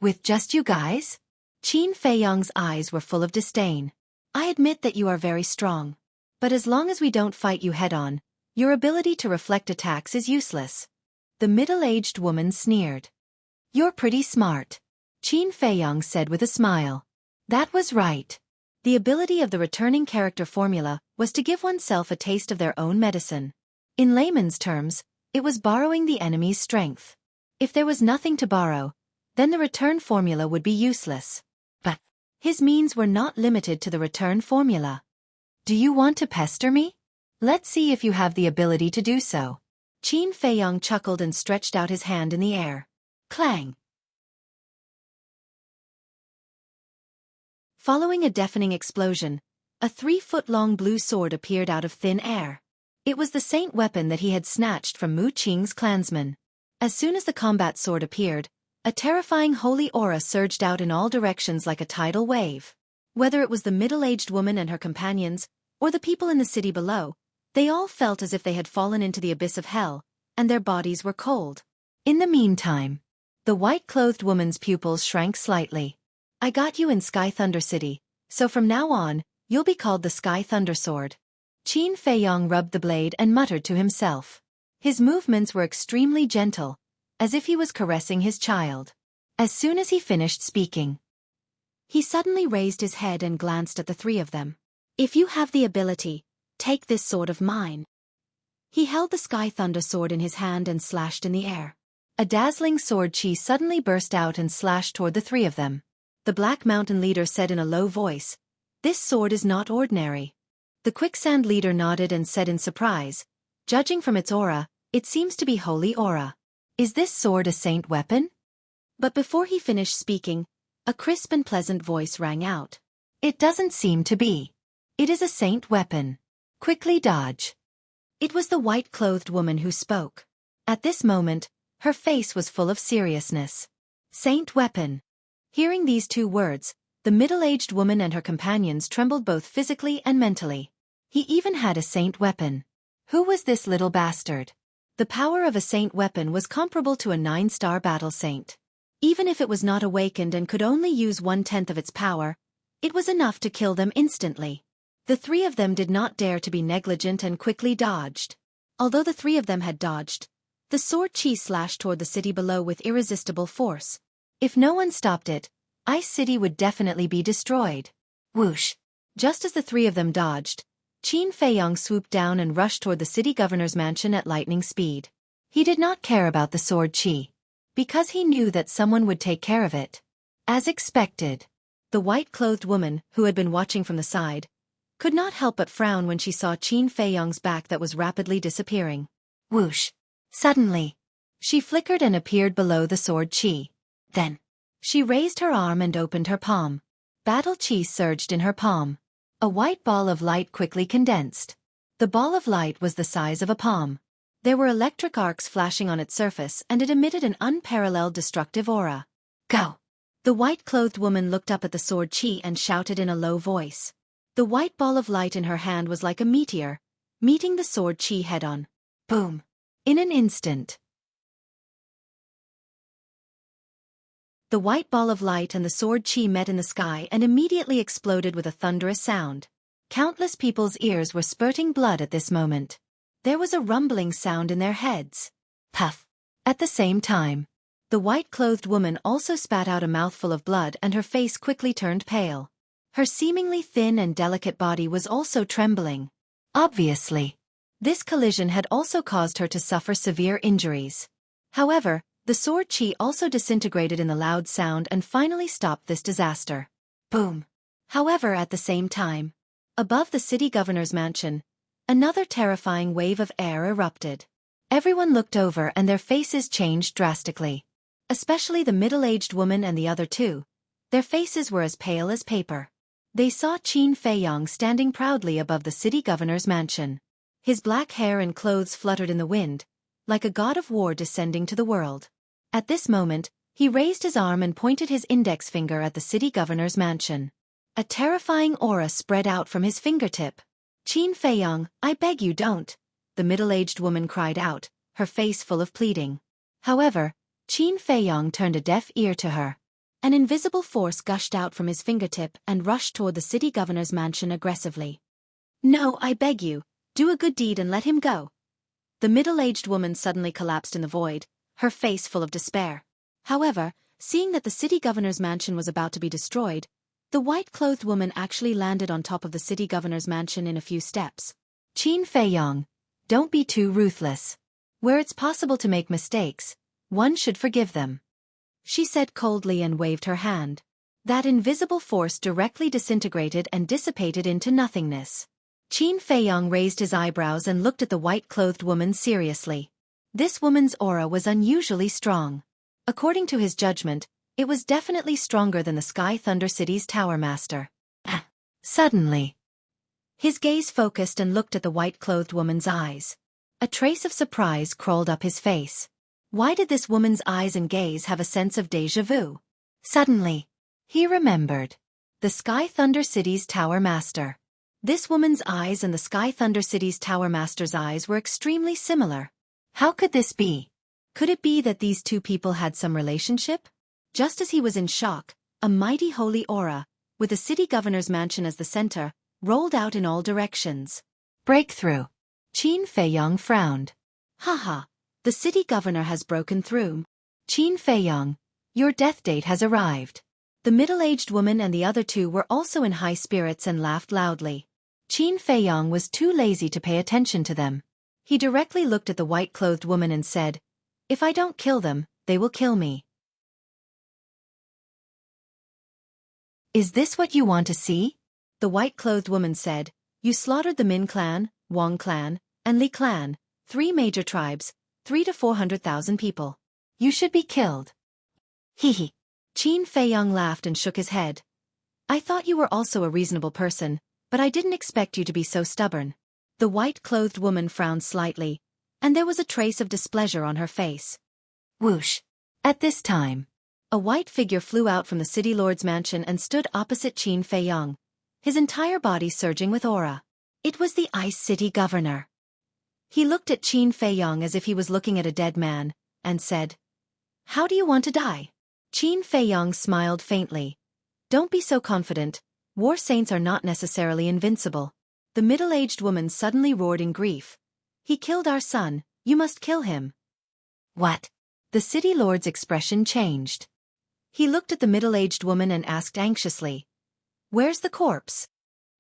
"With just you guys?" Qin Feiyang's eyes were full of disdain. "I admit that you are very strong. But as long as we don't fight you head-on, your ability to reflect attacks is useless." The middle-aged woman sneered. "You're pretty smart," Qin Feiyang said with a smile. That was right. The ability of the returning character formula was to give oneself a taste of their own medicine. In layman's terms, it was borrowing the enemy's strength. If there was nothing to borrow, then the return formula would be useless. But his means were not limited to the return formula. "Do you want to pester me? Let's see if you have the ability to do so." Qin Feiyang chuckled and stretched out his hand in the air. Clang! Following a deafening explosion, a 3-foot-long blue sword appeared out of thin air. It was the saint weapon that he had snatched from Mu Qing's clansmen. As soon as the combat sword appeared, a terrifying holy aura surged out in all directions like a tidal wave. Whether it was the middle-aged woman and her companions, or the people in the city below, they all felt as if they had fallen into the abyss of hell, and their bodies were cold. In the meantime, the white-clothed woman's pupils shrank slightly. "I got you in Sky Thunder City, so from now on, you'll be called the Sky Thunder Sword." Qin Feiyang rubbed the blade and muttered to himself. His movements were extremely gentle, as if he was caressing his child. As soon as he finished speaking, he suddenly raised his head and glanced at the three of them. "If you have the ability, take this sword of mine." He held the Sky Thunder Sword in his hand and slashed in the air. A dazzling sword chi suddenly burst out and slashed toward the three of them. The Black Mountain leader said in a low voice, "This sword is not ordinary." The quicksand leader nodded and said in surprise, "Judging from its aura, it seems to be holy aura. Is this sword a saint weapon?" But before he finished speaking, a crisp and pleasant voice rang out. "It doesn't seem to be. It is a saint weapon. Quickly dodge." It was the white-clothed woman who spoke. At this moment, her face was full of seriousness. Saint weapon. Hearing these two words, the middle-aged woman and her companions trembled both physically and mentally. He even had a saint weapon. Who was this little bastard? The power of a saint weapon was comparable to a 9-star battle saint. Even if it was not awakened and could only use 1/10 of its power, it was enough to kill them instantly. The three of them did not dare to be negligent and quickly dodged. Although the three of them had dodged, the sword chi slashed toward the city below with irresistible force. If no one stopped it, Ice City would definitely be destroyed. Whoosh! Just as the three of them dodged, Qin Feiyong swooped down and rushed toward the city governor's mansion at lightning speed. He did not care about the sword Qi, because he knew that someone would take care of it. As expected, the white-clothed woman, who had been watching from the side, could not help but frown when she saw Qin Feiyong's back that was rapidly disappearing. Whoosh! Suddenly, she flickered and appeared below the sword Qi. Then, she raised her arm and opened her palm. Battle Qi surged in her palm. A white ball of light quickly condensed. The ball of light was the size of a palm. There were electric arcs flashing on its surface and it emitted an unparalleled destructive aura. Go! The white-clothed woman looked up at the sword Qi and shouted in a low voice. The white ball of light in her hand was like a meteor, meeting the sword Qi head-on. Boom! In an instant, the white ball of light and the sword Qi met in the sky and immediately exploded with a thunderous sound. Countless people's ears were spurting blood at this moment. There was a rumbling sound in their heads. Puff! At the same time, the white-clothed woman also spat out a mouthful of blood and her face quickly turned pale. Her seemingly thin and delicate body was also trembling. Obviously, this collision had also caused her to suffer severe injuries. However, the sword Qi also disintegrated in the loud sound and finally stopped this disaster. Boom! However, at the same time, above the city governor's mansion, another terrifying wave of air erupted. Everyone looked over and their faces changed drastically. Especially the middle-aged woman and the other two. Their faces were as pale as paper. They saw Qin Feiyong standing proudly above the city governor's mansion. His black hair and clothes fluttered in the wind, like a god of war descending to the world. At this moment, he raised his arm and pointed his index finger at the city governor's mansion. A terrifying aura spread out from his fingertip. Qin Feiyong, I beg you don't, the middle-aged woman cried out, her face full of pleading. However, Qin Feiyong turned a deaf ear to her. An invisible force gushed out from his fingertip and rushed toward the city governor's mansion aggressively. No, I beg you, do a good deed and let him go. The middle-aged woman suddenly collapsed in the void, her face full of despair. However, seeing that the city governor's mansion was about to be destroyed, the white-clothed woman actually landed on top of the city governor's mansion in a few steps. Qin Feiyong, don't be too ruthless. Where it's possible to make mistakes, one should forgive them. She said coldly and waved her hand. That invisible force directly disintegrated and dissipated into nothingness. Qin Feiyong raised his eyebrows and looked at the white-clothed woman seriously. This woman's aura was unusually strong. According to his judgment, it was definitely stronger than the Sky Thunder City's Tower Master. Suddenly, his gaze focused and looked at the white-clothed woman's eyes. A trace of surprise crawled up his face. Why did this woman's eyes and gaze have a sense of déjà vu? Suddenly, he remembered. The Sky Thunder City's Tower Master. This woman's eyes and the Sky Thunder City's Tower Master's eyes were extremely similar. How could this be? Could it be that these two people had some relationship? Just as he was in shock, a mighty holy aura, with the city governor's mansion as the center, rolled out in all directions. Breakthrough. Qin Feiyong frowned. Haha. The city governor has broken through. Qin Feiyong, your death date has arrived. The middle-aged woman and the other two were also in high spirits and laughed loudly. Qin Feiyong was too lazy to pay attention to them. He directly looked at the white-clothed woman and said, If I don't kill them, they will kill me. Is this what you want to see? The white-clothed woman said, You slaughtered the Min clan, Wang clan, and Li clan, 3 major tribes, 300,000 to 400,000 people. You should be killed. Hee. Qin Feiyong laughed and shook his head. I thought you were also a reasonable person, but I didn't expect you to be so stubborn. The white-clothed woman frowned slightly, and there was a trace of displeasure on her face. Whoosh. At this time, a white figure flew out from the city lord's mansion and stood opposite Qin Feiyong, his entire body surging with aura. It was the Ice City governor. He looked at Qin Feiyong as if he was looking at a dead man, and said, How do you want to die? Qin Feiyong smiled faintly. Don't be so confident, war saints are not necessarily invincible. The middle-aged woman suddenly roared in grief. He killed our son, you must kill him. What? The city lord's expression changed. He looked at the middle-aged woman and asked anxiously, Where's the corpse?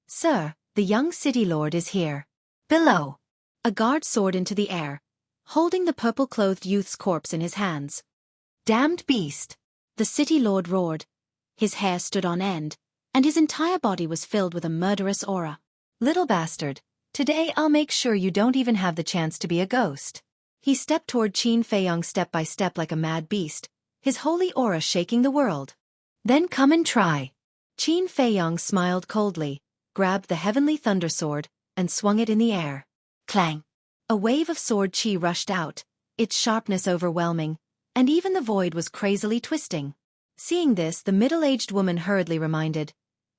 Sir, The young city lord is here. Below. A guard soared into the air, holding the purple-clothed youth's corpse in his hands. Damned beast! The city lord roared. His hair stood on end, and his entire body was filled with a murderous aura. Little bastard, today I'll make sure you don't even have the chance to be a ghost. He stepped toward Qin Feiyong step by step like a mad beast, his holy aura shaking the world. Then come and try. Qin Feiyong smiled coldly, grabbed the heavenly thunder sword, and swung it in the air. Clang! A wave of sword chi rushed out, its sharpness overwhelming, and even the void was crazily twisting. Seeing this, the middle-aged woman hurriedly reminded,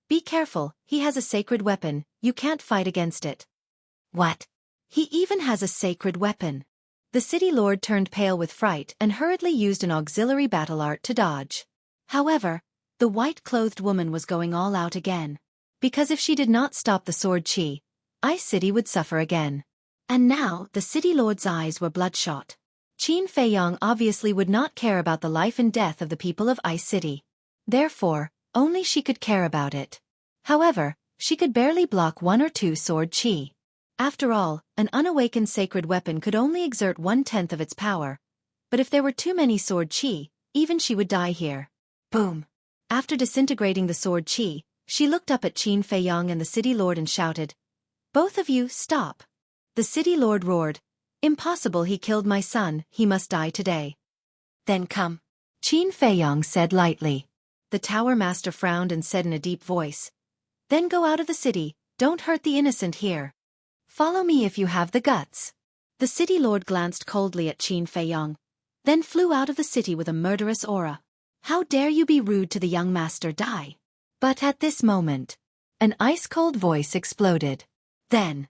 "Be careful, he has a sacred weapon, you can't fight against it." What? He even has a sacred weapon? The city lord turned pale with fright and hurriedly used an auxiliary battle art to dodge. However, the white-clothed woman was going all out again. Because if she did not stop the sword chi, Ice City would suffer again. And now, the city lord's eyes were bloodshot. Qin Feiyong obviously would not care about the life and death of the people of Ice City. Therefore, only she could care about it. However, she could barely block one or two sword chi. After all, an unawakened sacred weapon could only exert 1/10 of its power. But if there were too many sword chi, even she would die here. Boom! After disintegrating the sword chi, she looked up at Qin Feiyong and the city lord and shouted, "Both of you, stop!" The city lord roared, "Impossible, he killed my son, he must die today." "Then come," Qin Feiyong said lightly. The tower master frowned and said in a deep voice, "Then go out of the city, don't hurt the innocent here. Follow me if you have the guts." The city lord glanced coldly at Qin Feiyong, then flew out of the city with a murderous aura. "How dare you be rude to the young master, die!" But at this moment, an ice-cold voice exploded. Then,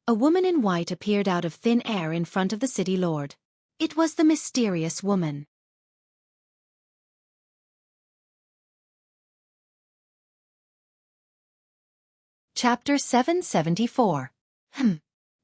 a woman in white appeared out of thin air in front of the city lord. It was the mysterious woman. Chapter 774.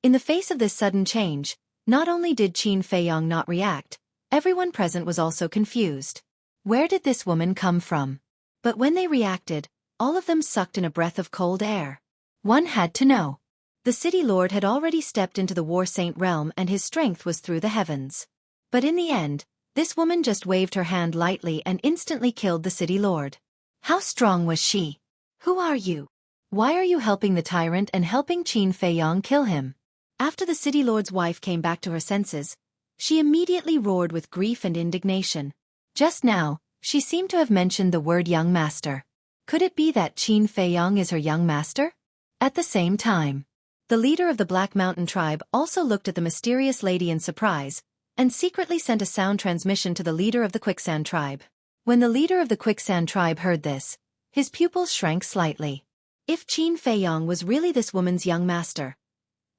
In the face of this sudden change, not only did Qin Feiyong not react, everyone present was also confused. Where did this woman come from? But when they reacted, all of them sucked in a breath of cold air. One had to know. The city lord had already stepped into the war saint realm and his strength was through the heavens. But in the end, this woman just waved her hand lightly and instantly killed the city lord. How strong was she? Who are you? Why are you helping the tyrant and helping Qin Feiyong kill him? After the city lord's wife came back to her senses, she immediately roared with grief and indignation. Just now, she seemed to have mentioned the word young master. Could it be that Qin Feiyong is her young master? At the same time, the leader of the Black Mountain tribe also looked at the mysterious lady in surprise, and secretly sent a sound transmission to the leader of the Quicksand tribe. When the leader of the Quicksand tribe heard this, his pupils shrank slightly. If Qin Feiyong was really this woman's young master,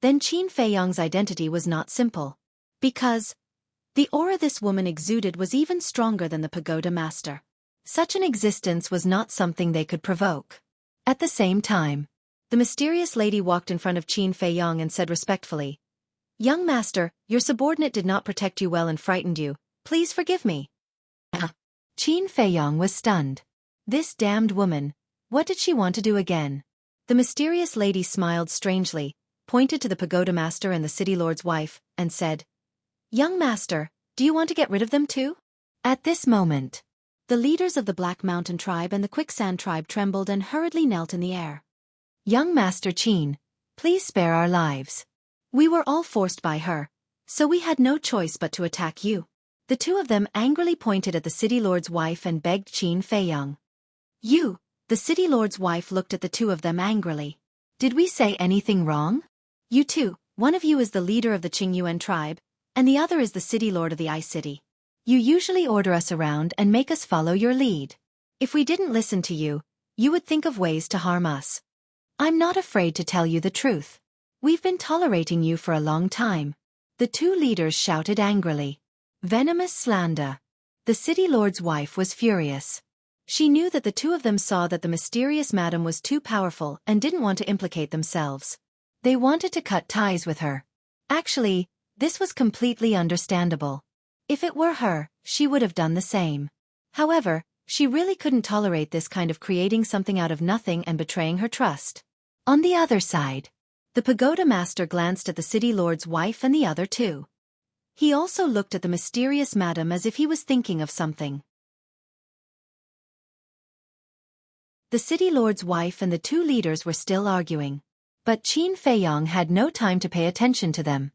then Qin Feiyong's identity was not simple. Because the aura this woman exuded was even stronger than the pagoda master. Such an existence was not something they could provoke. At the same time, the mysterious lady walked in front of Qin Feiyong and said respectfully, "Young master, your subordinate did not protect you well and frightened you. Please forgive me." Qin Feiyong was stunned. This damned woman, what did she want to do again? The mysterious lady smiled strangely, pointed to the pagoda master and the city lord's wife, and said, "Young master, do you want to get rid of them too?" At this moment, the leaders of the Black Mountain tribe and the Quicksand tribe trembled and hurriedly knelt in the air. "Young Master Qin, please spare our lives. We were all forced by her, so we had no choice but to attack you." The two of them angrily pointed at the city lord's wife and begged Qin Feiyong. "You," the city lord's wife looked at the two of them angrily. "Did we say anything wrong? You two, one of you is the leader of the Qingyuan tribe, and the other is the city lord of the Ice City. You usually order us around and make us follow your lead. If we didn't listen to you, you would think of ways to harm us. I'm not afraid to tell you the truth. We've been tolerating you for a long time." The two leaders shouted angrily. Venomous slander. The city lord's wife was furious. She knew that the two of them saw that the mysterious madam was too powerful and didn't want to implicate themselves. They wanted to cut ties with her. Actually, this was completely understandable. If it were her, she would have done the same. However, She really couldn't tolerate this kind of creating something out of nothing and betraying her trust. On the other side, the pagoda master glanced at the city lord's wife and the other two. He also looked at the mysterious madam as if he was thinking of something. The city lord's wife and the two leaders were still arguing. But Qin Feiyong had no time to pay attention to them.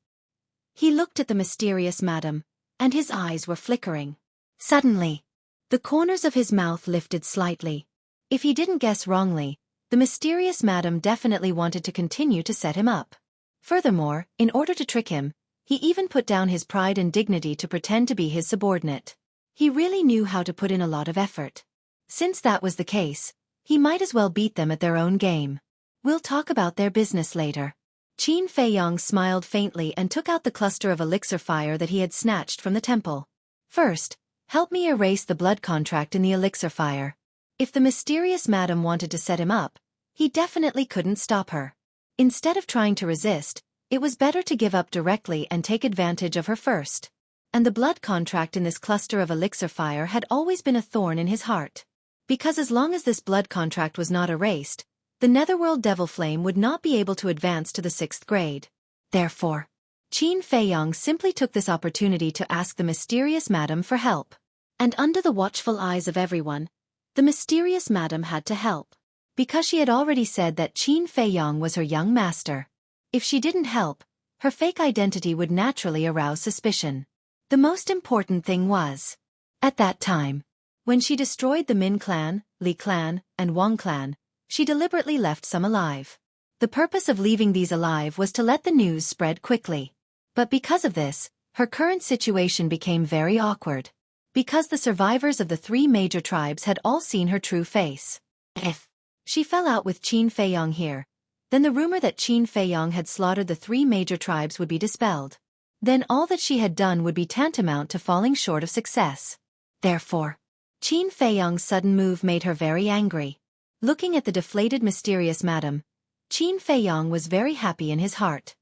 He looked at the mysterious madam, and his eyes were flickering. Suddenly, the corners of his mouth lifted slightly. If he didn't guess wrongly, the mysterious madam definitely wanted to continue to set him up. Furthermore, in order to trick him, he even put down his pride and dignity to pretend to be his subordinate. He really knew how to put in a lot of effort. Since that was the case, he might as well beat them at their own game. We'll talk about their business later. Qin Feiyong smiled faintly and took out the cluster of elixir fire that he had snatched from the temple. First, help me erase the blood contract in the elixir fire. If the mysterious madam wanted to set him up, he definitely couldn't stop her. Instead of trying to resist, it was better to give up directly and take advantage of her first. And the blood contract in this cluster of elixir fire had always been a thorn in his heart. Because as long as this blood contract was not erased, the netherworld devil flame would not be able to advance to the 6th grade. Therefore, Qin Feiyong simply took this opportunity to ask the mysterious madam for help. And under the watchful eyes of everyone, the mysterious madam had to help. Because she had already said that Qin Feiyong was her young master. If she didn't help, her fake identity would naturally arouse suspicion. The most important thing was, at that time, when she destroyed the Min clan, Li clan, and Wang clan, she deliberately left some alive. The purpose of leaving these alive was to let the news spread quickly. But because of this, her current situation became very awkward. Because the survivors of the 3 major tribes had all seen her true face. If she fell out with Qin Feiyong here, then the rumor that Qin Feiyong had slaughtered the 3 major tribes would be dispelled. Then all that she had done would be tantamount to falling short of success. Therefore, Qin Feiyong's sudden move made her very angry. Looking at the deflated mysterious madam, Qin Feiyong was very happy in his heart.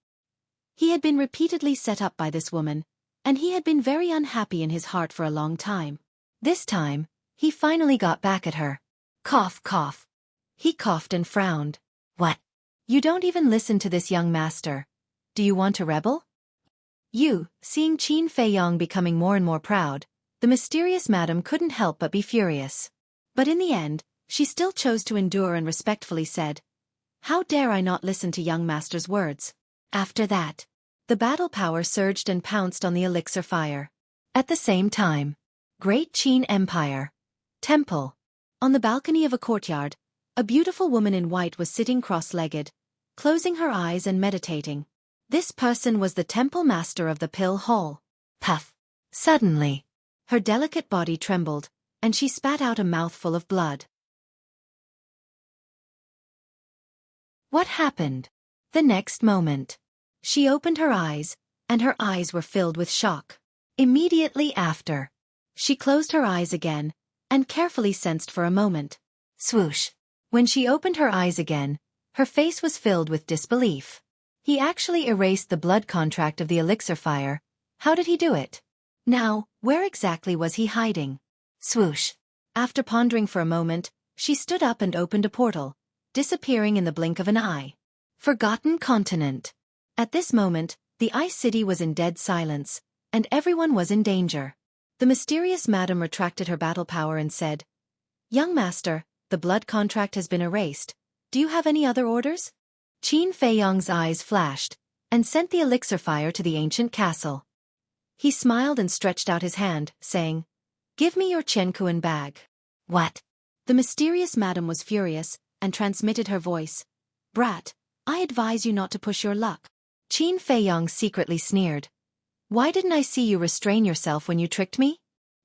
He had been repeatedly set up by this woman, and he had been very unhappy in his heart for a long time. This time, he finally got back at her. Cough, cough. He coughed and frowned. What? You don't even listen to this young master. Do you want to rebel? Seeing Qin Feiyong becoming more and more proud, the mysterious madam couldn't help but be furious. But in the end, she still chose to endure and respectfully said, "How dare I not listen to young master's words?" After that, the battle power surged and pounced on the elixir fire. At the same time, Great Qin Empire. Temple. On the balcony of a courtyard, a beautiful woman in white was sitting cross-legged, closing her eyes and meditating. This person was the temple master of the Pill Hall. Puff. Suddenly, her delicate body trembled, and she spat out a mouthful of blood. What happened? The next moment, she opened her eyes, and her eyes were filled with shock. Immediately after, she closed her eyes again, and carefully sensed for a moment. Swoosh. When she opened her eyes again, her face was filled with disbelief. He actually erased the blood contract of the elixir fire. How did he do it? Now, where exactly was he hiding? Swoosh. After pondering for a moment, she stood up and opened a portal, disappearing in the blink of an eye. Forgotten continent. At this moment, the Ice City was in dead silence, and everyone was in danger. The mysterious madam retracted her battle power and said, "Young master, the blood contract has been erased. Do you have any other orders?" Qin Feiyong's eyes flashed, and sent the elixir fire to the ancient castle. He smiled and stretched out his hand, saying, "Give me your Xueqi bag." What? The mysterious madam was furious, and transmitted her voice. "Brat, I advise you not to push your luck." Qin Feiyong secretly sneered. "Why didn't I see you restrain yourself when you tricked me?"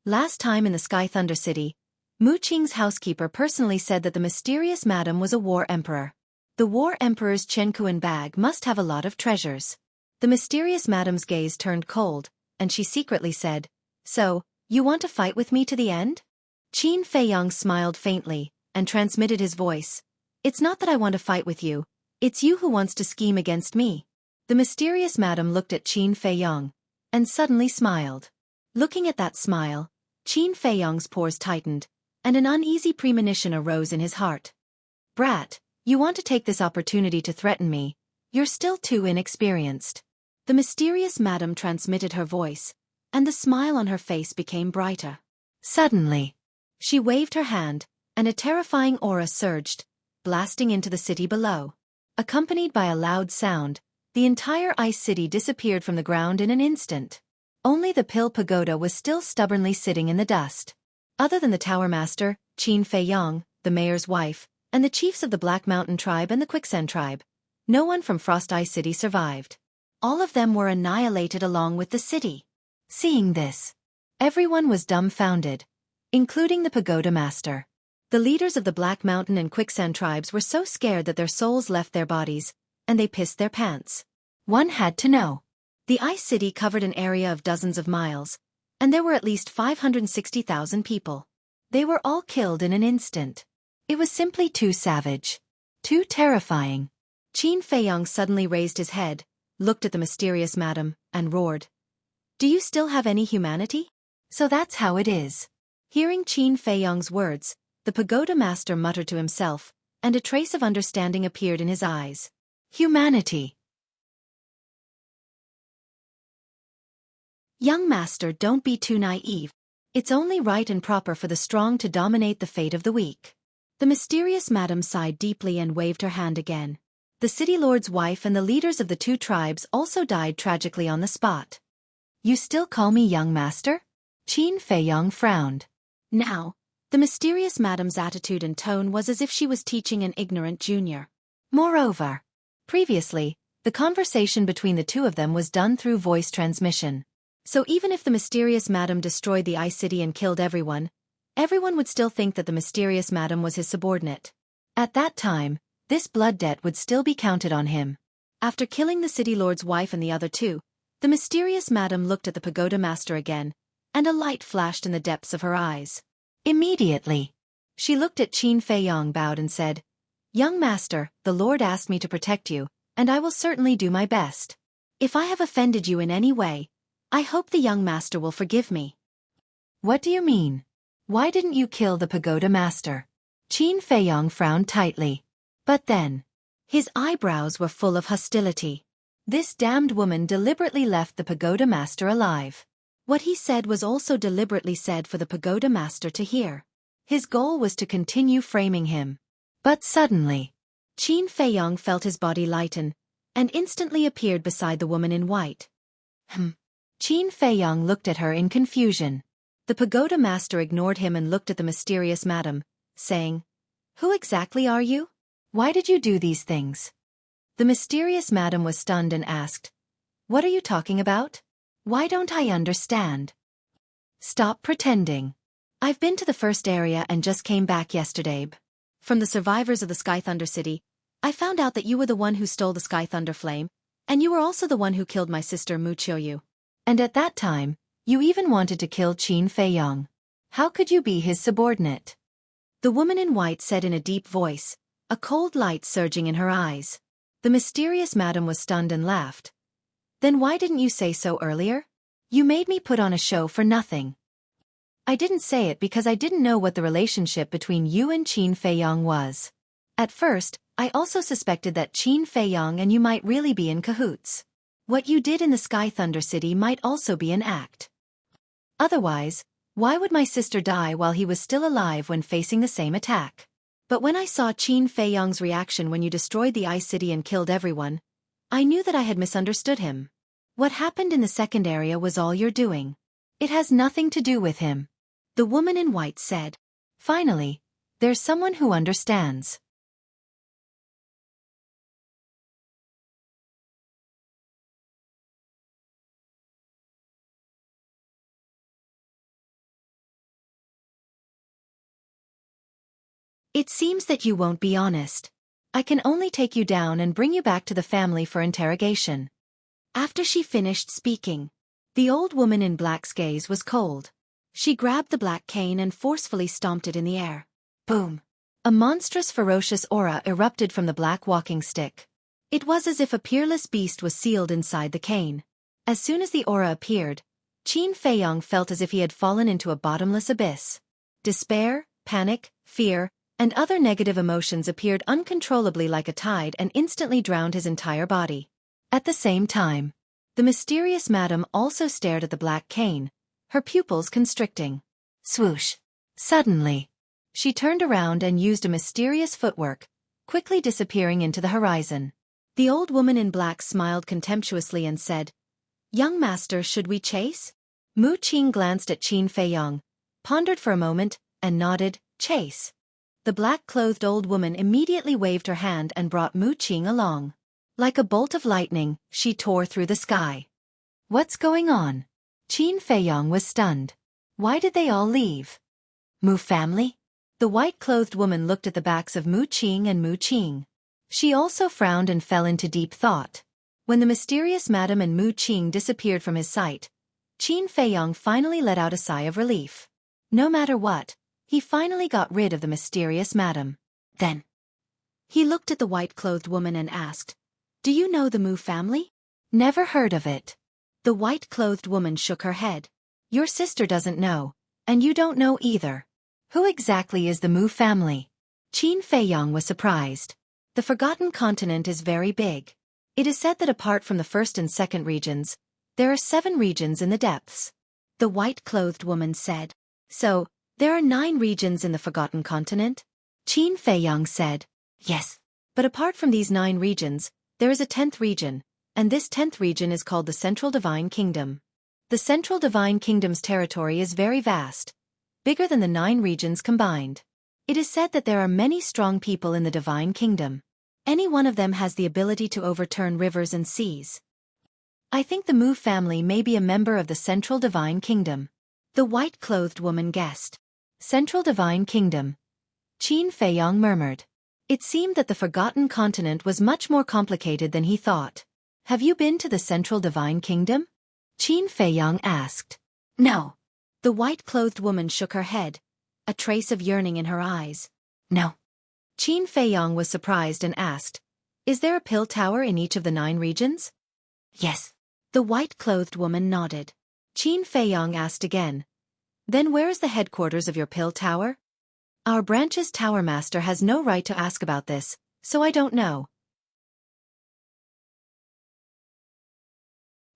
Last time in the Sky Thunder City, Mu Qing's housekeeper personally said that the mysterious madam was a war emperor. The war emperor's Xueqi bag must have a lot of treasures. The mysterious madam's gaze turned cold, and she secretly said, "So, you want to fight with me to the end?" Qin Feiyong smiled faintly, and transmitted his voice. "It's not that I want to fight with you, it's you who wants to scheme against me." The mysterious madam looked at Qin Feiyong, and suddenly smiled. Looking at that smile, Qin Feiyong's pores tightened, and an uneasy premonition arose in his heart. Brat, you want to take this opportunity to threaten me. You're still too inexperienced. The mysterious madam transmitted her voice, and the smile on her face became brighter. Suddenly, she waved her hand, and a terrifying aura surged, blasting into the city below. Accompanied by a loud sound, the entire ice city disappeared from the ground in an instant. Only the Pill Pagoda was still stubbornly sitting in the dust. Other than the Tower Master, Qin Feiyang, the mayor's wife, and the chiefs of the Black Mountain tribe and the Quicksand tribe, no one from Frost Ice City survived. All of them were annihilated along with the city. Seeing this, everyone was dumbfounded, including the Pagoda Master. The leaders of the Black Mountain and Quicksand tribes were so scared that their souls left their bodies, and they pissed their pants. One had to know. The Ice City covered an area of dozens of miles, and there were at least 560,000 people. They were all killed in an instant. It was simply too savage. Too terrifying. Qin Feiyang suddenly raised his head, looked at the mysterious madam, and roared. Do you still have any humanity? So that's how it is. Hearing Qin Feiyang's words, the Pagoda Master muttered to himself, and a trace of understanding appeared in his eyes. Humanity. Young master, don't be too naive. It's only right and proper for the strong to dominate the fate of the weak. The mysterious madam sighed deeply and waved her hand again. The city lord's wife and the leaders of the two tribes also died tragically on the spot. You still call me young master? Qin Feiyang frowned. Now, the mysterious madam's attitude and tone was as if she was teaching an ignorant junior. Moreover, previously, the conversation between the two of them was done through voice transmission. So even if the mysterious madam destroyed the Ice City and killed everyone would still think that the mysterious madam was his subordinate. At that time, this blood debt would still be counted on him. After killing the city lord's wife and the other two, the mysterious madam looked at the Pagoda Master again, and a light flashed in the depths of her eyes. Immediately, she looked at Qin Feiyang, bowed and said, Young master, the Lord asked me to protect you, and I will certainly do my best. If I have offended you in any way, I hope the young master will forgive me. What do you mean? Why didn't you kill the Pagoda Master? Qin Feiyang frowned tightly. But then, his eyebrows were full of hostility. This damned woman deliberately left the Pagoda Master alive. What he said was also deliberately said for the Pagoda Master to hear. His goal was to continue framing him. But suddenly, Qin Feiyang felt his body lighten, and instantly appeared beside the woman in white. Qin Feiyang looked at her in confusion. The Pagoda Master ignored him and looked at the mysterious madam, saying, Who exactly are you? Why did you do these things? The mysterious madam was stunned and asked, What are you talking about? Why don't I understand? Stop pretending. I've been to the first area and just came back yesterday. From the survivors of the Sky Thunder City, I found out that you were the one who stole the Sky Thunder Flame, and you were also the one who killed my sister Mu Qiuyu. And at that time, you even wanted to kill Qin Feiyang. How could you be his subordinate? The woman in white said in a deep voice, a cold light surging in her eyes. The mysterious madam was stunned and laughed. Then why didn't you say so earlier? You made me put on a show for nothing. I didn't say it because I didn't know what the relationship between you and Qin Feiyang was. At first, I also suspected that Qin Feiyang and you might really be in cahoots. What you did in the Sky Thunder City might also be an act. Otherwise, why would my sister die while he was still alive when facing the same attack? But when I saw Qin Feiyang's reaction when you destroyed the Ice City and killed everyone, I knew that I had misunderstood him. What happened in the second area was all your doing. It has nothing to do with him. The woman in white said. Finally, there's someone who understands. It seems that you won't be honest. I can only take you down and bring you back to the family for interrogation. After she finished speaking, the old woman in black's gaze was cold. She grabbed the black cane and forcefully stomped it in the air. Boom! A monstrous ferocious aura erupted from the black walking stick. It was as if a peerless beast was sealed inside the cane. As soon as the aura appeared, Qin Feiyang felt as if he had fallen into a bottomless abyss. Despair, panic, fear, and other negative emotions appeared uncontrollably like a tide and instantly drowned his entire body. At the same time, the mysterious madam also stared at the black cane, her pupils constricting. Swoosh! Suddenly, she turned around and used a mysterious footwork, quickly disappearing into the horizon. The old woman in black smiled contemptuously and said, "Young master, should we chase?" Mu Qing glanced at Qin Feiyong, pondered for a moment, and nodded, "Chase." The black-clothed old woman immediately waved her hand and brought Mu Qing along. Like a bolt of lightning, she tore through the sky. What's going on? Qin Feiyong was stunned. Why did they all leave? Mu family? The white-clothed woman looked at the backs of Mu Qing and Mu Qing. She also frowned and fell into deep thought. When the mysterious madam and Mu Qing disappeared from his sight, Qin Feiyong finally let out a sigh of relief. No matter what, he finally got rid of the mysterious madam. Then, he looked at the white-clothed woman and asked, "Do you know the Mu family?" "Never heard of it." The white-clothed woman shook her head. "Your sister doesn't know, and you don't know either. Who exactly is the Mu family?" Qin Feiyong was surprised. The Forgotten Continent is very big. It is said that apart from the first and second regions, there are 7 regions in the depths. The white-clothed woman said. "So, there are 9 regions in the Forgotten Continent?" Qin Feiyong said. "Yes. But apart from these 9 regions, there is a 10th region, and this 10th region is called the Central Divine Kingdom. The Central Divine Kingdom's territory is very vast, bigger than the 9 regions combined. It is said that there are many strong people in the Divine Kingdom. Any one of them has the ability to overturn rivers and seas. I think the Mu family may be a member of the Central Divine Kingdom." The white-clothed woman guessed. Central Divine Kingdom. Qin Feiyong murmured. It seemed that the Forgotten Continent was much more complicated than he thought. "Have you been to the Central Divine Kingdom?" Qin Feiyong asked. "No." The white-clothed woman shook her head, a trace of yearning in her eyes. "No." Qin Feiyong was surprised and asked, "Is there a pill tower in each of the 9 regions?" "Yes." The white-clothed woman nodded. Qin Feiyong asked again, "Then where is the headquarters of your pill tower?" "Our branch's tower master has no right to ask about this, so I don't know."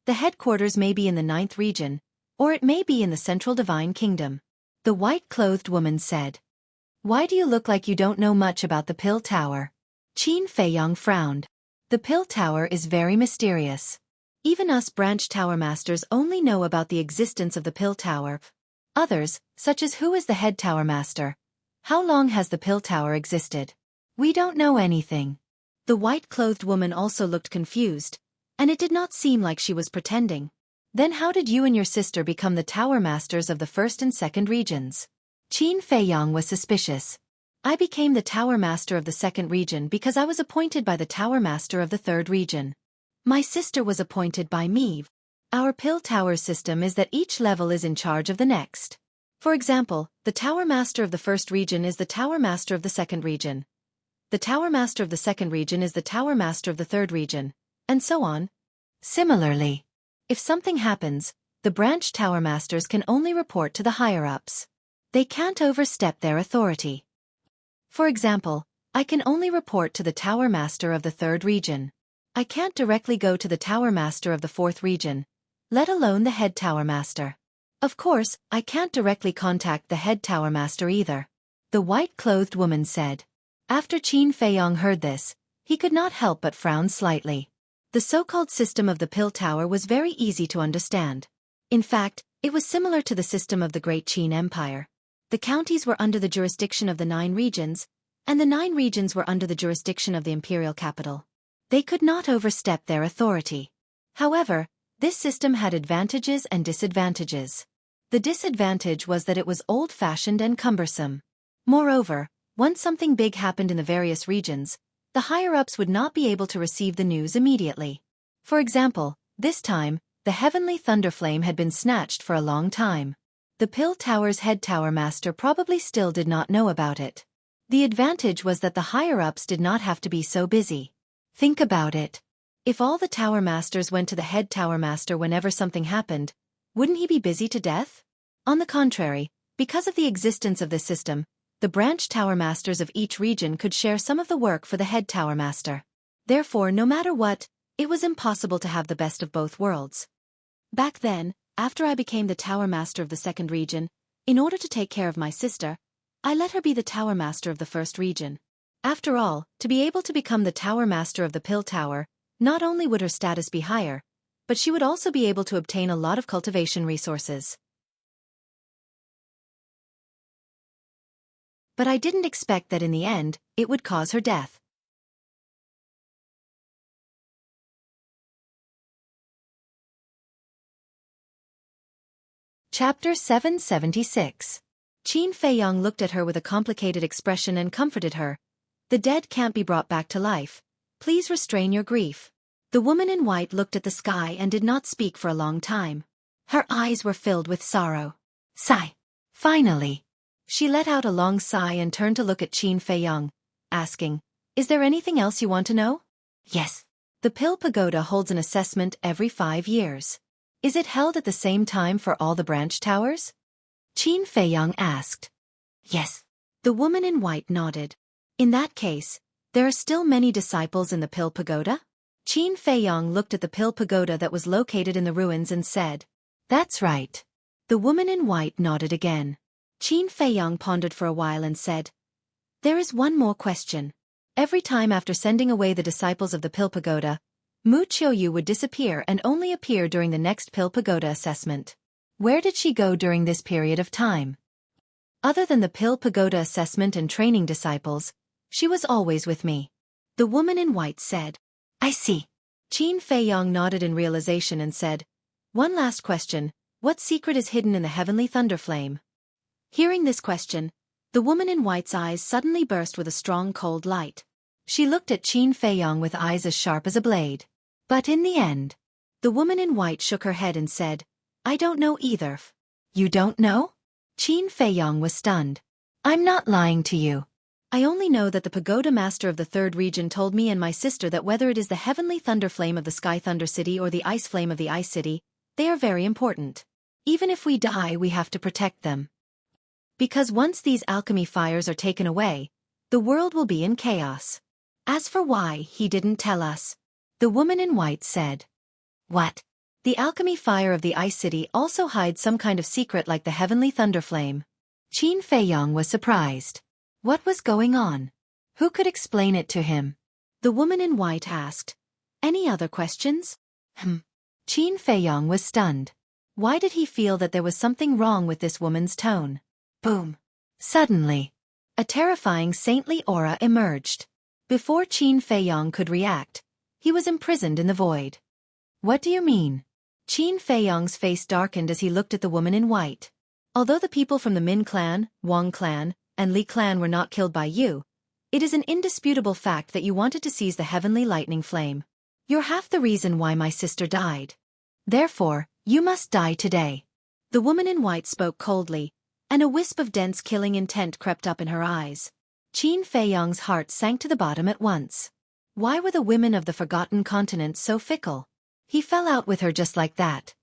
"The headquarters may be in the 9th region, or it may be in the Central Divine Kingdom," the white-clothed woman said. "Why do you look like you don't know much about the pill tower?" Qin Feiyong frowned. "The pill tower is very mysterious. Even us branch tower masters only know about the existence of the pill tower. Others, such as who is the head tower master? How long has the pill tower existed? We don't know anything." The white-clothed woman also looked confused, and it did not seem like she was pretending. "Then how did you and your sister become the tower masters of the first and second regions?" Qin Feiyong was suspicious. "I became the tower master of the second region because I was appointed by the tower master of the third region. My sister was appointed by me. Our pill tower system is that each level is in charge of the next. For example, the tower master of the first region is the tower master of the second region. The tower master of the second region is the tower master of the third region, and so on. Similarly, if something happens, the branch tower masters can only report to the higher-ups. They can't overstep their authority. For example, I can only report to the tower master of the third region. I can't directly go to the tower master of the fourth region, let alone the head tower master. Of course, I can't directly contact the head tower master either," the white-clothed woman said. After Qin Feiyong heard this, he could not help but frown slightly. The so-called system of the pill tower was very easy to understand. In fact, it was similar to the system of the Great Qin Empire. The counties were under the jurisdiction of the 9 regions, and the 9 regions were under the jurisdiction of the imperial capital. They could not overstep their authority. However, this system had advantages and disadvantages. The disadvantage was that it was old-fashioned and cumbersome. Moreover, once something big happened in the various regions, the higher-ups would not be able to receive the news immediately. For example, this time, the heavenly thunderflame had been snatched for a long time. The pill tower's head tower master probably still did not know about it. The advantage was that the higher-ups did not have to be so busy. Think about it. If all the tower masters went to the head tower master whenever something happened, wouldn't he be busy to death? On the contrary, because of the existence of this system, the branch tower masters of each region could share some of the work for the head tower master. Therefore, no matter what, it was impossible to have the best of both worlds. Back then, after I became the tower master of the second region, in order to take care of my sister, I let her be the tower master of the first region. After all, to be able to become the tower master of the Pill Tower, not only would her status be higher, but she would also be able to obtain a lot of cultivation resources. But I didn't expect that in the end, it would cause her death. Chapter 776. Qin Feiyang looked at her with a complicated expression and comforted her. The dead can't be brought back to life. Please restrain your grief. The woman in white looked at the sky and did not speak for a long time. Her eyes were filled with sorrow. Sigh. Finally. She let out a long sigh and turned to look at Qin Feiyang, asking, "Is there anything else you want to know?" "Yes. The Pill Pagoda holds an assessment every 5 years. Is it held at the same time for all the branch towers?" Qin Feiyang asked. "Yes." The woman in white nodded. "In that case, there are still many disciples in the Pill Pagoda?" Qin Feiyang looked at the Pill Pagoda that was located in the ruins and said, "That's right." The woman in white nodded again. Qin Feiyang pondered for a while and said, "There is one more question. Every time after sending away the disciples of the Pill Pagoda, Mu Qiuyu would disappear and only appear during the next Pill Pagoda assessment. Where did she go during this period of time?" "Other than the Pill Pagoda assessment and training disciples, she was always with me," the woman in white said. "I see." Qin Feiyang nodded in realization and said, "One last question, what secret is hidden in the heavenly thunder flame?" Hearing this question, the woman in white's eyes suddenly burst with a strong cold light. She looked at Qin Feiyang with eyes as sharp as a blade. But in the end, the woman in white shook her head and said, "I don't know either." "You don't know?" Qin Feiyang was stunned. "I'm not lying to you. I only know that the pagoda master of the third region told me and my sister that whether it is the heavenly thunder flame of the Sky Thunder City or the ice flame of the Ice City, they are very important. Even if we die, we have to protect them. Because once these alchemy fires are taken away, the world will be in chaos. As for why, he didn't tell us," the woman in white said. "What? The alchemy fire of the Ice City also hides some kind of secret like the heavenly thunder flame?" Qin Feiyang was surprised. What was going on? Who could explain it to him? The woman in white asked. "Any other questions?" Qin Feiyang was stunned. Why did he feel that there was something wrong with this woman's tone? Boom. Suddenly, a terrifying saintly aura emerged. Before Qin Feiyang could react, he was imprisoned in the void. "What do you mean?" Qin Feiyang's face darkened as he looked at the woman in white. "Although the people from the Min clan, Wang clan, and Li clan were not killed by you, it is an indisputable fact that you wanted to seize the heavenly lightning flame. You're half the reason why my sister died. Therefore, you must die today." The woman in white spoke coldly, and a wisp of dense killing intent crept up in her eyes. Qin Feiyang's heart sank to the bottom at once. Why were the women of the Forgotten Continent so fickle? He fell out with her just like that.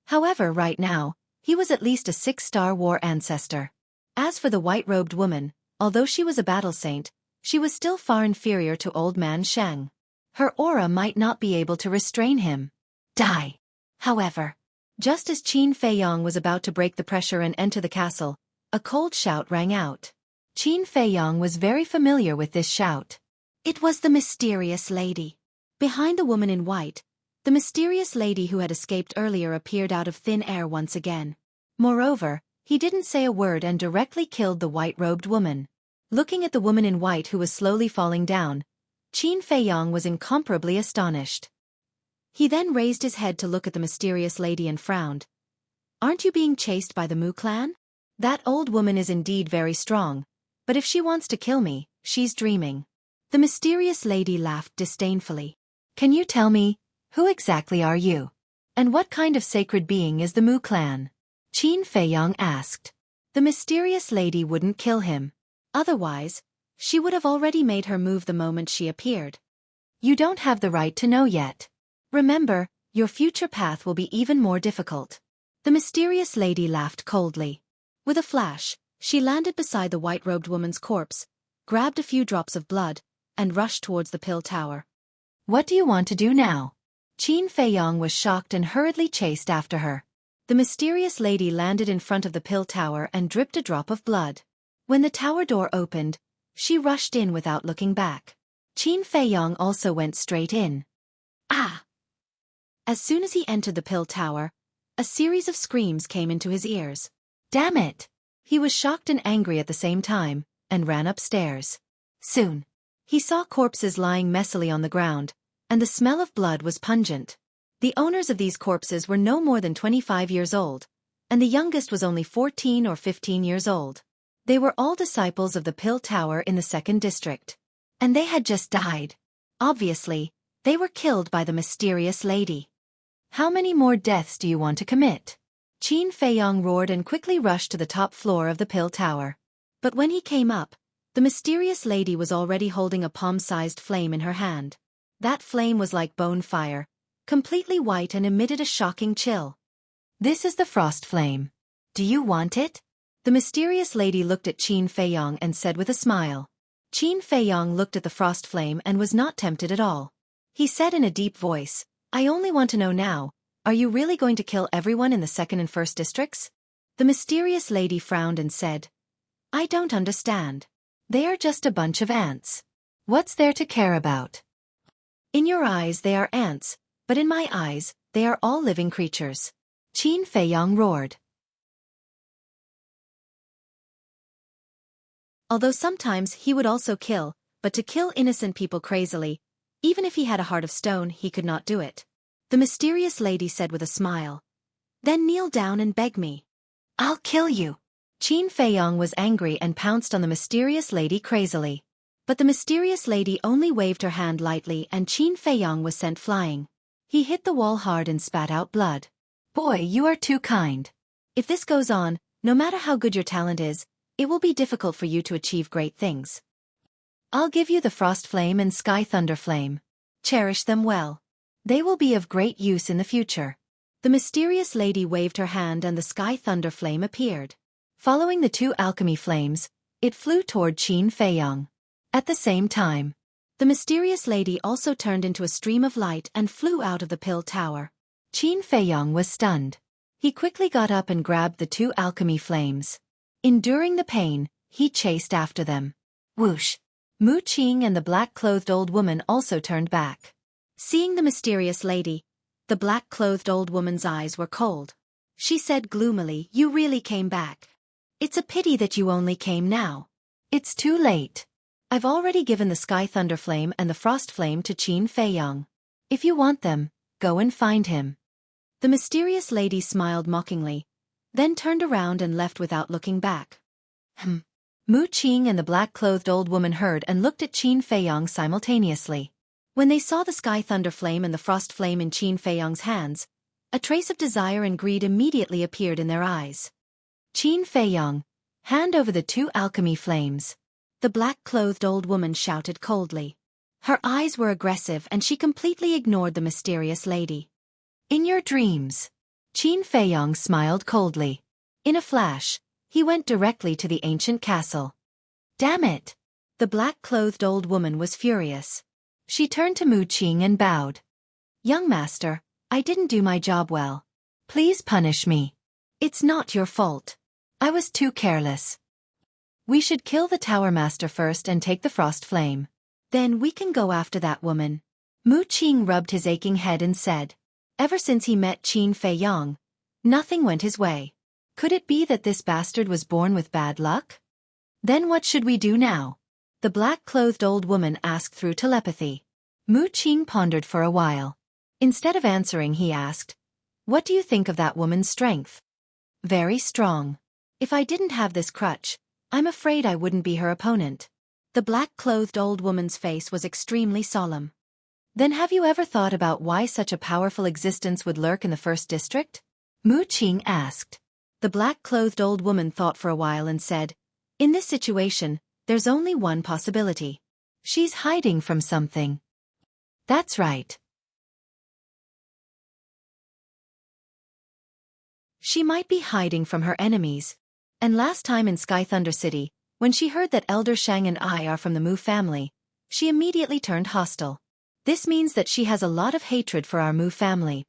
However, right now, he was at least a 6-star war ancestor. As for the white-robed woman, although she was a battle saint, she was still far inferior to old man Sheng. Her aura might not be able to restrain him. Die. However, just as Qin Feiyang was about to break the pressure and enter the castle, a cold shout rang out. Qin Feiyang was very familiar with this shout. It was the mysterious lady. Behind the woman in white, the mysterious lady who had escaped earlier appeared out of thin air once again. Moreover, he didn't say a word and directly killed the white-robed woman. Looking at the woman in white who was slowly falling down, Qin Feiyang was incomparably astonished. He then raised his head to look at the mysterious lady and frowned. "Aren't you being chased by the Mu clan? That old woman is indeed very strong, but if she wants to kill me, she's dreaming." The mysterious lady laughed disdainfully. "Can you tell me, who exactly are you? And what kind of sacred being is the Mu clan?" Qin Feiyang asked. The mysterious lady wouldn't kill him. Otherwise, she would have already made her move the moment she appeared. "You don't have the right to know yet. Remember, your future path will be even more difficult. The mysterious lady laughed coldly. With a flash, she landed beside the white-robed woman's corpse, grabbed a few drops of blood, and rushed towards the pill tower. What do you want to do now? Qin Feiyong was shocked and hurriedly chased after her. The mysterious lady landed in front of the pill tower and dripped a drop of blood. When the tower door opened, she rushed in without looking back. Qin Feiyong also went straight in. Ah! As soon as he entered the pill tower, a series of screams came into his ears. Damn it! He was shocked and angry at the same time, and ran upstairs. Soon, he saw corpses lying messily on the ground, and the smell of blood was pungent. The owners of these corpses were no more than 25 years old, and the youngest was only 14 or 15 years old. They were all disciples of the Pill Tower in the 2nd District. And they had just died. Obviously, they were killed by the mysterious lady. How many more deaths do you want to commit? Qin Feiyong roared and quickly rushed to the top floor of the Pill Tower. But when he came up, the mysterious lady was already holding a palm-sized flame in her hand. That flame was like bone fire, completely white, and emitted a shocking chill. This is the frost flame. Do you want it? The mysterious lady looked at Qin Feiyong and said with a smile. Qin Feiyong looked at the frost flame and was not tempted at all. He said in a deep voice, I only want to know now, are you really going to kill everyone in the 2nd and 1st districts? The mysterious lady frowned and said, I don't understand. They are just a bunch of ants. What's there to care about? In your eyes they are ants, but in my eyes, they are all living creatures. Qin Feiyong roared. Although sometimes he would also kill, but to kill innocent people crazily, even if he had a heart of stone, he could not do it. The mysterious lady said with a smile. Then kneel down and beg me. I'll kill you. Qin Feiyong was angry and pounced on the mysterious lady crazily. But the mysterious lady only waved her hand lightly and Qin Feiyong was sent flying. He hit the wall hard and spat out blood. Boy, you are too kind. If this goes on, no matter how good your talent is, it will be difficult for you to achieve great things. I'll give you the Frost Flame and Sky Thunder Flame. Cherish them well. They will be of great use in the future. The mysterious lady waved her hand and the Sky Thunder Flame appeared. Following the 2 alchemy flames, it flew toward Qin Feiyong. At the same time, the mysterious lady also turned into a stream of light and flew out of the pill tower. Qin Feiyong was stunned. He quickly got up and grabbed the 2 alchemy flames. Enduring the pain, he chased after them. Whoosh! Mu Qing and the black-clothed old woman also turned back. Seeing the mysterious lady, the black-clothed old woman's eyes were cold. She said gloomily, You really came back. It's a pity that you only came now. It's too late. I've already given the Sky Thunder Flame and the Frost Flame to Qin Feiyong. If you want them, go and find him. The mysterious lady smiled mockingly, then turned around and left without looking back. Mu Qing and the black-clothed old woman heard and looked at Qin Feiyong simultaneously. When they saw the Sky Thunder Flame and the Frost Flame in Qin Feiyong's hands, a trace of desire and greed immediately appeared in their eyes. Qin Feiyong, hand over the 2 alchemy flames. The black-clothed old woman shouted coldly. Her eyes were aggressive and she completely ignored the mysterious lady. In your dreams. Qin Feiyong smiled coldly. In a flash, he went directly to the ancient castle. Damn it! The black-clothed old woman was furious. She turned to Mu Qing and bowed. Young master, I didn't do my job well. Please punish me. It's not your fault. I was too careless. We should kill the Tower Master first and take the Frost Flame. Then we can go after that woman. Mu Qing rubbed his aching head and said. Ever since he met Qin Feiyong, nothing went his way. Could it be that this bastard was born with bad luck? Then what should we do now? The black-clothed old woman asked through telepathy. Mu Qing pondered for a while. Instead of answering, he asked, What do you think of that woman's strength? Very strong. If I didn't have this crutch, I'm afraid I wouldn't be her opponent. The black-clothed old woman's face was extremely solemn. Then have you ever thought about why such a powerful existence would lurk in the 1st district? Mu Qing asked. The black-clothed old woman thought for a while and said, In this situation, there's only one possibility. She's hiding from something. That's right. She might be hiding from her enemies. And last time in Sky Thunder City, when she heard that Elder Shang and I are from the Mu family, she immediately turned hostile. This means that she has a lot of hatred for our Mu family.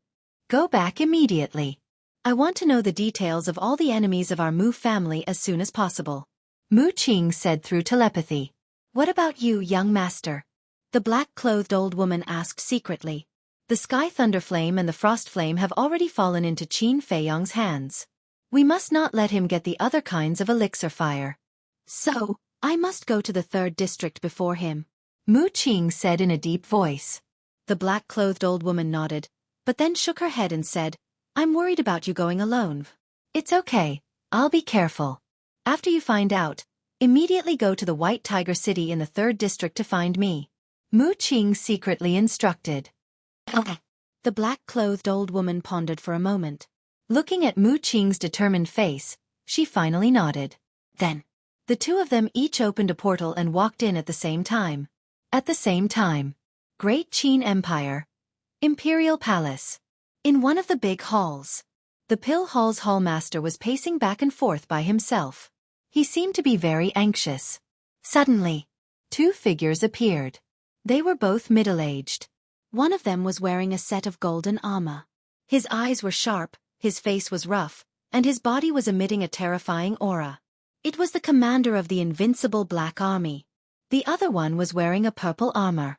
Go back immediately. I want to know the details of all the enemies of our Mu family as soon as possible. Mu Qing said through telepathy. What about you, young master? The black-clothed old woman asked secretly. The Sky Thunder Flame and the Frost Flame have already fallen into Qin Feiyang's hands. We must not let him get the other kinds of elixir fire. So, I must go to the 3rd district before him. Mu Qing said in a deep voice. The black-clothed old woman nodded, but then shook her head and said, I'm worried about you going alone. It's okay, I'll be careful. After you find out, immediately go to the White Tiger City in the 3rd district to find me. Mu Qing secretly instructed. The black-clothed old woman pondered for a moment. Looking at Mu Qing's determined face, she finally nodded. Then, the two of them each opened a portal and walked in at the same time. At the same time, Great Qin Empire, Imperial Palace. In one of the big halls, the Pill Hall's hallmaster was pacing back and forth by himself. He seemed to be very anxious. Suddenly, 2 figures appeared. They were both middle-aged. One of them was wearing a set of golden armor. His eyes were sharp, his face was rough, and his body was emitting a terrifying aura. It was the commander of the invincible Black Army. The other one was wearing a purple armor.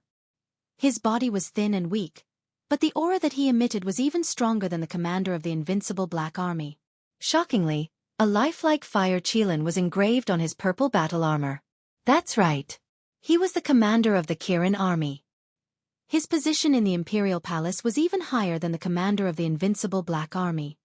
His body was thin and weak, but the aura that he emitted was even stronger than the commander of the invincible Black Army. Shockingly, a lifelike fire Qilin was engraved on his purple battle armor. That's right. He was the commander of the Kirin army. His position in the Imperial Palace was even higher than the commander of the invincible Black Army.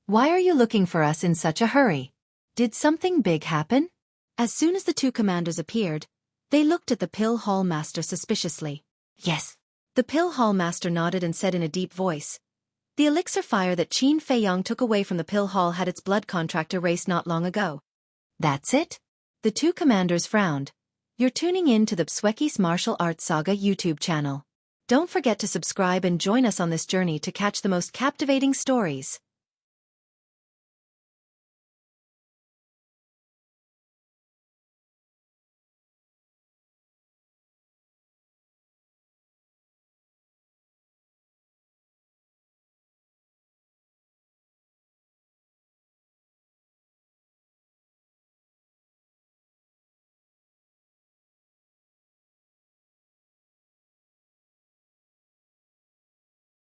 Why are you looking for us in such a hurry? Did something big happen? As soon as the 2 commanders appeared, they looked at the Pill Hall Master suspiciously. Yes. The Pill Hall Master nodded and said in a deep voice. The elixir fire that Qin Feiyang took away from the Pill Hall had its blood contract erased not long ago. That's it? The 2 commanders frowned. You're tuning in to the Xueqi's Martial Arts Saga YouTube channel. Don't forget to subscribe and join us on this journey to catch the most captivating stories.